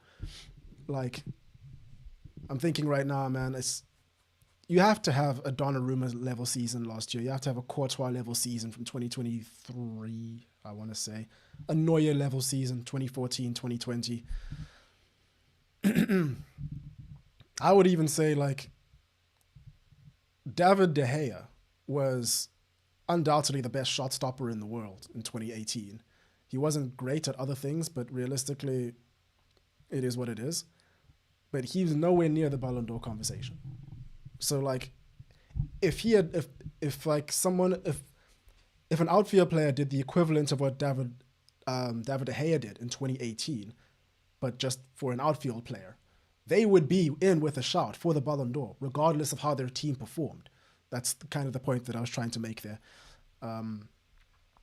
Like I'm thinking right now, man. It's you have to have a Donnarumma level season last year. You have to have a Courtois level season from 2023, I want to say. A Neuer level season, 2014, 2020. I would even say, like, David De Gea was undoubtedly the best shot stopper in the world in 2018. He wasn't great at other things, but realistically, it is what it is. But he's nowhere near the Ballon d'Or conversation. So, like, if he had, if like someone, if an outfield player did the equivalent of what David De Gea did in 2018, but just for an outfield player, they would be in with a shout for the Ballon d'Or, regardless of how their team performed. That's kind of the point that I was trying to make there.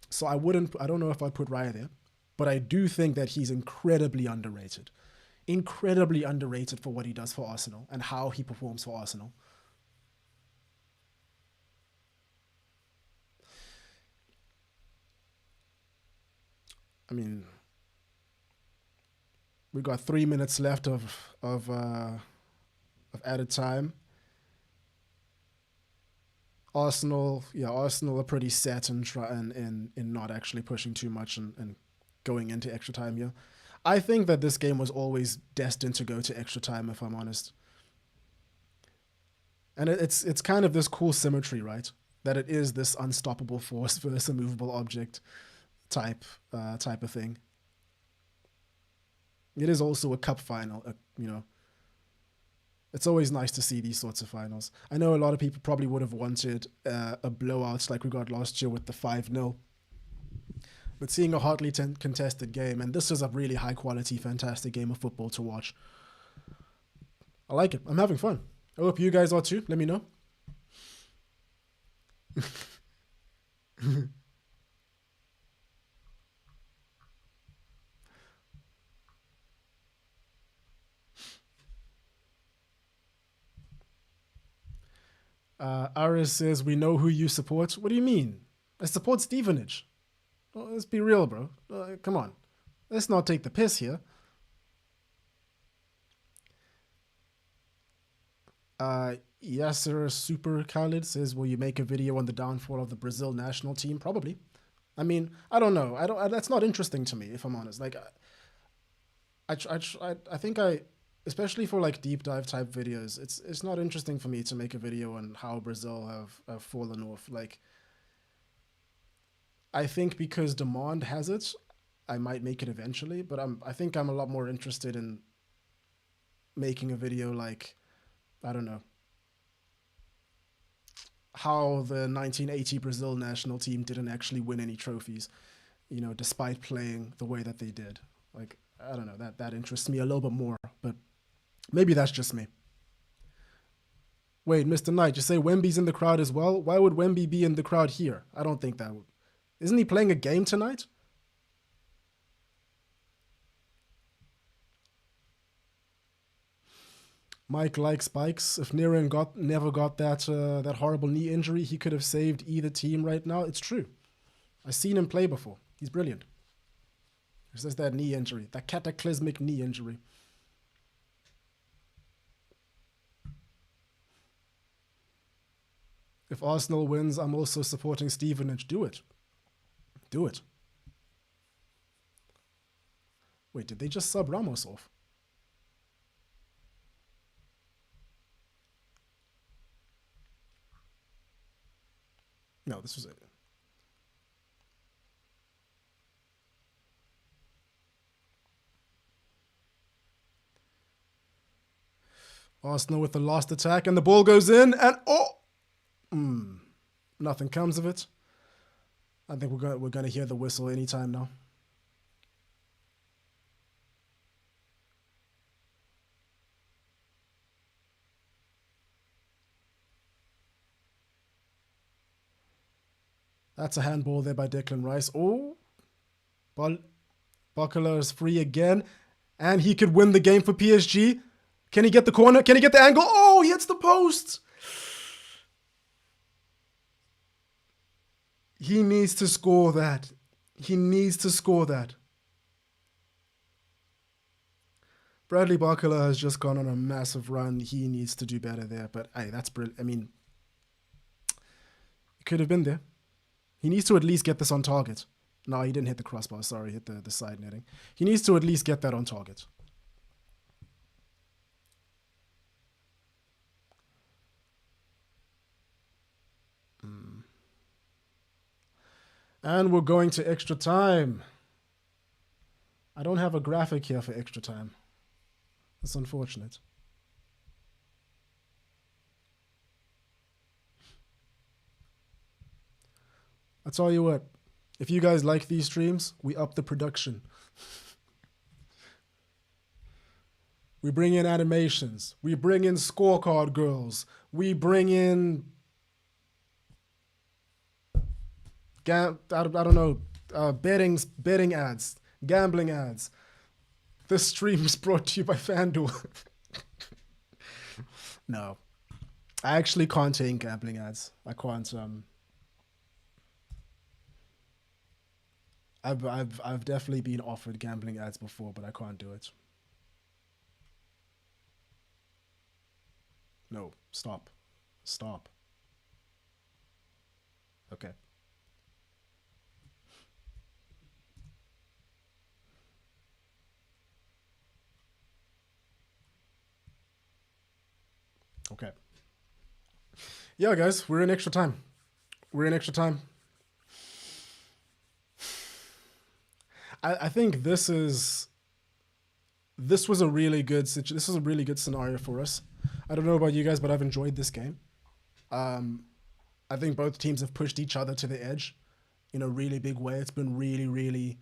So I don't know if I'd put Raya there, but I do think that he's incredibly underrated. Incredibly underrated for what he does for Arsenal and how he performs for Arsenal. I mean, we got 3 minutes left of added time. Arsenal, yeah, Arsenal are pretty set and try and in not actually pushing too much and going into extra time here. I think that this game was always destined to go to extra time, if I'm honest. And it's kind of this cool symmetry, right? That it is this unstoppable force versus a movable object type of thing. It is also a cup final, it's always nice to see these sorts of finals. I know a lot of people probably would have wanted a blowout like we got last year with the 5-0. But seeing a hotly contested game, and this is a really high quality, fantastic game of football to watch. I like it. I'm having fun. I hope you guys are too. Let me know. Aris says, we know who you support. What do you mean? I support Stevenage. Well, let's be real, bro. Come on. Let's not take the piss here. Yasser Super Khalid says, will you make a video on the downfall of the Brazil national team? Probably. I mean, I don't know. That's not interesting to me, if I'm honest. Like, I think especially for like deep dive type videos, it's not interesting for me to make a video on how Brazil have fallen off. Like, I think because demand has it, I might make it eventually. But I think I'm a lot more interested in making a video like, I don't know, how the 1980 Brazil national team didn't actually win any trophies, despite playing the way that they did. Like, I don't know, that interests me a little bit more, but maybe that's just me. Wait, Mr. Knight, you say Wemby's in the crowd as well? Why would Wemby be in the crowd here? I don't think that would. Isn't he playing a game tonight? Mike likes spikes. If Niran never got that horrible knee injury, he could have saved either team right now. It's true. I've seen him play before. He's brilliant. It's just that knee injury, that cataclysmic knee injury. If Arsenal wins, I'm also supporting Stevenage. Do it. Do it. Wait, did they just sub Ramos off? No, this was it. Arsenal with the last attack, and the ball goes in, and nothing comes of it. I think we're gonna hear the whistle anytime now. That's a handball there by Declan Rice. Oh, Barcola is free again, and he could win the game for PSG. Can he get the corner? Can he get the angle? Oh, he hits the post. He needs to score that. He needs to score that. Bradley Barcola has just gone on a massive run. He needs to do better there. But hey, that's brilliant. I mean, it could have been there. He needs to at least get this on target. No, he didn't hit the crossbar. Sorry, hit the side netting. He needs to at least get that on target. And we're going to extra time. I don't have a graphic here for extra time. That's unfortunate. I tell you what, if you guys like these streams, we up the production. We bring in animations. We bring in scorecard girls. We bring in, I don't know, betting ads, gambling ads. This stream is brought to you by FanDuel. No, I actually can't take gambling ads. I can't. I've definitely been offered gambling ads before, but I can't do it. No, stop. Stop. Okay. Okay. Yeah, guys, we're in extra time. We're in extra time. I think this was a really good scenario for us. I don't know about you guys, but I've enjoyed this game. I think both teams have pushed each other to the edge in a really big way. It's been really, really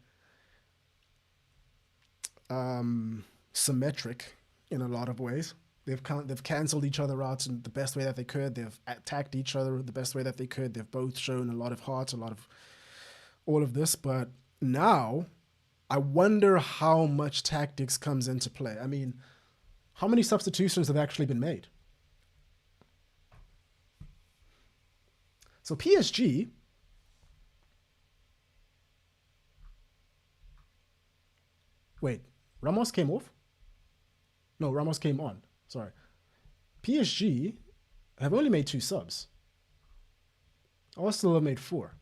symmetric in a lot of ways. They've cancelled each other out in the best way that they could. They've attacked each other the best way that they could. They've both shown a lot of heart, a lot of all of this. But now, I wonder how much tactics comes into play. I mean, how many substitutions have actually been made? So PSG, wait, Ramos came off? No, Ramos came on. Sorry. PSG have only made 2 subs. Arsenal have made 4.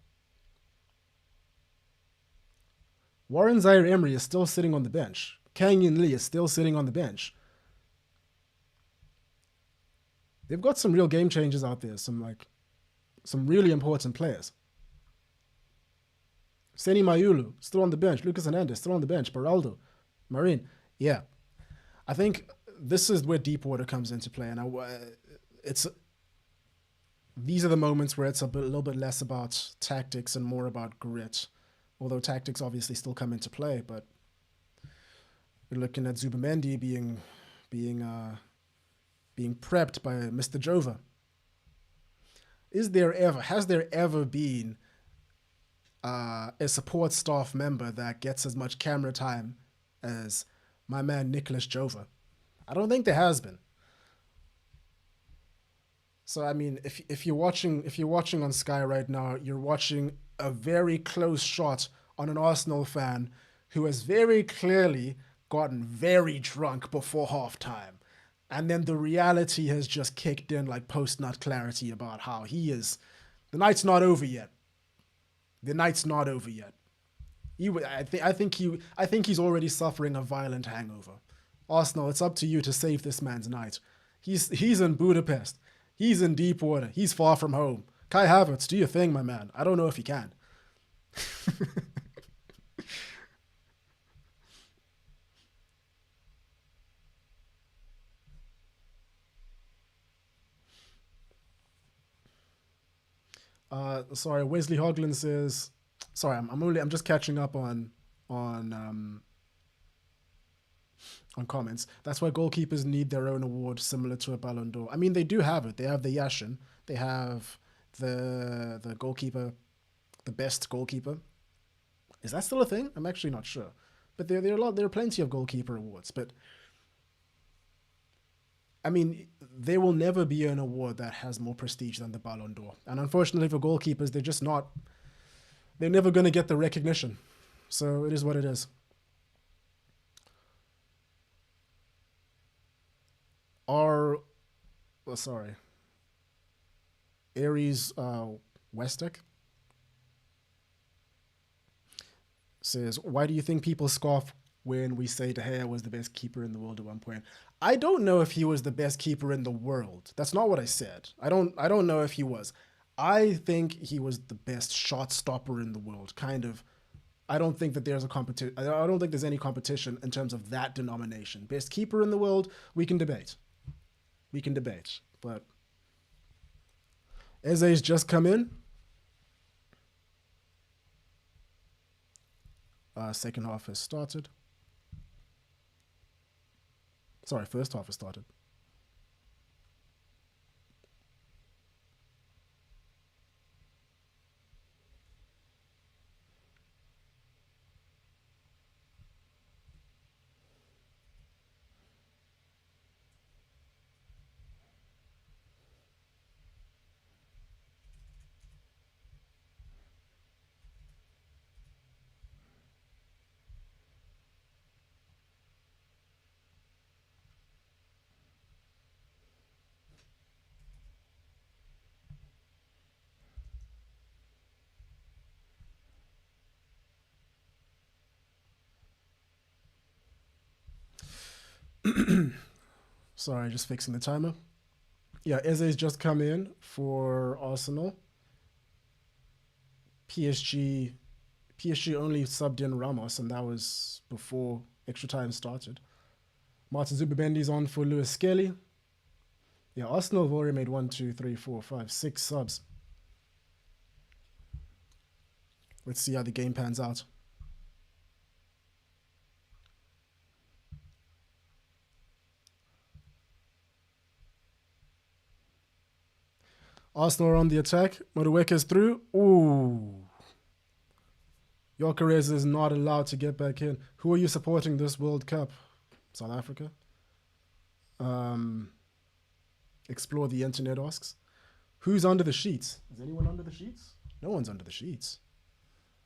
Warren Zaire-Emery is still sitting on the bench. Kang In Lee is still sitting on the bench. They've got some real game changers out there. Some really important players. Seni Mayulu, still on the bench. Lucas Hernandez, still on the bench. Beraldo, Marin. Yeah. I think this is where Deepwater comes into play. And these are the moments where it's a little bit less about tactics and more about grit. Although tactics obviously still come into play, but we're looking at Zubamendi being prepped by Mr. Jova. Has there ever been a support staff member that gets as much camera time as my man Nicholas Jova? I don't think there has been. So I mean, if you're watching on Sky right now, you're watching a very close shot on an Arsenal fan who has very clearly gotten very drunk before halftime. And then the reality has just kicked in like post-nut clarity about how he is. The night's not over yet. The night's not over yet. I think he's already suffering a violent hangover. Arsenal, it's up to you to save this man's night. He's in Budapest. He's in Deepwater. He's far from home. Kai Havertz, do your thing, my man. I don't know if he can. Sorry, Wesley Hoagland says. Sorry, I'm just catching up on um, on comments. That's why goalkeepers need their own award, similar to a Ballon d'Or. I mean, they do have it. They have the Yashin. They have the goalkeeper, the best goalkeeper. Is that still a thing? I'm actually not sure. But there are plenty of goalkeeper awards. But I mean, there will never be an award that has more prestige than the Ballon d'Or. And unfortunately for goalkeepers, they're just not. They're never going to get the recognition. So it is what it is. Our, sorry, Aries Westek says, why do you think people scoff when we say De Gea was the best keeper in the world at one point? I don't know if he was the best keeper in the world. That's not what I said. I don't know if he was. I think he was the best shot stopper in the world. Kind of. I don't think that there's a competition. I don't think there's any competition in terms of that denomination. Best keeper in the world, we can debate. We can debate. But Eze's just come in. Second half has started. Sorry, first half has started. Sorry, just fixing the timer. Yeah, Eze's just come in for Arsenal. PSG only subbed in Ramos, and that was before extra time started. Martin Zubimendi's on for Lewis Skelly. Yeah, Arsenal have already made 1, 2, 3, 4, 5, 6 subs. Let's see how the game pans out. Arsenal are on the attack. Modueke's through. Ooh. Gyökeres is not allowed to get back in. Who are you supporting this World Cup? South Africa? Explore the internet asks. Who's under the sheets? Is anyone under the sheets? No one's under the sheets.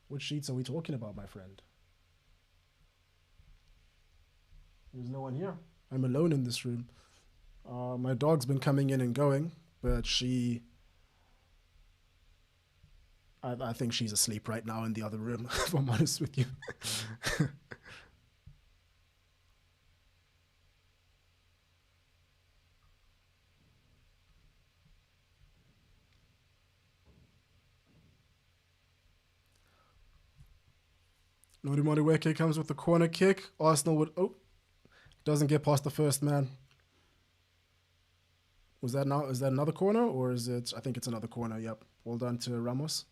What sheets are we talking about, my friend? There's no one here. I'm alone in this room. My dog's been coming in and going, but I think she's asleep right now in the other room, if I'm honest with you. Nodi Modueke comes with the corner kick. Arsenal would... Oh, doesn't get past the first man. Is that another corner, or is it... I think it's another corner, yep. Well done to Ramos.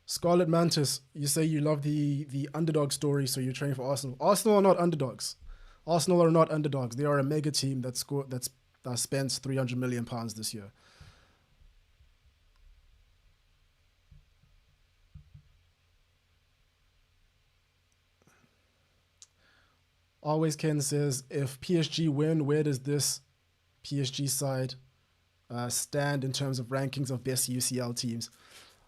Scarlet Mantis, you say you love the underdog story, so you're training for Arsenal. Arsenal are not underdogs. Arsenal are not underdogs. They are a mega team that spent £300 million this year. Always Ken says, if PSG win, where does this PSG side stand in terms of rankings of best UCL teams?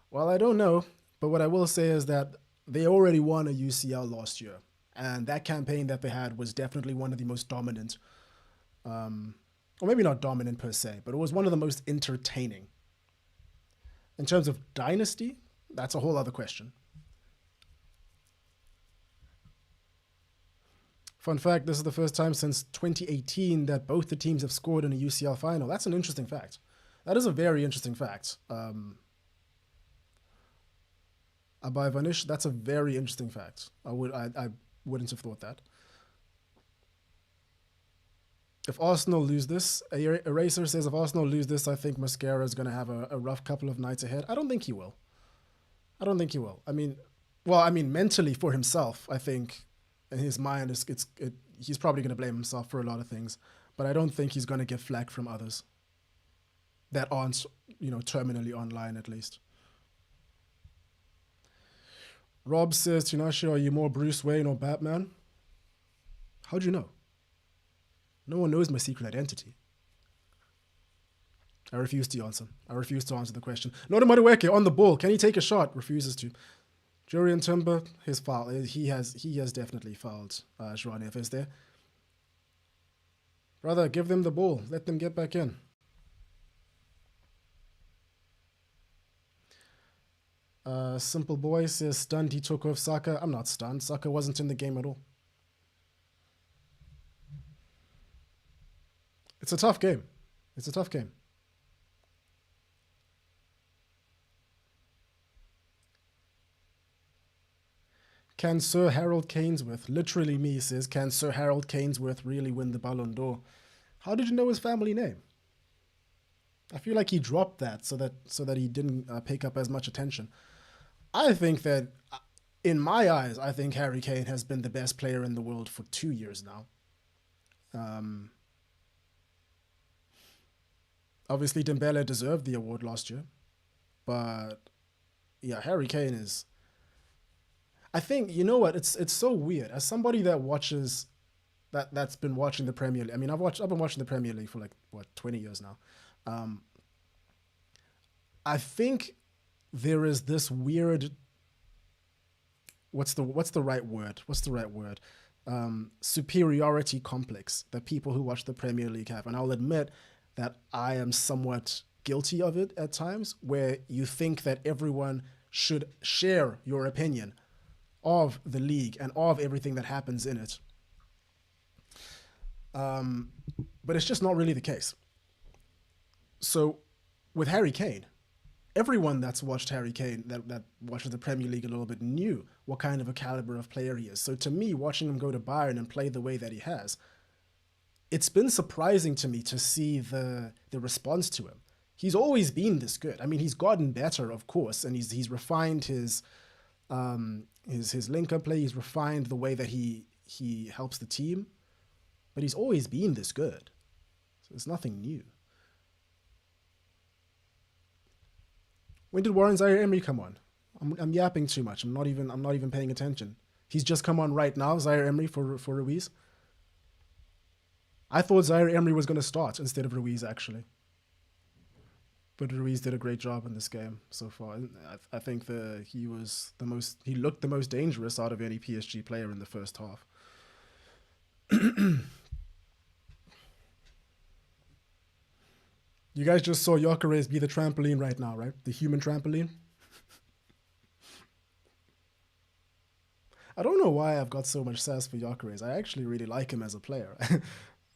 Well, I don't know, but what I will say is that they already won a UCL last year, and that campaign that they had was definitely one of the most dominant, or maybe not dominant per se, but it was one of the most entertaining. In terms of dynasty, that's a whole other question. Fun fact, this is the first time since 2018 that both the teams have scored in a UCL final. That's an interesting fact. That is a very interesting fact. About Vanish, that's a very interesting fact. I wouldn't have thought that. If Arsenal lose this, Eraser says if Arsenal lose this, I think Mascara is going to have a rough couple of nights ahead. I don't think he will. I don't think he will. I mean, mentally for himself, I think in his mind, he's probably going to blame himself for a lot of things. But I don't think he's going to get flack from others that aren't, terminally online at least. Rob says, Tinashe, are you more Bruce Wayne or Batman? How'd you know? No one knows my secret identity. I refuse to answer. I refuse to answer the question. Not a Madueke on the ball. Can he take a shot? Refuses to. Jurian Timber, his foul. He has definitely fouled Joao Neves there. Brother, give them the ball. Let them get back in. Simple Boy says, stunned he took off Saka. I'm not stunned. Saka wasn't in the game at all. It's a tough game. It's a tough game. Can Sir Harold Kainsworth, literally me, says, can Sir Harold Kainsworth really win the Ballon d'Or? How did you know his family name? I feel like he dropped that so that he didn't pick up as much attention. I think that, in my eyes, I think Harry Kane has been the best player in the world for 2 years now. Obviously, Dembele deserved the award last year. But, yeah, Harry Kane is... I think, you know what, it's so weird. As somebody that watches... That's been watching the Premier League. I mean, I've been watching the Premier League for 20 years now. I think there is this weird... What's the right word? Superiority complex that people who watch the Premier League have. And I'll admit that I am somewhat guilty of it at times, where you think that everyone should share your opinion of the league and of everything that happens in it. But it's just not really the case. So with Harry Kane, everyone that's watched Harry Kane, that watches the Premier League a little bit, knew what kind of a caliber of player he is. So to me, watching him go to Bayern and play the way that he has, it's been surprising to me to see the response to him. He's always been this good. I mean, he's gotten better, of course, and he's refined his link-up play. He's refined the way that he helps the team, but he's always been this good. So it's nothing new. When did Warren Zaire-Emery come on? I'm yapping too much. I'm not even paying attention. He's just come on right now, Zaire-Emery for Ruiz. I thought Zaire-Emery was going to start instead of Ruiz, actually. But Ruiz did a great job in this game so far. I think he looked the most dangerous out of any PSG player in the first half. You guys just saw Gyökeres be the trampoline right now, right? The human trampoline. I don't know why I've got so much sass for Gyökeres. I actually really like him as a player.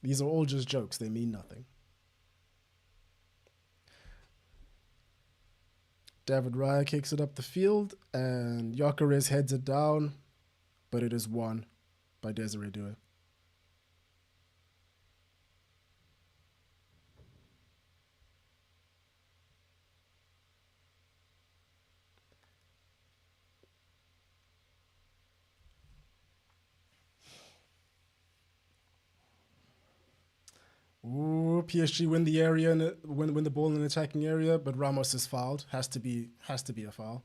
These are all just jokes. They mean nothing. David Raya kicks it up the field, and Gyökeres heads it down, but it is won by Desiree Doué. Ooh, PSG win the area and win the ball in the attacking area, but Ramos is fouled. Has to be a foul.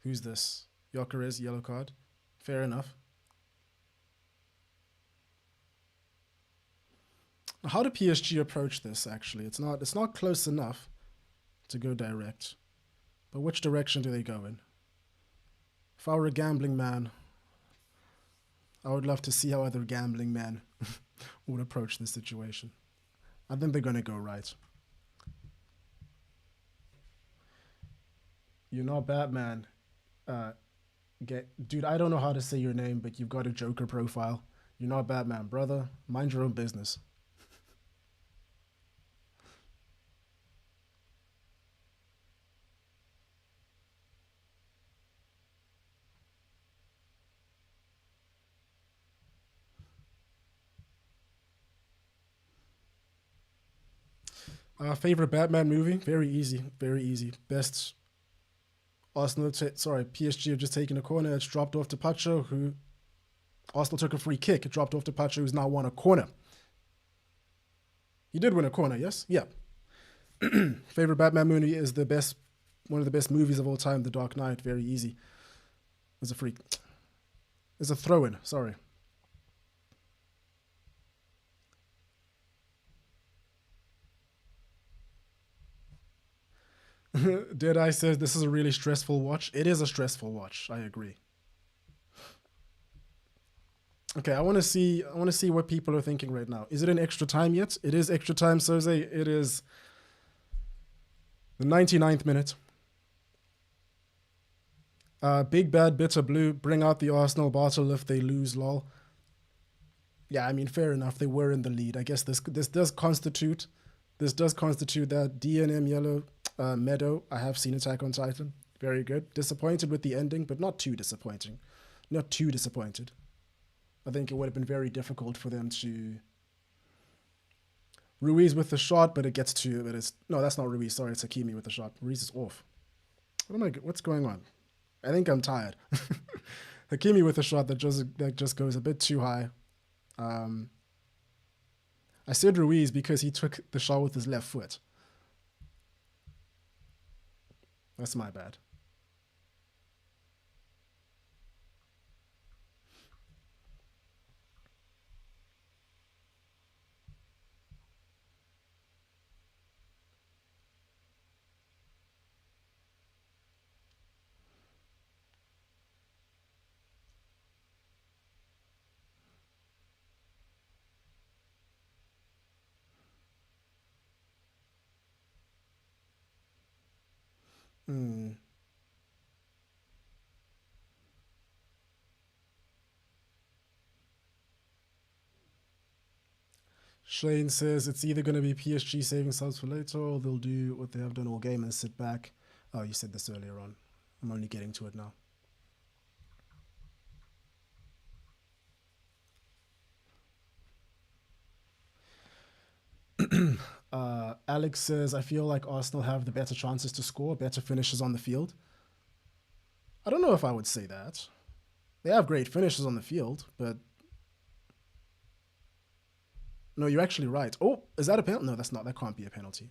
Who's this? Gyökeres, yellow card. Fair enough. How do PSG approach this? Actually, it's not close enough to go direct. But which direction do they go in? If I were a gambling man, I would love to see how other gambling men would approach this situation. I think they're going to go right. You're not Batman. Dude, I don't know how to say your name, but you've got a Joker profile. You're not Batman, brother. Mind your own business. Favorite Batman movie? Very easy. Very easy. Best Arsenal. PSG have just taken a corner. It's dropped off to Pacho, who Arsenal took a free kick. It dropped off to Pacho, who's now won a corner. He did win a corner, yes? Yeah. Favorite Batman movie is one of the best movies of all time, The Dark Knight. Very easy. It's a free. It's a throw-in. Sorry. Deadeye says this is a really stressful watch. It is a stressful watch. I agree. Okay, I want to see. I want to see what people are thinking right now. Is it an extra time yet? It is extra time, Soze. It is the 99th minute. Big Bad Bitter Blue, bring out the Arsenal bottle if they lose, lol. Yeah, I mean, fair enough. They were in the lead. I guess this does constitute that D&M yellow Meadow. I have seen Attack on Titan. Very good. Disappointed with the ending, but not too disappointing. Not too disappointed. I think it would have been very difficult for them to. Ruiz with the shot, but it gets to it. It's no, that's not Ruiz. Sorry, it's Hakimi with the shot. Ruiz is off. What's going on? I think I'm tired. Hakimi with a shot that just goes a bit too high. I said Ruiz because he took the shot with his left foot. That's my bad. Hmm. Shane says it's either going to be PSG saving subs for later or they'll do what they have done all game and sit back. Oh, you said this earlier on. I'm only getting to it now. Alex says, I feel like Arsenal have the better chances to score, better finishes on the field. I don't know if I would say that. They have great finishes on the field, but no, you're actually right. Oh, is that a penalty? No, that's not. That can't be a penalty.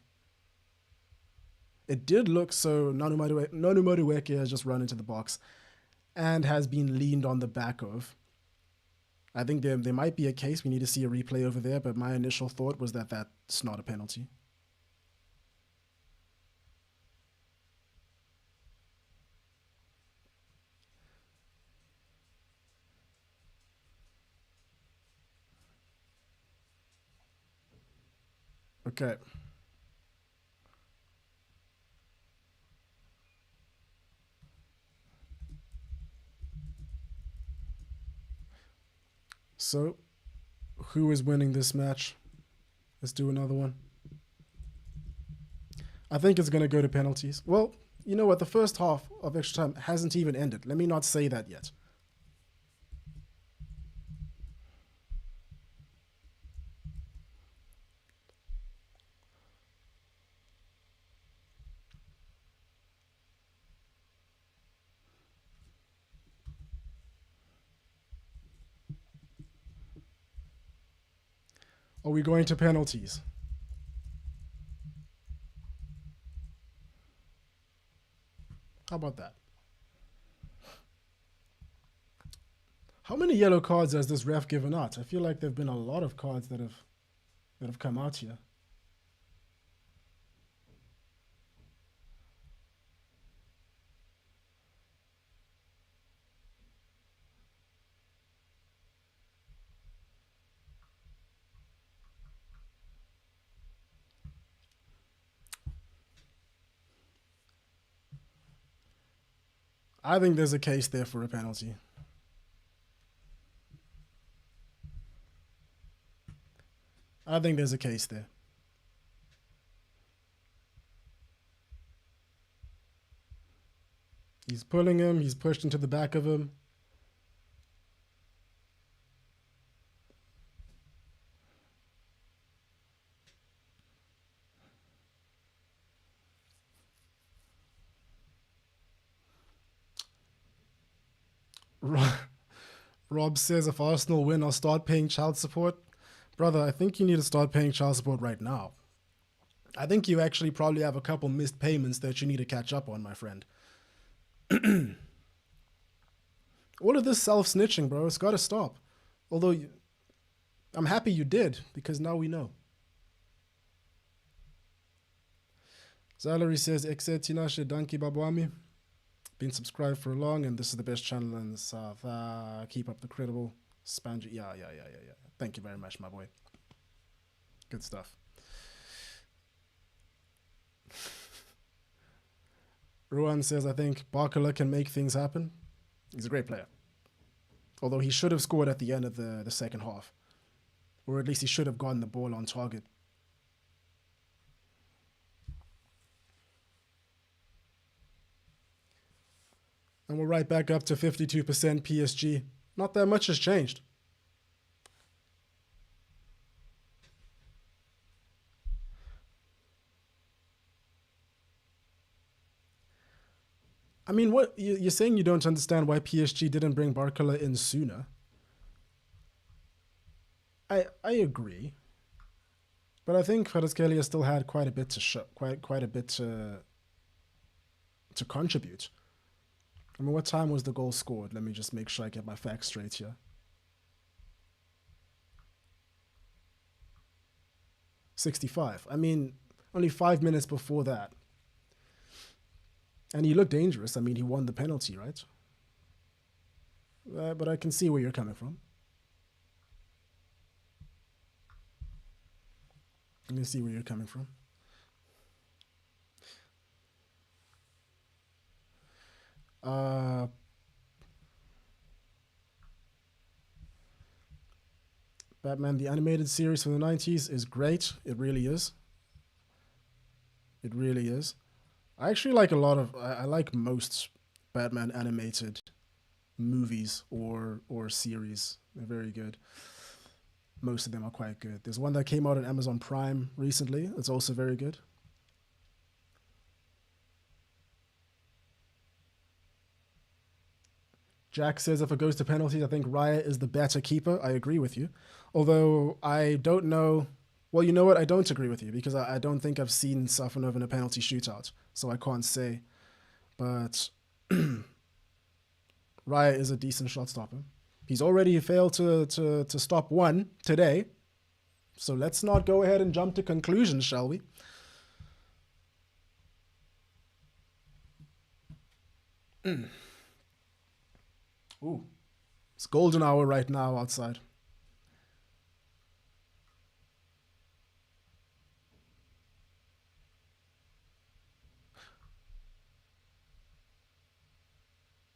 It did look so. Nonumodueke has just run into the box and has been leaned on the back of. I think there might be a case. We need to see a replay over there, but my initial thought was that that's not a penalty. Okay. So, who is winning this match? Let's do another one. I think it's going to go to penalties. Well, you know what? The first half of extra time hasn't even ended. Let me not say that yet. Are we going to penalties? How about that? How many yellow cards has this ref given out? I feel like there've been a lot of cards that have come out here. I think there's a case there for a penalty. I think there's a case there. He's pulling him. He's pushed into the back of him. Rob says if Arsenal win, I'll start paying child support. Brother, I think you need to start paying child support right now. I think you actually probably have a couple missed payments that you need to catch up on, my friend. All of this self-snitching, bro, it's got to stop. Although I'm happy you did, because now we know. Zalary says, Exetinashe Danki Babwami. Been subscribed for long, and this is the best channel in the South. Keep up the credible span. Yeah. Thank you very much, my boy. Good stuff. Ruan says, I think Barkala can make things happen. He's a great player. Although he should have scored at the end of the second half. Or at least he should have gotten the ball on target. And we're right back up to 52% PSG. Not that much has changed. I mean, what you're saying you don't understand why PSG didn't bring Barkala in sooner. I agree. But I think Kvaratskhelia still had quite a bit to show, quite a bit to contribute. I mean, what time was the goal scored? Let me just make sure I get my facts straight here. 65. I mean, only 5 minutes before that. And he looked dangerous. I mean, he won the penalty, right? But I can see where you're coming from. I can see where you're coming from. Batman, the animated series from the 90s is great. It really is. It really is. I actually like a lot of, I like most Batman animated movies or series. They're very good. Most of them are quite good. There's one that came out on Amazon Prime recently. It's also very good. Jack says if it goes to penalties, I think Raya is the better keeper. I agree with you. Although I don't know. Well, you know what? I don't agree with you because I don't think I've seen Safanov in a penalty shootout. So I can't say. But Raya is a decent shot stopper. He's already failed to stop one today. So let's not go ahead and jump to conclusions, shall we? Ooh, it's golden hour right now outside.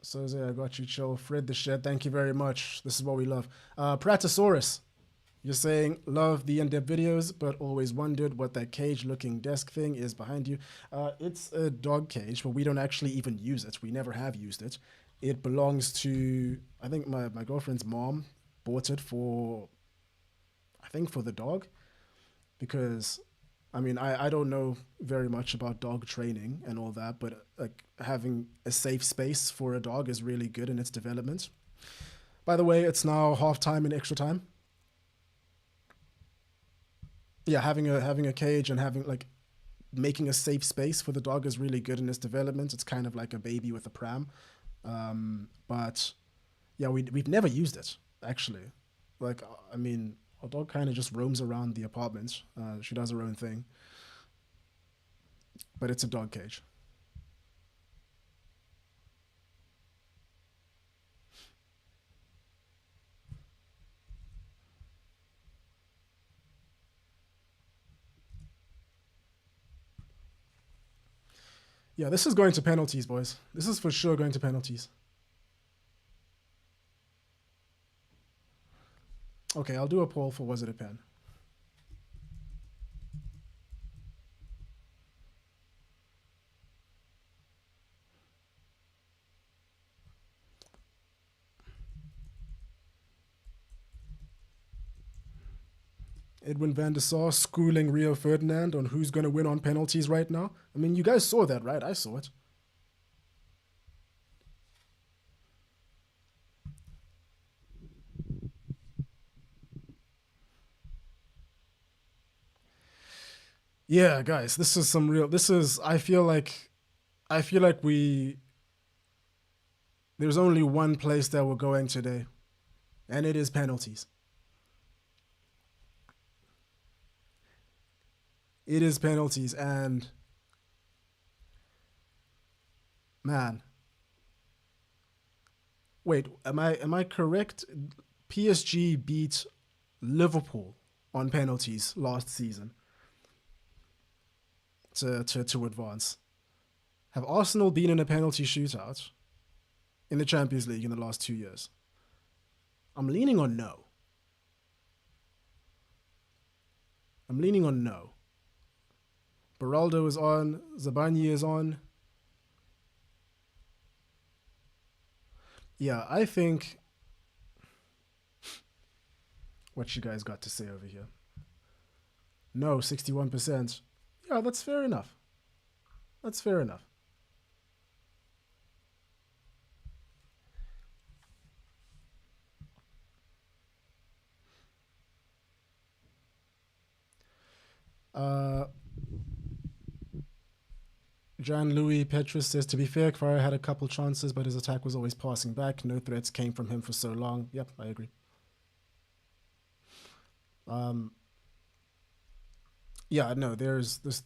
So I got you, Joe. Fred the Shed, thank you very much. This is what we love. Pratosaurus, you're saying, love the in-depth videos, but always wondered what that cage-looking desk thing is behind you. It's a dog cage, but we don't actually even use it. We never have used it. It belongs to, I think my girlfriend's mom bought it for, I think for the dog. Because, I mean, I don't know very much about dog training and all that, but like having a safe space for a dog is really good in its development. By the way, it's now half time and extra time. Yeah, having a cage and having like making a safe space for the dog is really good in its development. It's kind of like a baby with a pram. But yeah, we've never used it actually. Like, I mean, our dog kind of just roams around the apartment. She does her own thing, but it's a dog cage. Yeah, this is going to penalties, boys. This is for sure going to penalties. Okay, I'll do a poll for was it a pen? Edwin van der Sar schooling Rio Ferdinand on who's going to win on penalties right now. I mean, you guys saw that, right? I saw it. Yeah, guys, this is some real. This is. I feel like we. There's only one place that we're going today, and it is penalties. It is penalties, and man, wait, am I correct? PSG beat Liverpool on penalties last season to advance. Have Arsenal been in a penalty shootout in the Champions League in the last 2 years? I'm leaning on no. I'm leaning on no. Beraldo is on. Zabani is on. Yeah, I think. What you guys got to say over here? No, 61%. Yeah, that's fair enough. That's fair enough. Uh, Jean-Louis Petrus says, to be fair, Kvara had a couple chances, but his attack was always passing back. No threats came from him for so long. Yep, I agree. Yeah, no, there's this.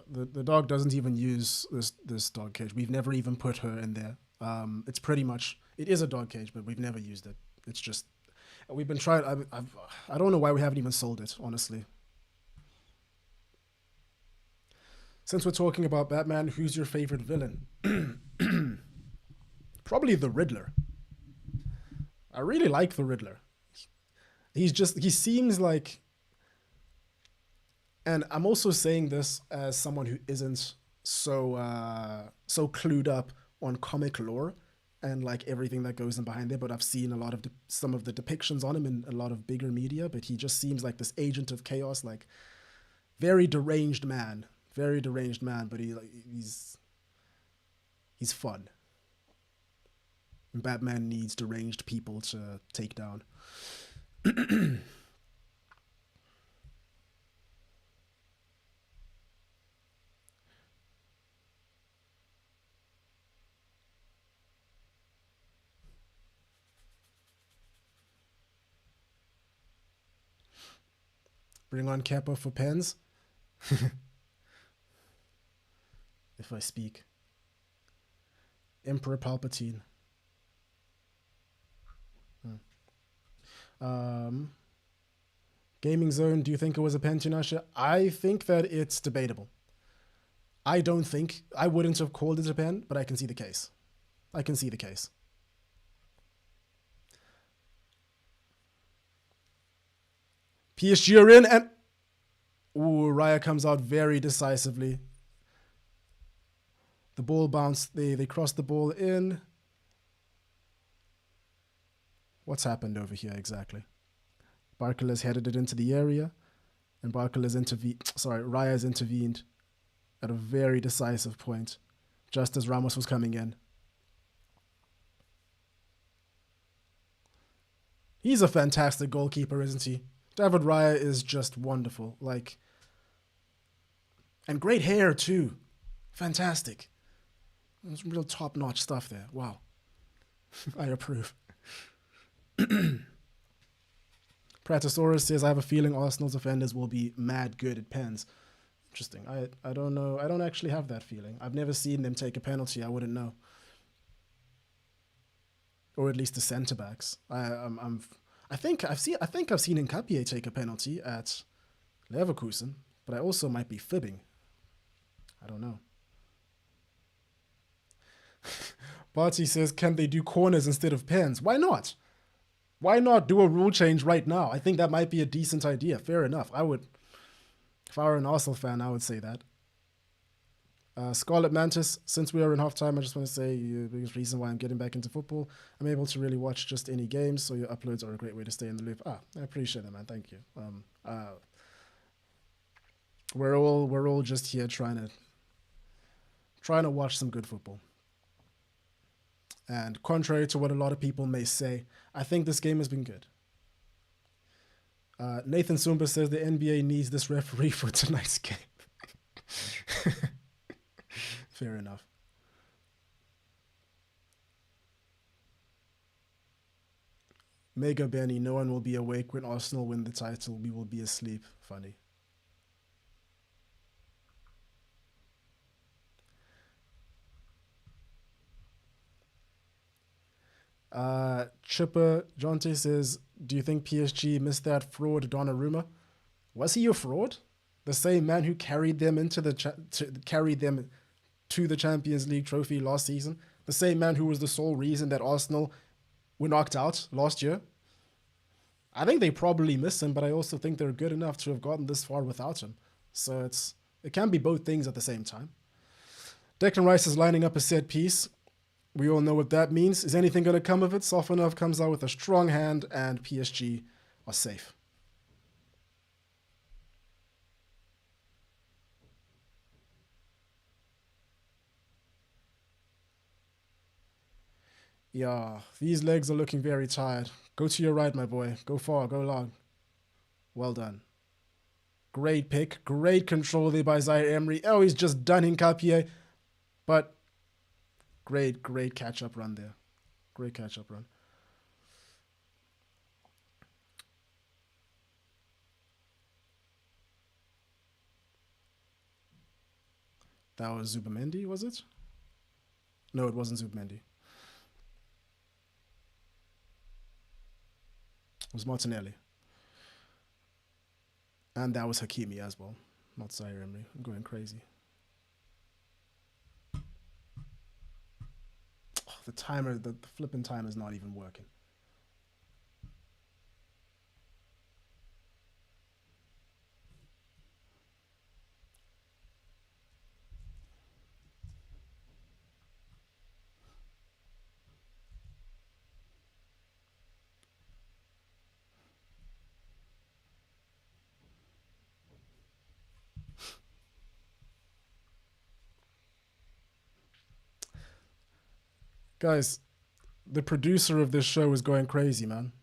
The dog doesn't even use this dog cage. We've never even put her in there. It's pretty much, it is a dog cage, but we've never used it. It's just, we've been trying. I don't know why we haven't even sold it, honestly. Since we're talking about Batman, who's your favorite villain? Probably the Riddler. I really like the Riddler. He seems like, and I'm also saying this as someone who isn't so clued up on comic lore and like everything that goes in behind there, but I've seen a lot of some of the depictions on him in a lot of bigger media. But he just seems like this agent of chaos, like very deranged man. Very deranged man, but he's fun. And Batman needs deranged people to take down. Bring on Kappa for pens. If I speak. Emperor Palpatine. Gaming Zone, do you think it was a pen, Tinashe? I think that it's debatable. I wouldn't have called it a pen, but I can see the case. I can see the case. PSG are in, and Raya comes out very decisively. The ball bounced. They crossed the ball in. What's happened over here exactly? Barkele's headed it into the area, and Raya's intervened at a very decisive point, just as Ramos was coming in. He's a fantastic goalkeeper, isn't he? David Raya is just wonderful. And great hair too. Fantastic. There's real top-notch stuff there. Wow. I approve. Pratosaurus says, I have a feeling Arsenal's offenders will be mad good at pens. Interesting. I don't know. I don't actually have that feeling. I've never seen them take a penalty. I wouldn't know. Or at least the centre-backs. I think I've seen Nkapie take a penalty at Leverkusen, but I also might be fibbing. I don't know. Barty says, can they do corners instead of pens? Why not? Why not do a rule change right now? I think that might be a decent idea. Fair enough. If I were an Arsenal fan, I would say that. Scarlet Mantis, since we are in halftime, I just want to say the biggest reason why I'm getting back into football, I'm able to really watch just any games, so your uploads are a great way to stay in the loop. I appreciate that, man. Thank you. We're all just here trying to watch some good football. And contrary to what a lot of people may say, I think this game has been good. Nathan Sumba says the NBA needs this referee for tonight's game. Fair enough. Mega Benny, no one will be awake when Arsenal win the title. We will be asleep. Funny. Chipper Jonte says, do you think PSG missed that fraud Donnarumma? Was he a fraud? The same man who carried them into carried them to the Champions League trophy last season. The same man who was the sole reason that Arsenal were knocked out last year. I think they probably miss him, but I also think they're good enough to have gotten this far without him. So it can be both things at the same time. Declan Rice is lining up a set piece. We all know what that means. Is anything going to come of it? Sofanov comes out with a strong hand, and PSG are safe. Yeah, these legs are looking very tired. Go to your right, my boy. Go far, go long. Well done. Great pick. Great control there by Zaire Emery. Oh, he's just done Hincapié. But great catch-up run there. Great catch-up run. That was Zubamendi, was it? No, it wasn't Zubamendi. It was Martinelli. And that was Hakimi as well. Not Zaire Emery. I'm going crazy. Oh, the timer, the flipping timer is not even working. Guys, the producer of this show is going crazy, man.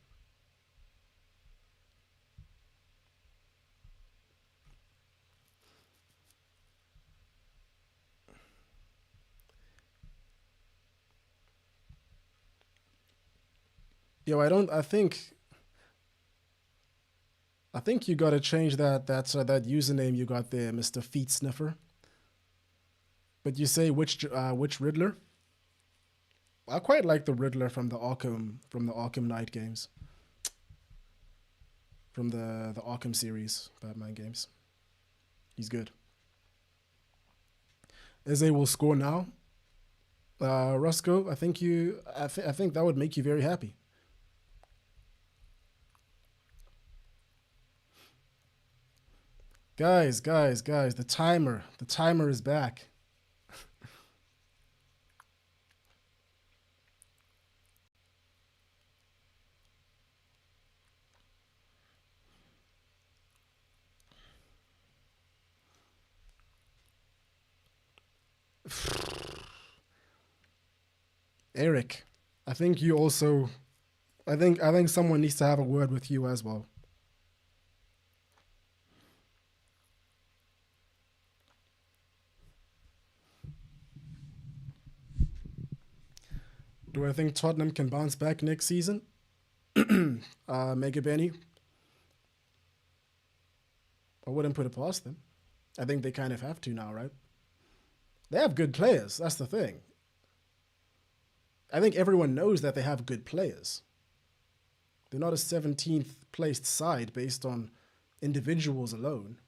Yo, I think you got to change that username you got there, Mr. Feet Sniffer. But you say which Riddler? I quite like the Riddler from the Arkham Knight games, from the Arkham series Batman games. He's good. Eze will score now. Roscoe, I think that would make you very happy. Guys, the timer is back. Eric, I think you also, I think someone needs to have a word with you as well. Do I think Tottenham can bounce back next season? Mega Benny, I wouldn't put it past them. I think they kind of have to now, right? They have good players. That's the thing. I think everyone knows that they have good players. They're not a 17th placed side based on individuals alone.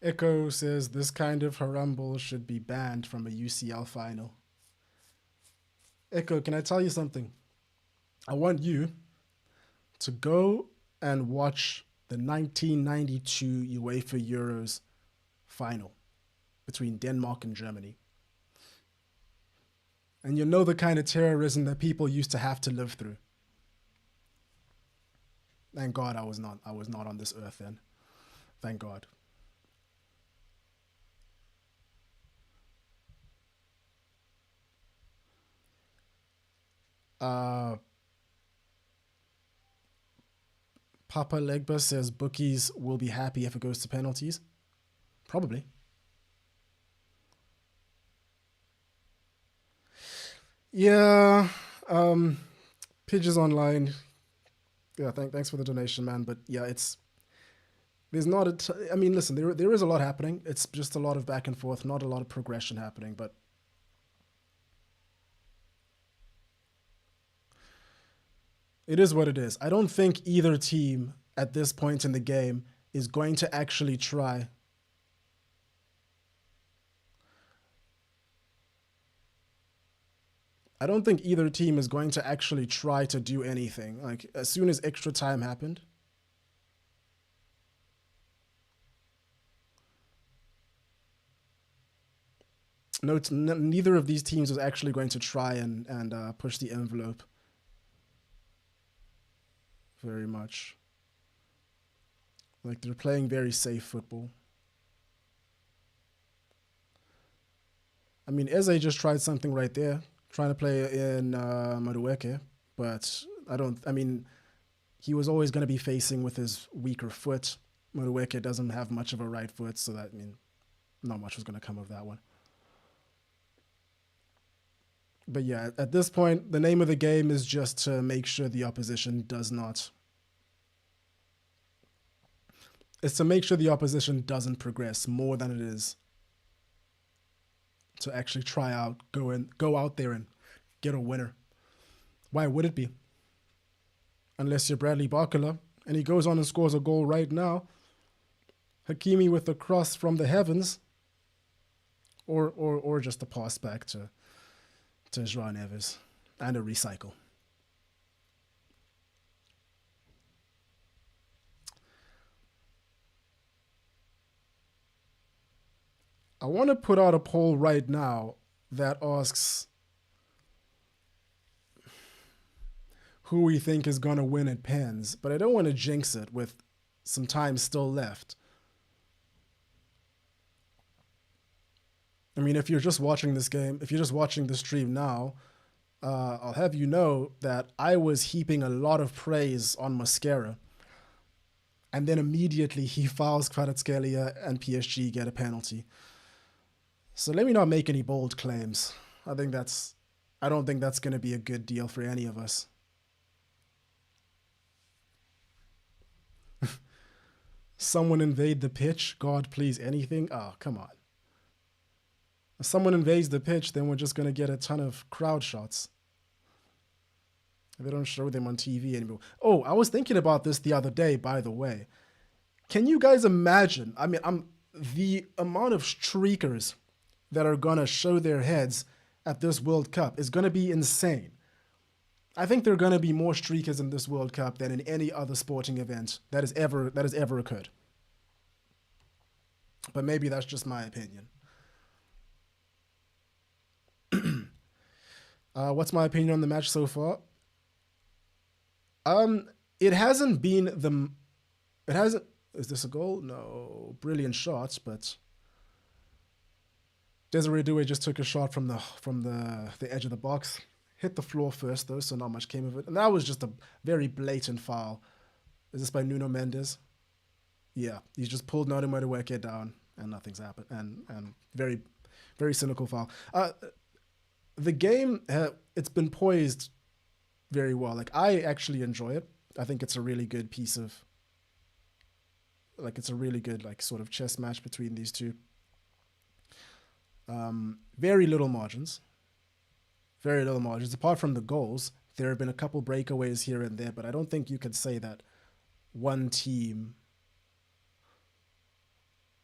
Echo says this kind of harumble should be banned from a UCL final. Echo, can I tell you something? I want you to go and watch the 1992 UEFA Euros final between Denmark and Germany. And you know the kind of terrorism that people used to have to live through. Thank God I was not on this earth then. Thank God. Uh, Papa Legba says bookies will be happy if it goes to penalties. Probably. Yeah. Um, Pidges Online. Yeah, thanks for the donation, man. But yeah, it's there's not I mean, listen, there is a lot happening. It's just a lot of back and forth, not a lot of progression happening. But it is what it is. I don't think either team at this point in the game is going to actually try. I don't think either team is going to actually try to do anything. Like, as soon as extra time happened, no, neither of these teams was actually going to try and push the envelope very much. Like, they're playing very safe football. I mean, Eze just tried something right there, trying to play in Madueke, but I don't. I mean, he was always going to be facing with his weaker foot. Madueke doesn't have much of a right foot, so that, I mean, not much was going to come of that one. But yeah, at this point, the name of the game is just to make sure the opposition does not. It's to make sure the opposition doesn't progress more than it is to actually try out, go out there and get a winner. Why would it be? Unless you're Bradley Barkala and he goes on and scores a goal right now. Hakimi with the cross from the heavens, or just a pass back to João Neves and a recycle. I want to put out a poll right now that asks who we think is going to win at Pens, but I don't want to jinx it with some time still left. I mean, if you're just watching this game, if you're just watching the stream now, I'll have you know that I was heaping a lot of praise on Mascara. And then immediately he fouls Kvaratskhelia and PSG get a penalty. So let me not make any bold claims. I don't think that's going to be a good deal for any of us. Someone invade the pitch. God, please, anything. Oh, come on. If someone invades the pitch, then we're just going to get a ton of crowd shots. They don't show them on TV anymore. Oh, I was thinking about this the other day, by the way. Can you guys imagine? I mean, the amount of streakers that are going to show their heads at this World Cup is going to be insane. I think there are going to be more streakers in this World Cup than in any other sporting event that has ever occurred. But maybe that's just my opinion. What's my opinion on the match so far? It hasn't been the. It hasn't. Is this a goal? No, brilliant shots, but Desiree Doué just took a shot from the edge of the box, hit the floor first though, so not much came of it, and that was just a very blatant foul. Is this by Nuno Mendes? Yeah, he's just pulled Noto Madueke down, and nothing's happened, and very, very cynical foul. The game it's been poised very well. Like, I actually enjoy it. I think it's a really good piece of, like, it's a really good, like, sort of chess match between these two. Very little margins. Very little margins. Apart from the goals, there have been a couple breakaways here and there, but I don't think you could say that one team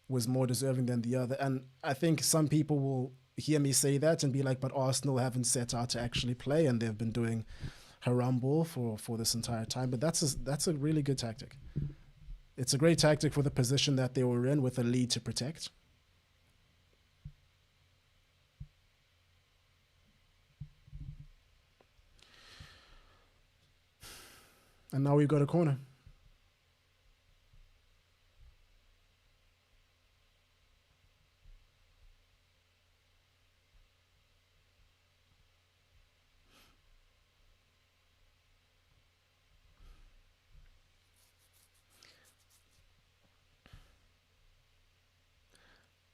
was more deserving than the other. And I think some people will hear me say that and be like, but Arsenal haven't set out to actually play, and they've been doing haram ball for this entire time. But that's a really good tactic. It's a great tactic for the position that they were in with a lead to protect. And now we've got a corner.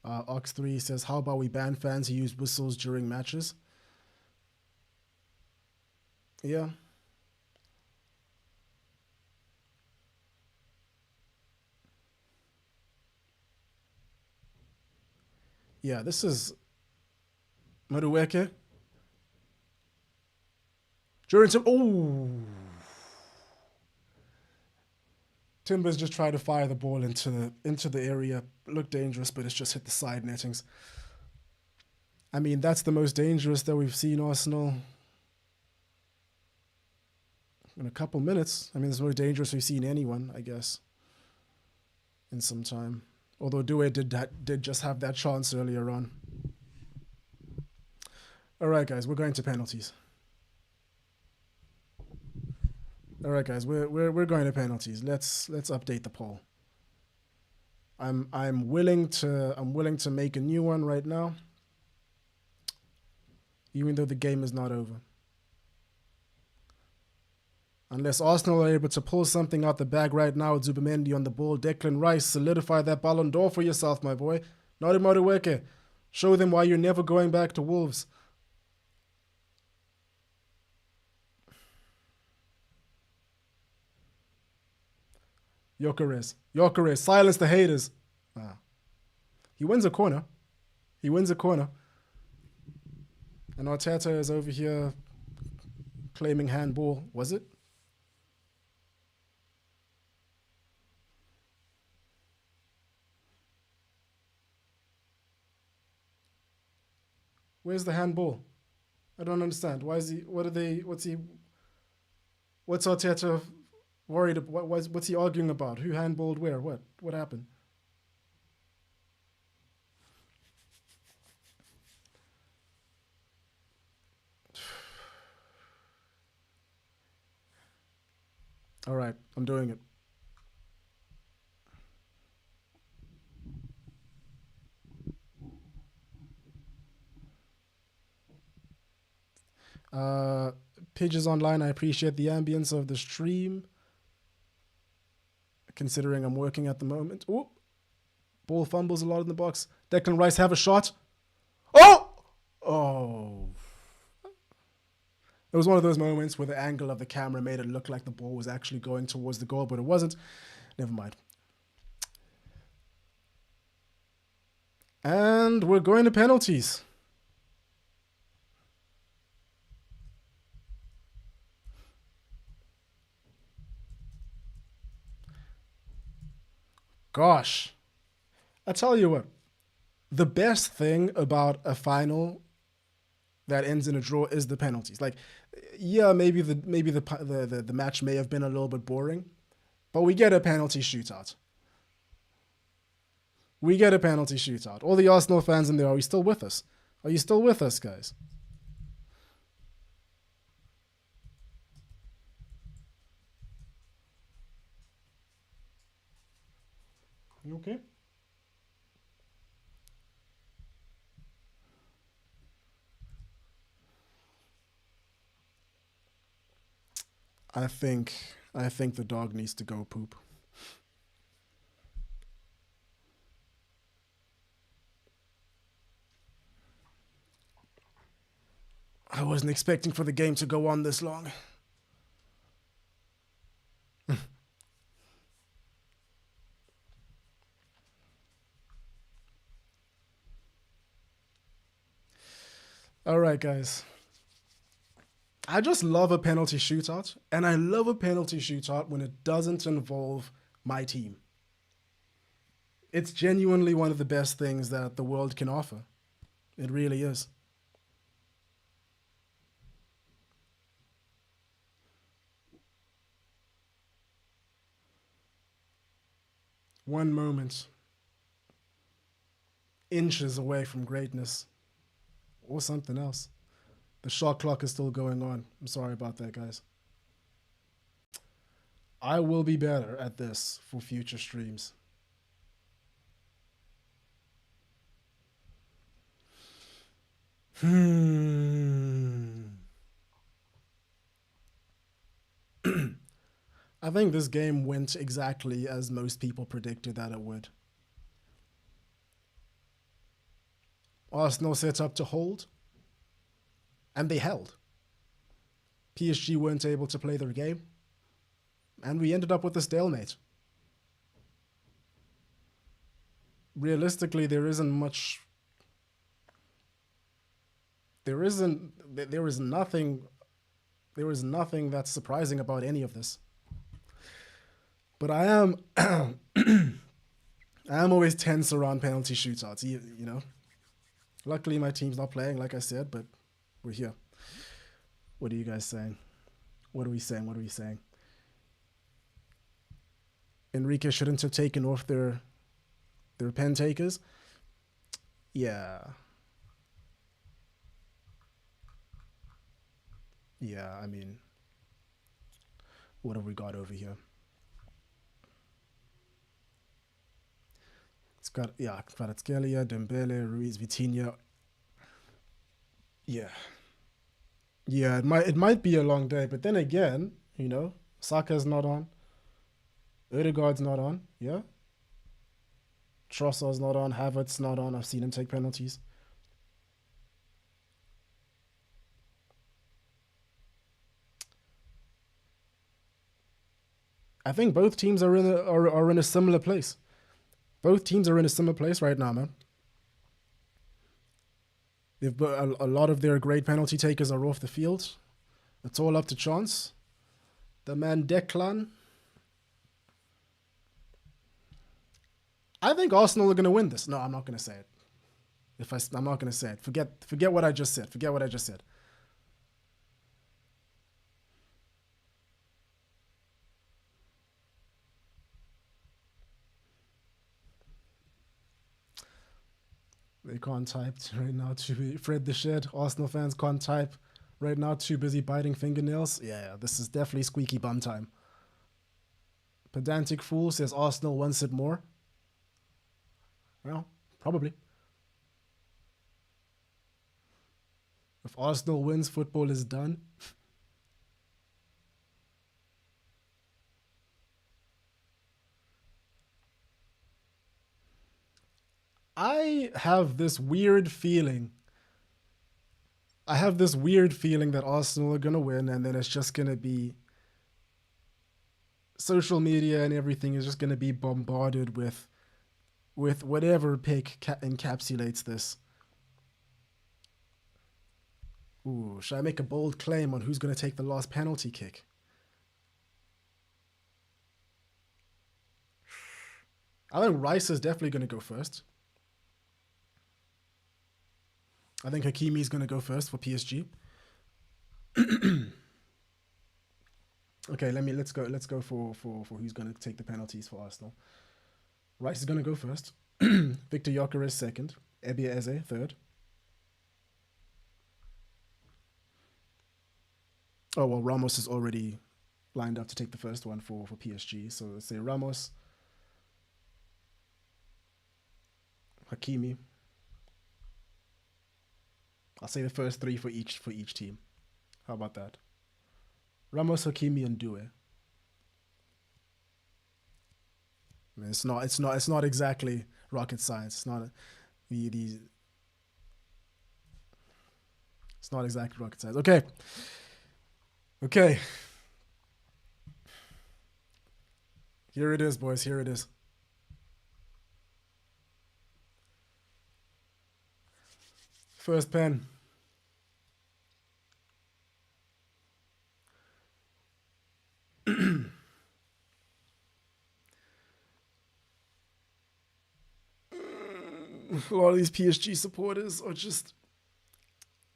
Ox3 says, how about we ban fans who use whistles during matches? Yeah. Yeah, this is Madueke. During some... Oh! Timbers just tried to fire the ball into the area. Looked dangerous, but it's just hit the side nettings. I mean, that's the most dangerous that we've seen Arsenal in a couple minutes. I mean, it's the most dangerous we've seen anyone, I guess, in some time. Although Doué did just have that chance earlier on. All right, guys, we're going to penalties. All right, guys, we're going to penalties. Let's update the poll. I'm willing to make a new one right now, even though the game is not over. Unless Arsenal are able to pull something out the bag right now with Zubimendi on the ball. Declan Rice, solidify that Ballon d'Or for yourself, my boy. Nori Madueke, show them why you're never going back to Wolves. Gyökeres, silence the haters. He wins a corner. And Arteta is over here claiming handball. Was it? Where's the handball? I don't understand. Why is he? What's Arteta worried about? What's he arguing about? Who handballed where? What happened? All right, I'm doing it. Pages online, I appreciate the ambience of the stream, considering I'm working at the moment. Oh, ball fumbles a lot in the box. Declan Rice have a shot. Oh. It was one of those moments where the angle of the camera made it look like the ball was actually going towards the goal, but it wasn't. Never mind. And we're going to penalties. Gosh. I tell you what, the best thing about a final that ends in a draw is the penalties. Like, yeah, maybe the match may have been a little bit boring, but we get a penalty shootout. All the Arsenal fans in there, are you still with us? Are you still with us, guys? You okay? I think the dog needs to go poop. I wasn't expecting for the game to go on this long. All right, guys. I just love a penalty shootout, and I love a penalty shootout when it doesn't involve my team. It's genuinely one of the best things that the world can offer. It really is. One moment, inches away from greatness, or something else. The shot clock is still going on. I'm sorry about that, guys. I will be better at this for future streams. I think this game went exactly as most people predicted that it would. Arsenal set up to hold, and they held. PSG weren't able to play their game, and we ended up with a stalemate. Realistically, there isn't much. There isn't. There is nothing. There is nothing that's surprising about any of this. But I am. I am always tense around penalty shootouts. You know. Luckily, my team's not playing, like I said, but we're here. What are you guys saying? What are we saying? What are we saying? Enrique shouldn't have taken off their pen takers. Yeah. Yeah, I mean, what have we got over here? It's got, yeah, Kvaratskhelia, Dembele, Ruiz, Vitinha. Yeah. Yeah, it might be a long day, but then again, you know, Saka's not on. Odegaard's not on, yeah? Trossard's not on, Havertz's not on. I've seen him take penalties. I think both teams are in a similar place. Both teams are in a similar place right now, man. They've a lot of their great penalty takers are off the field. It's all up to chance. The man Declan. I think Arsenal are going to win this. No, I'm not going to say it. I'm not going to say it. Forget what I just said. Forget what I just said. They can't type right now. Fred the Shed. Arsenal fans can't type right now. Too busy biting fingernails. Yeah, this is definitely squeaky bum time. Pedantic Fool says Arsenal wants it more. Well, probably. If Arsenal wins, football is done. I have this weird feeling. That Arsenal are going to win, and then it's just going to be social media and everything is just going to be bombarded with whatever pick encapsulates this. Ooh, should I make a bold claim on who's going to take the last penalty kick? I think Rice is definitely going to go first. I think Hakimi's going to go first for PSG. Okay, let's go for who's going to take the penalties for Arsenal. Rice is going to go first. Victor Gyökeres second. Ebi Eze third. Oh well, Ramos is already lined up to take the first one for PSG. So let's say Ramos, Hakimi. I'll say the first three for each team. How about that? Ramos, Hakimi, and Due. I mean, it's not exactly rocket science. It's not it's not exactly rocket science. Okay. Here it is, boys. Here it is. First pen. A lot of these PSG supporters are just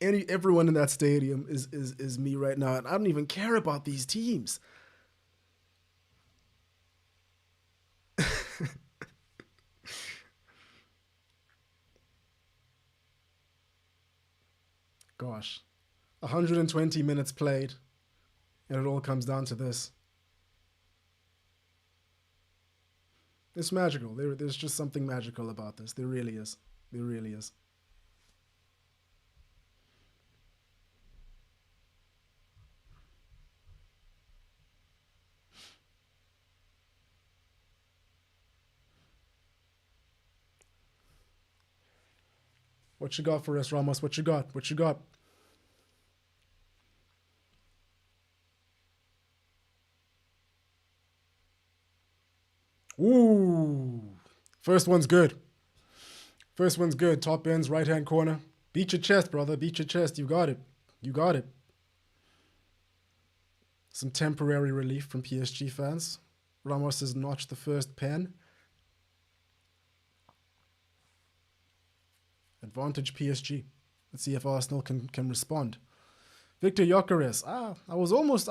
everyone in that stadium is me right now, and I don't even care about these teams. Gosh, 120 minutes played, and it all comes down to this. It's magical. There's just something magical about this. There really is. There really is. What you got for us, Ramos? What you got? What you got? Ooh. First one's good. First one's good. Top ends, right-hand corner. Beat your chest, brother. Beat your chest. You got it. You got it. Some temporary relief from PSG fans. Ramos has notched the first pen. Advantage PSG. Let's see if Arsenal can respond. Victor Gyökeres. I was off.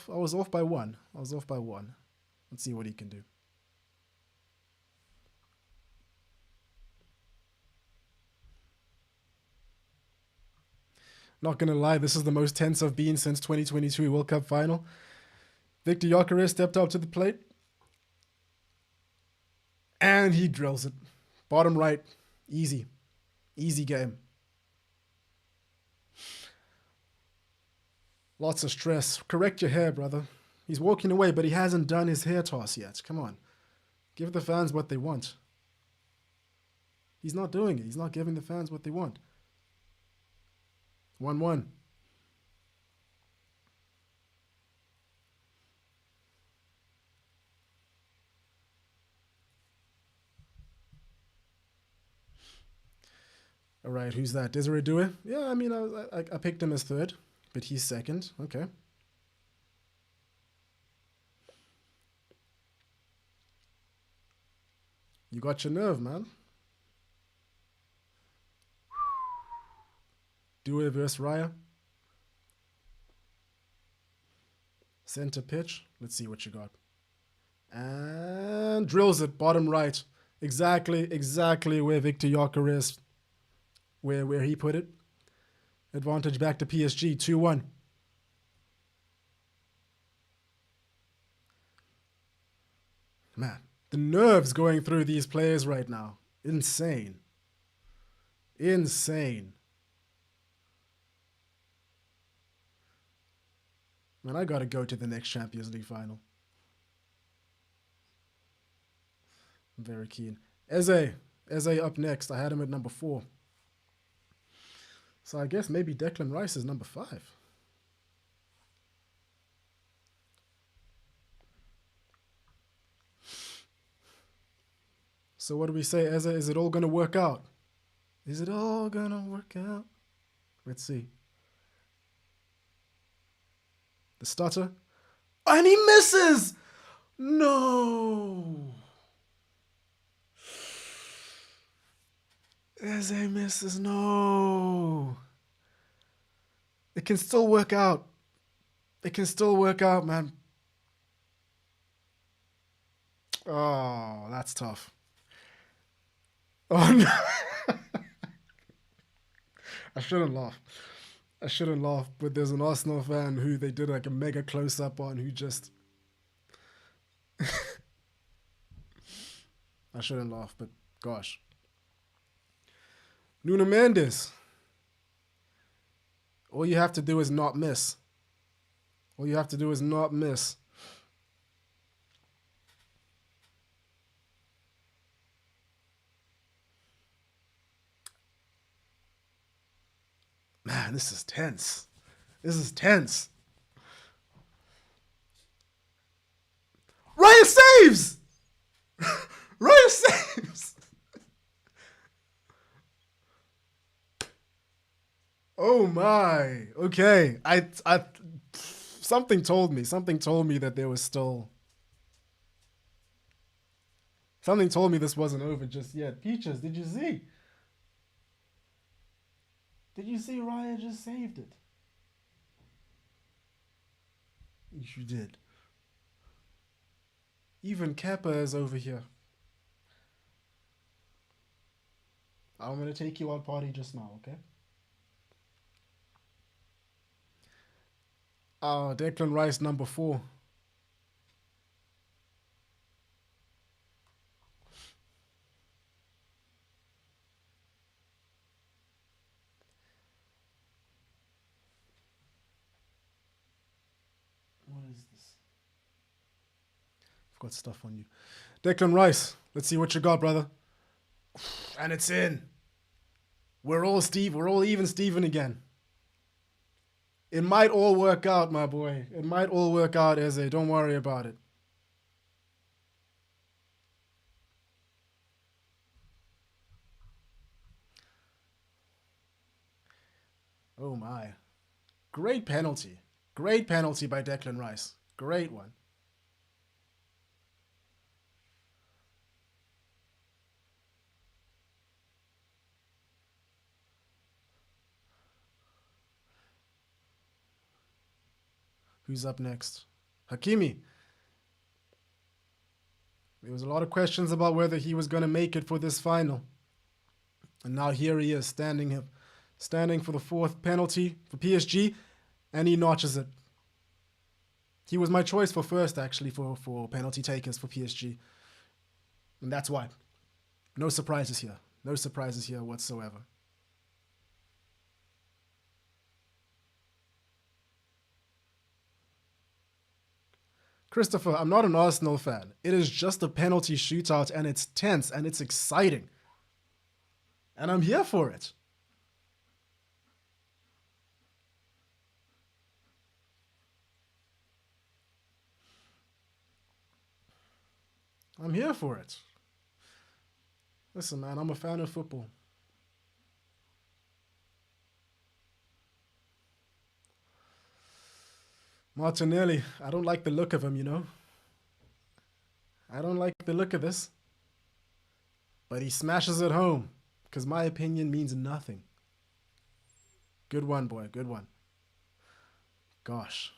I was off by one. Let's see what he can do. Not gonna lie, this is the most tense I've been since 2022 World Cup final. Victor Gyökeres stepped up to the plate. And he drills it. Bottom right. Easy. Easy game. Lots of stress. Correct your hair, brother. He's walking away, but he hasn't done his hair toss yet. Come on. Give the fans what they want. He's not doing it. He's not giving the fans what they want. 1-1. All right, who's that? Desiree Doué? Yeah, I mean, I picked him as third, but he's second. Okay. You got your nerve, man. Doué versus Raya. Center pitch. Let's see what you got. And drills it, bottom right. Exactly where Victor Gyökeres, where he put it. Advantage back to PSG, 2-1. Man, the nerves going through these players right now. Insane. Insane. Man, I gotta go to the next Champions League final. I'm very keen. Eze up next. I had him at number 4. So I guess maybe Declan Rice is number 5. So what do we say, Eze? Is it all going to work out? Is it all going to work out? Let's see. The stutter. And he misses! No! Eze misses. No! It can still work out. It can still work out, man. Oh, that's tough. Oh, no. I shouldn't laugh, but there's an Arsenal fan who they did like a mega close-up on who just... I shouldn't laugh, but gosh. Nuno Mendes. All you have to do is not miss. All you have to do is not miss. Man, this is tense. This is tense. Raya saves! Raya saves! Oh my. Okay. Something told me that there was still... Something told me this wasn't over just yet. Peaches, did you see? Did you see Raya just saved it? You did. Even Kappa is over here. I'm going to take you out party just now, okay? Oh, Declan Rice, number 4. What is this? I've got stuff on you. Declan Rice, let's see what you got, brother. And it's in. We're all even Steven again. It might all work out, my boy. It might all work out, Eze. Don't worry about it. Oh my. Great penalty. Great penalty by Declan Rice. Great one. Who's up next? Hakimi. There was a lot of questions about whether he was going to make it for this final. And now here he is, standing for the fourth penalty for PSG, and he notches it. He was my choice for first, actually, for penalty takers for PSG. And that's why. No surprises here. No surprises here whatsoever. Christopher, I'm not an Arsenal fan. It is just a penalty shootout, and it's tense, and it's exciting. And I'm here for it. I'm here for it. Listen, man, I'm a fan of football. Martinelli, I don't like the look of him, you know. I don't like the look of this. But he smashes it home, because my opinion means nothing. Good one, boy, good one. Gosh.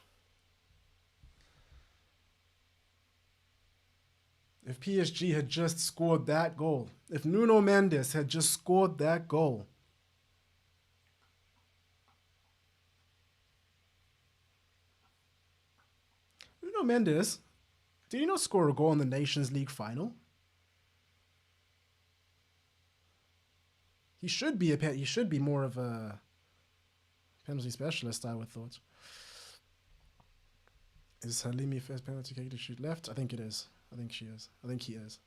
If PSG had just scored that goal, if Nuno Mendes had just scored that goal, Nuno Mendes, did he not score a goal in the Nations League final? He should be more of a penalty specialist, I would have thought. Is Halimi first penalty kick to shoot left? I think it is. I think she is. I think he is.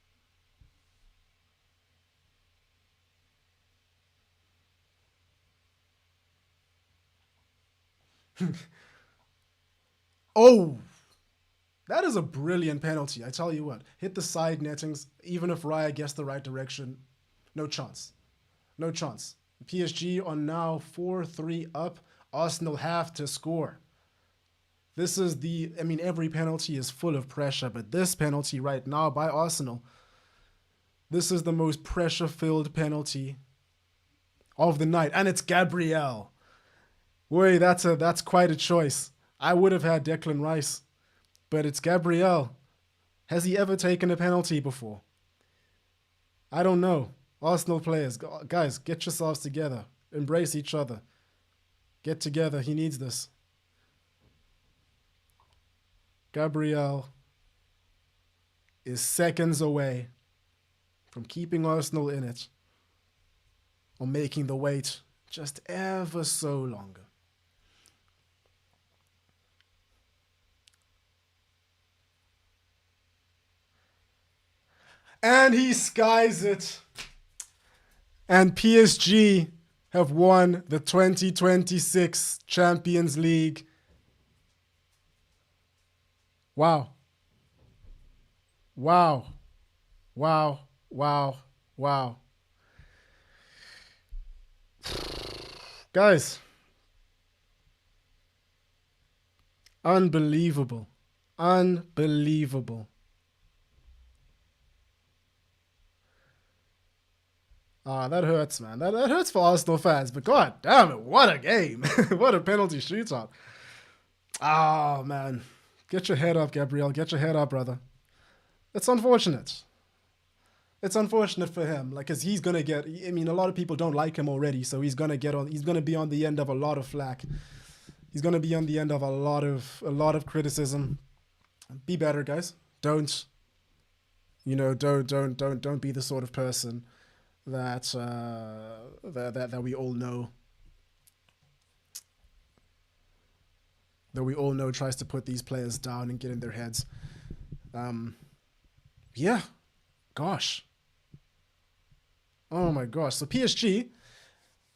Oh! That is a brilliant penalty, I tell you what. Hit the side nettings, even if Raya gets the right direction. No chance. No chance. PSG are now 4-3 up. Arsenal have to score. This is every penalty is full of pressure, but this penalty right now by Arsenal, this is the most pressure-filled penalty of the night. And it's Gabriel. Boy, that's quite a choice. I would have had Declan Rice, but it's Gabriel. Has he ever taken a penalty before? I don't know. Arsenal players, guys, get yourselves together. Embrace each other. Get together. He needs this. Gabriel is seconds away from keeping Arsenal in it or making the wait just ever so longer. And he skies it. And PSG have won the 2026 Champions League. Wow. Wow. Wow. Wow. Wow. Guys. Unbelievable. Unbelievable. That hurts, man. That hurts for Arsenal fans. But god damn it, what a game. What a penalty shootout. Oh, man. Get your head up, Gabriel. Get your head up, brother. It's unfortunate. It's unfortunate for him. Like, cause he's gonna get. I mean, a lot of people don't like him already, so he's gonna get on. He's gonna be on the end of a lot of flack. He's gonna be on the end of a lot of criticism. Be better, guys. Don't be the sort of person that we all know. That we all know tries to put these players down and get in their heads. Yeah. Gosh. Oh my gosh. So PSG,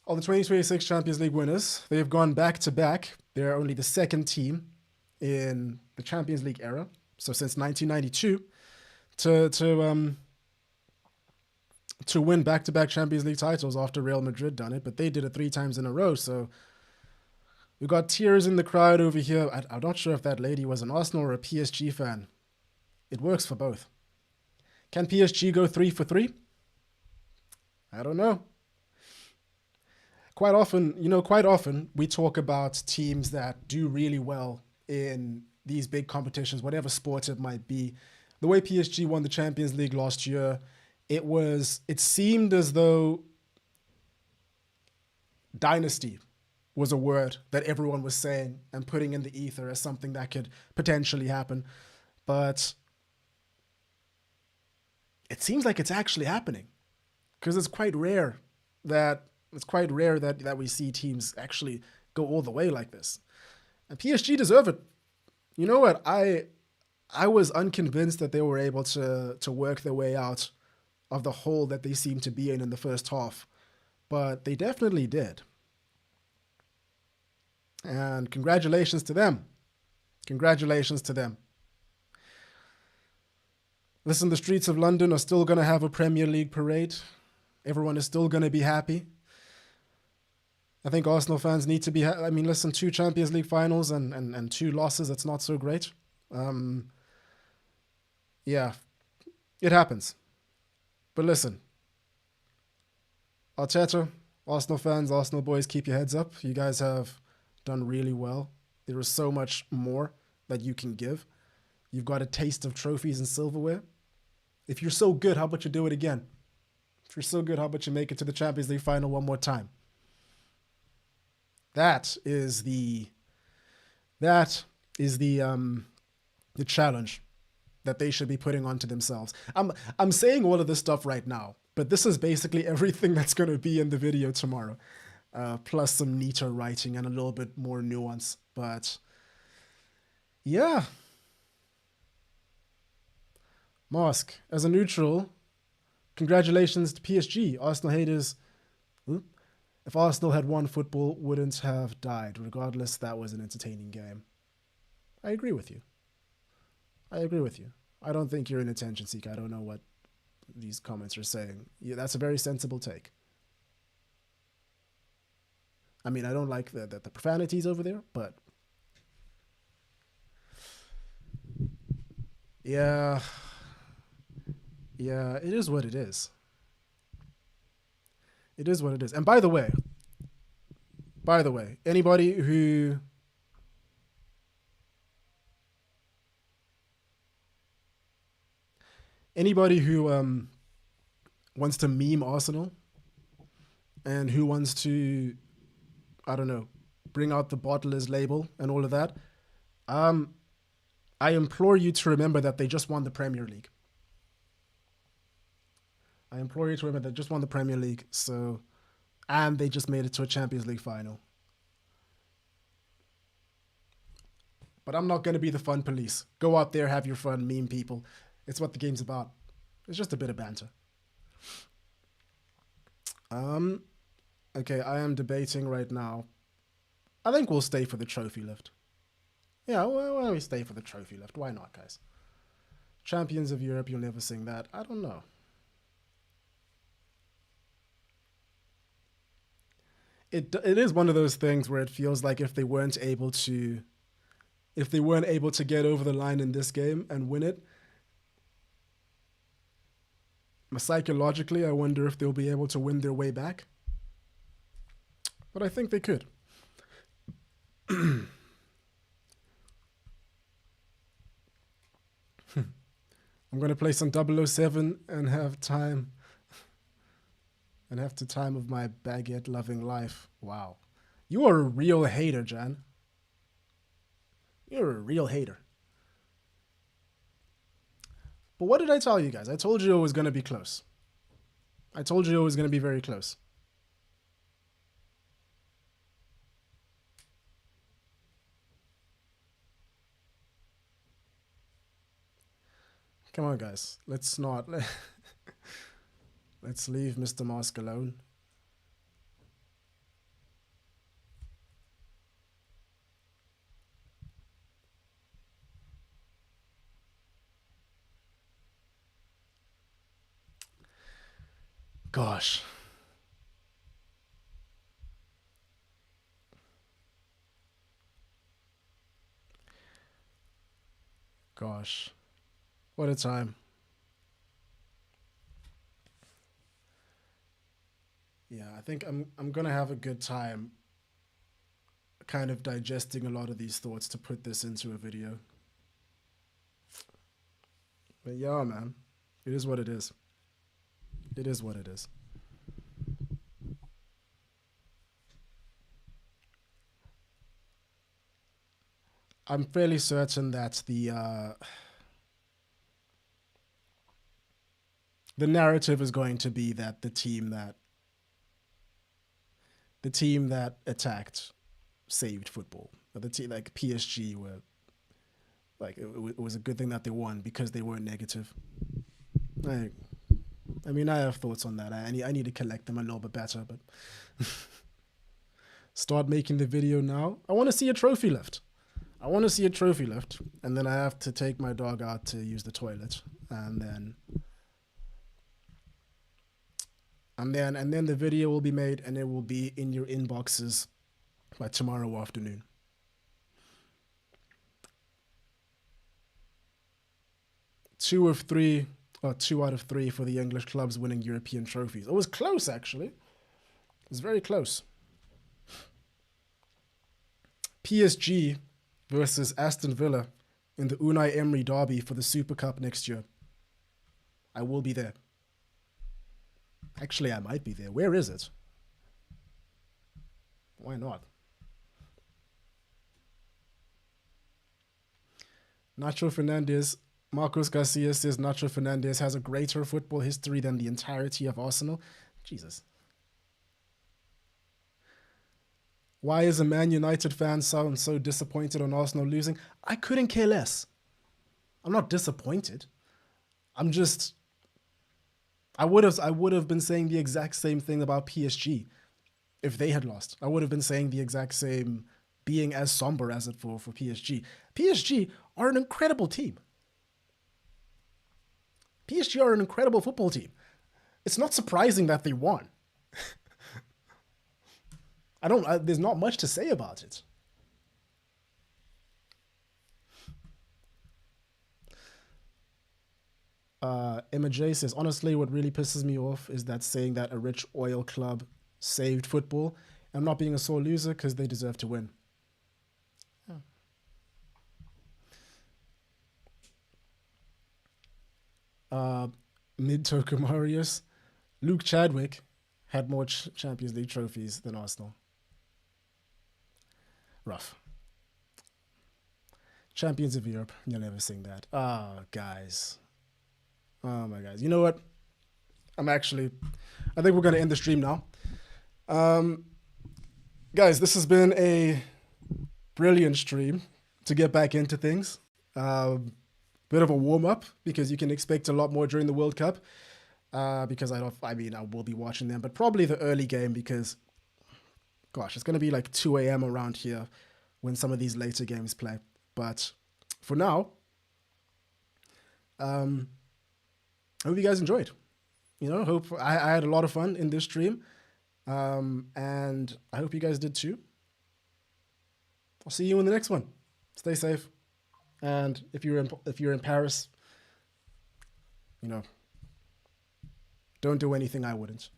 All the 2026 Champions League winners, they've gone back to back. They're only the second team in the Champions League era, so since 1992, to win back-to-back Champions League titles after Real Madrid done it, but they did it 3 times in a row. So we got tears in the crowd over here. I'm not sure if that lady was an Arsenal or a PSG fan. It works for both. Can PSG go 3 for 3? I don't know. Quite often we talk about teams that do really well in these big competitions, whatever sport it might be. The way PSG won the Champions League last year, it seemed as though dynasty was a word that everyone was saying and putting in the ether as something that could potentially happen. But it seems like it's actually happening, because it's quite rare that we see teams actually go all the way like this. And PSG deserve it. You know what? I was unconvinced that they were able to work their way out of the hole that they seemed to be in the first half, but they definitely did. And congratulations to them. Congratulations to them. Listen, the streets of London are still going to have a Premier League parade. Everyone is still going to be happy. I think Arsenal fans need to be... listen, 2 Champions League finals and 2 losses, it's not so great. Yeah, it happens. But listen, Arteta, Arsenal fans, Arsenal boys, keep your heads up. You guys have done really well. There is so much more that you can give. You've got a taste of trophies and silverware. If you're so good, how about you do it again? If you're so good, how about you make it to the Champions League final one more time? That is the challenge that they should be putting onto themselves. I'm saying all of this stuff right now, but this is basically everything that's going to be in the video tomorrow, plus some neater writing and a little bit more nuance. But yeah, Mask, as a neutral, congratulations to PSG. Arsenal haters. If Arsenal had won, football wouldn't have died. Regardless, that was an entertaining game. I agree with you. I don't think you're an attention seeker. I don't know what these comments are saying. Yeah, that's a very sensible take. I mean, I don't like the profanities over there, but yeah, it is what it is. It is what it is. And by the way, anybody who wants to meme Arsenal and who wants to, I don't know, bring out the bottlers label and all of that, I implore you to remember that they just won the Premier League. So, and they just made it to a Champions League final. But I'm not going to be the fun police. Go out there, have your fun, meme people. It's what the game's about. It's just a bit of banter. Okay, I am debating right now. I think we'll stay for the trophy lift. Yeah, why don't we stay for the trophy lift? Why not, guys? Champions of Europe, you'll never sing that. I don't know. It is one of those things where it feels like if they weren't able to get over the line in this game and win it, psychologically, I wonder if they'll be able to win their way back. But I think they could. I'm going to play some 007 and have time of my baguette-loving life. Wow. You are a real hater, Jan. You're a real hater. But what did I tell you guys? I told you it was going to be close. I told you it was going to be very close. Come on, guys. Let's not... Let's leave Mr. Mask alone. Gosh. Gosh. What a time. Yeah, I think I'm gonna have a good time kind of digesting a lot of these thoughts to put this into a video. But yeah, man. It is what it is. It is what it is. I'm fairly certain that the narrative is going to be that the team that attacked saved football. The team like PSG were like it was a good thing that they won because they weren't negative. I, I mean, I have thoughts on that. I need to collect them a little bit better, but start making the video now. I want to see a trophy lift. I want to see a trophy lift, and then I have to take my dog out to use the toilet, and then the video will be made, and it will be in your inboxes by tomorrow afternoon. Two out of three for the English clubs winning European trophies. It was close, actually. It was very close. PSG versus Aston Villa in the Unai Emery derby for the Super Cup next year. I will be there. Actually, I might be there. Where is it? Why not? Nacho Fernandez. Marcos Garcia says Nacho Fernandez has a greater football history than the entirety of Arsenal. Jesus. Why is a Man United fan sound so disappointed on Arsenal losing? I couldn't care less. I'm not disappointed. I'm just... I would have been saying the exact same thing about PSG if they had lost. I would have been saying the exact same, being as somber as it for PSG. PSG are an incredible team. PSG are an incredible football team. It's not surprising that they won. There's not much to say about it. Emma J says, honestly, what really pisses me off is that saying that a rich oil club saved football. I'm not being a sore loser because they deserve to win. Mid-Toker Marius, Luke Chadwick had more Champions League trophies than Arsenal. Rough. Champions of Europe, you'll never sing that. Guys. Oh my guys. You know what? I think we're going to end the stream now. Guys, this has been a brilliant stream to get back into things. Bit of a warm-up because you can expect a lot more during the World Cup. Because I will be watching them, but probably the early game because, gosh, it's going to be like 2 a.m. around here when some of these later games play. But for now, I hope you guys enjoyed. Hope I had a lot of fun in this stream, and I hope you guys did too. I'll see you in the next one. Stay safe, and if you're in Paris, don't do anything I wouldn't.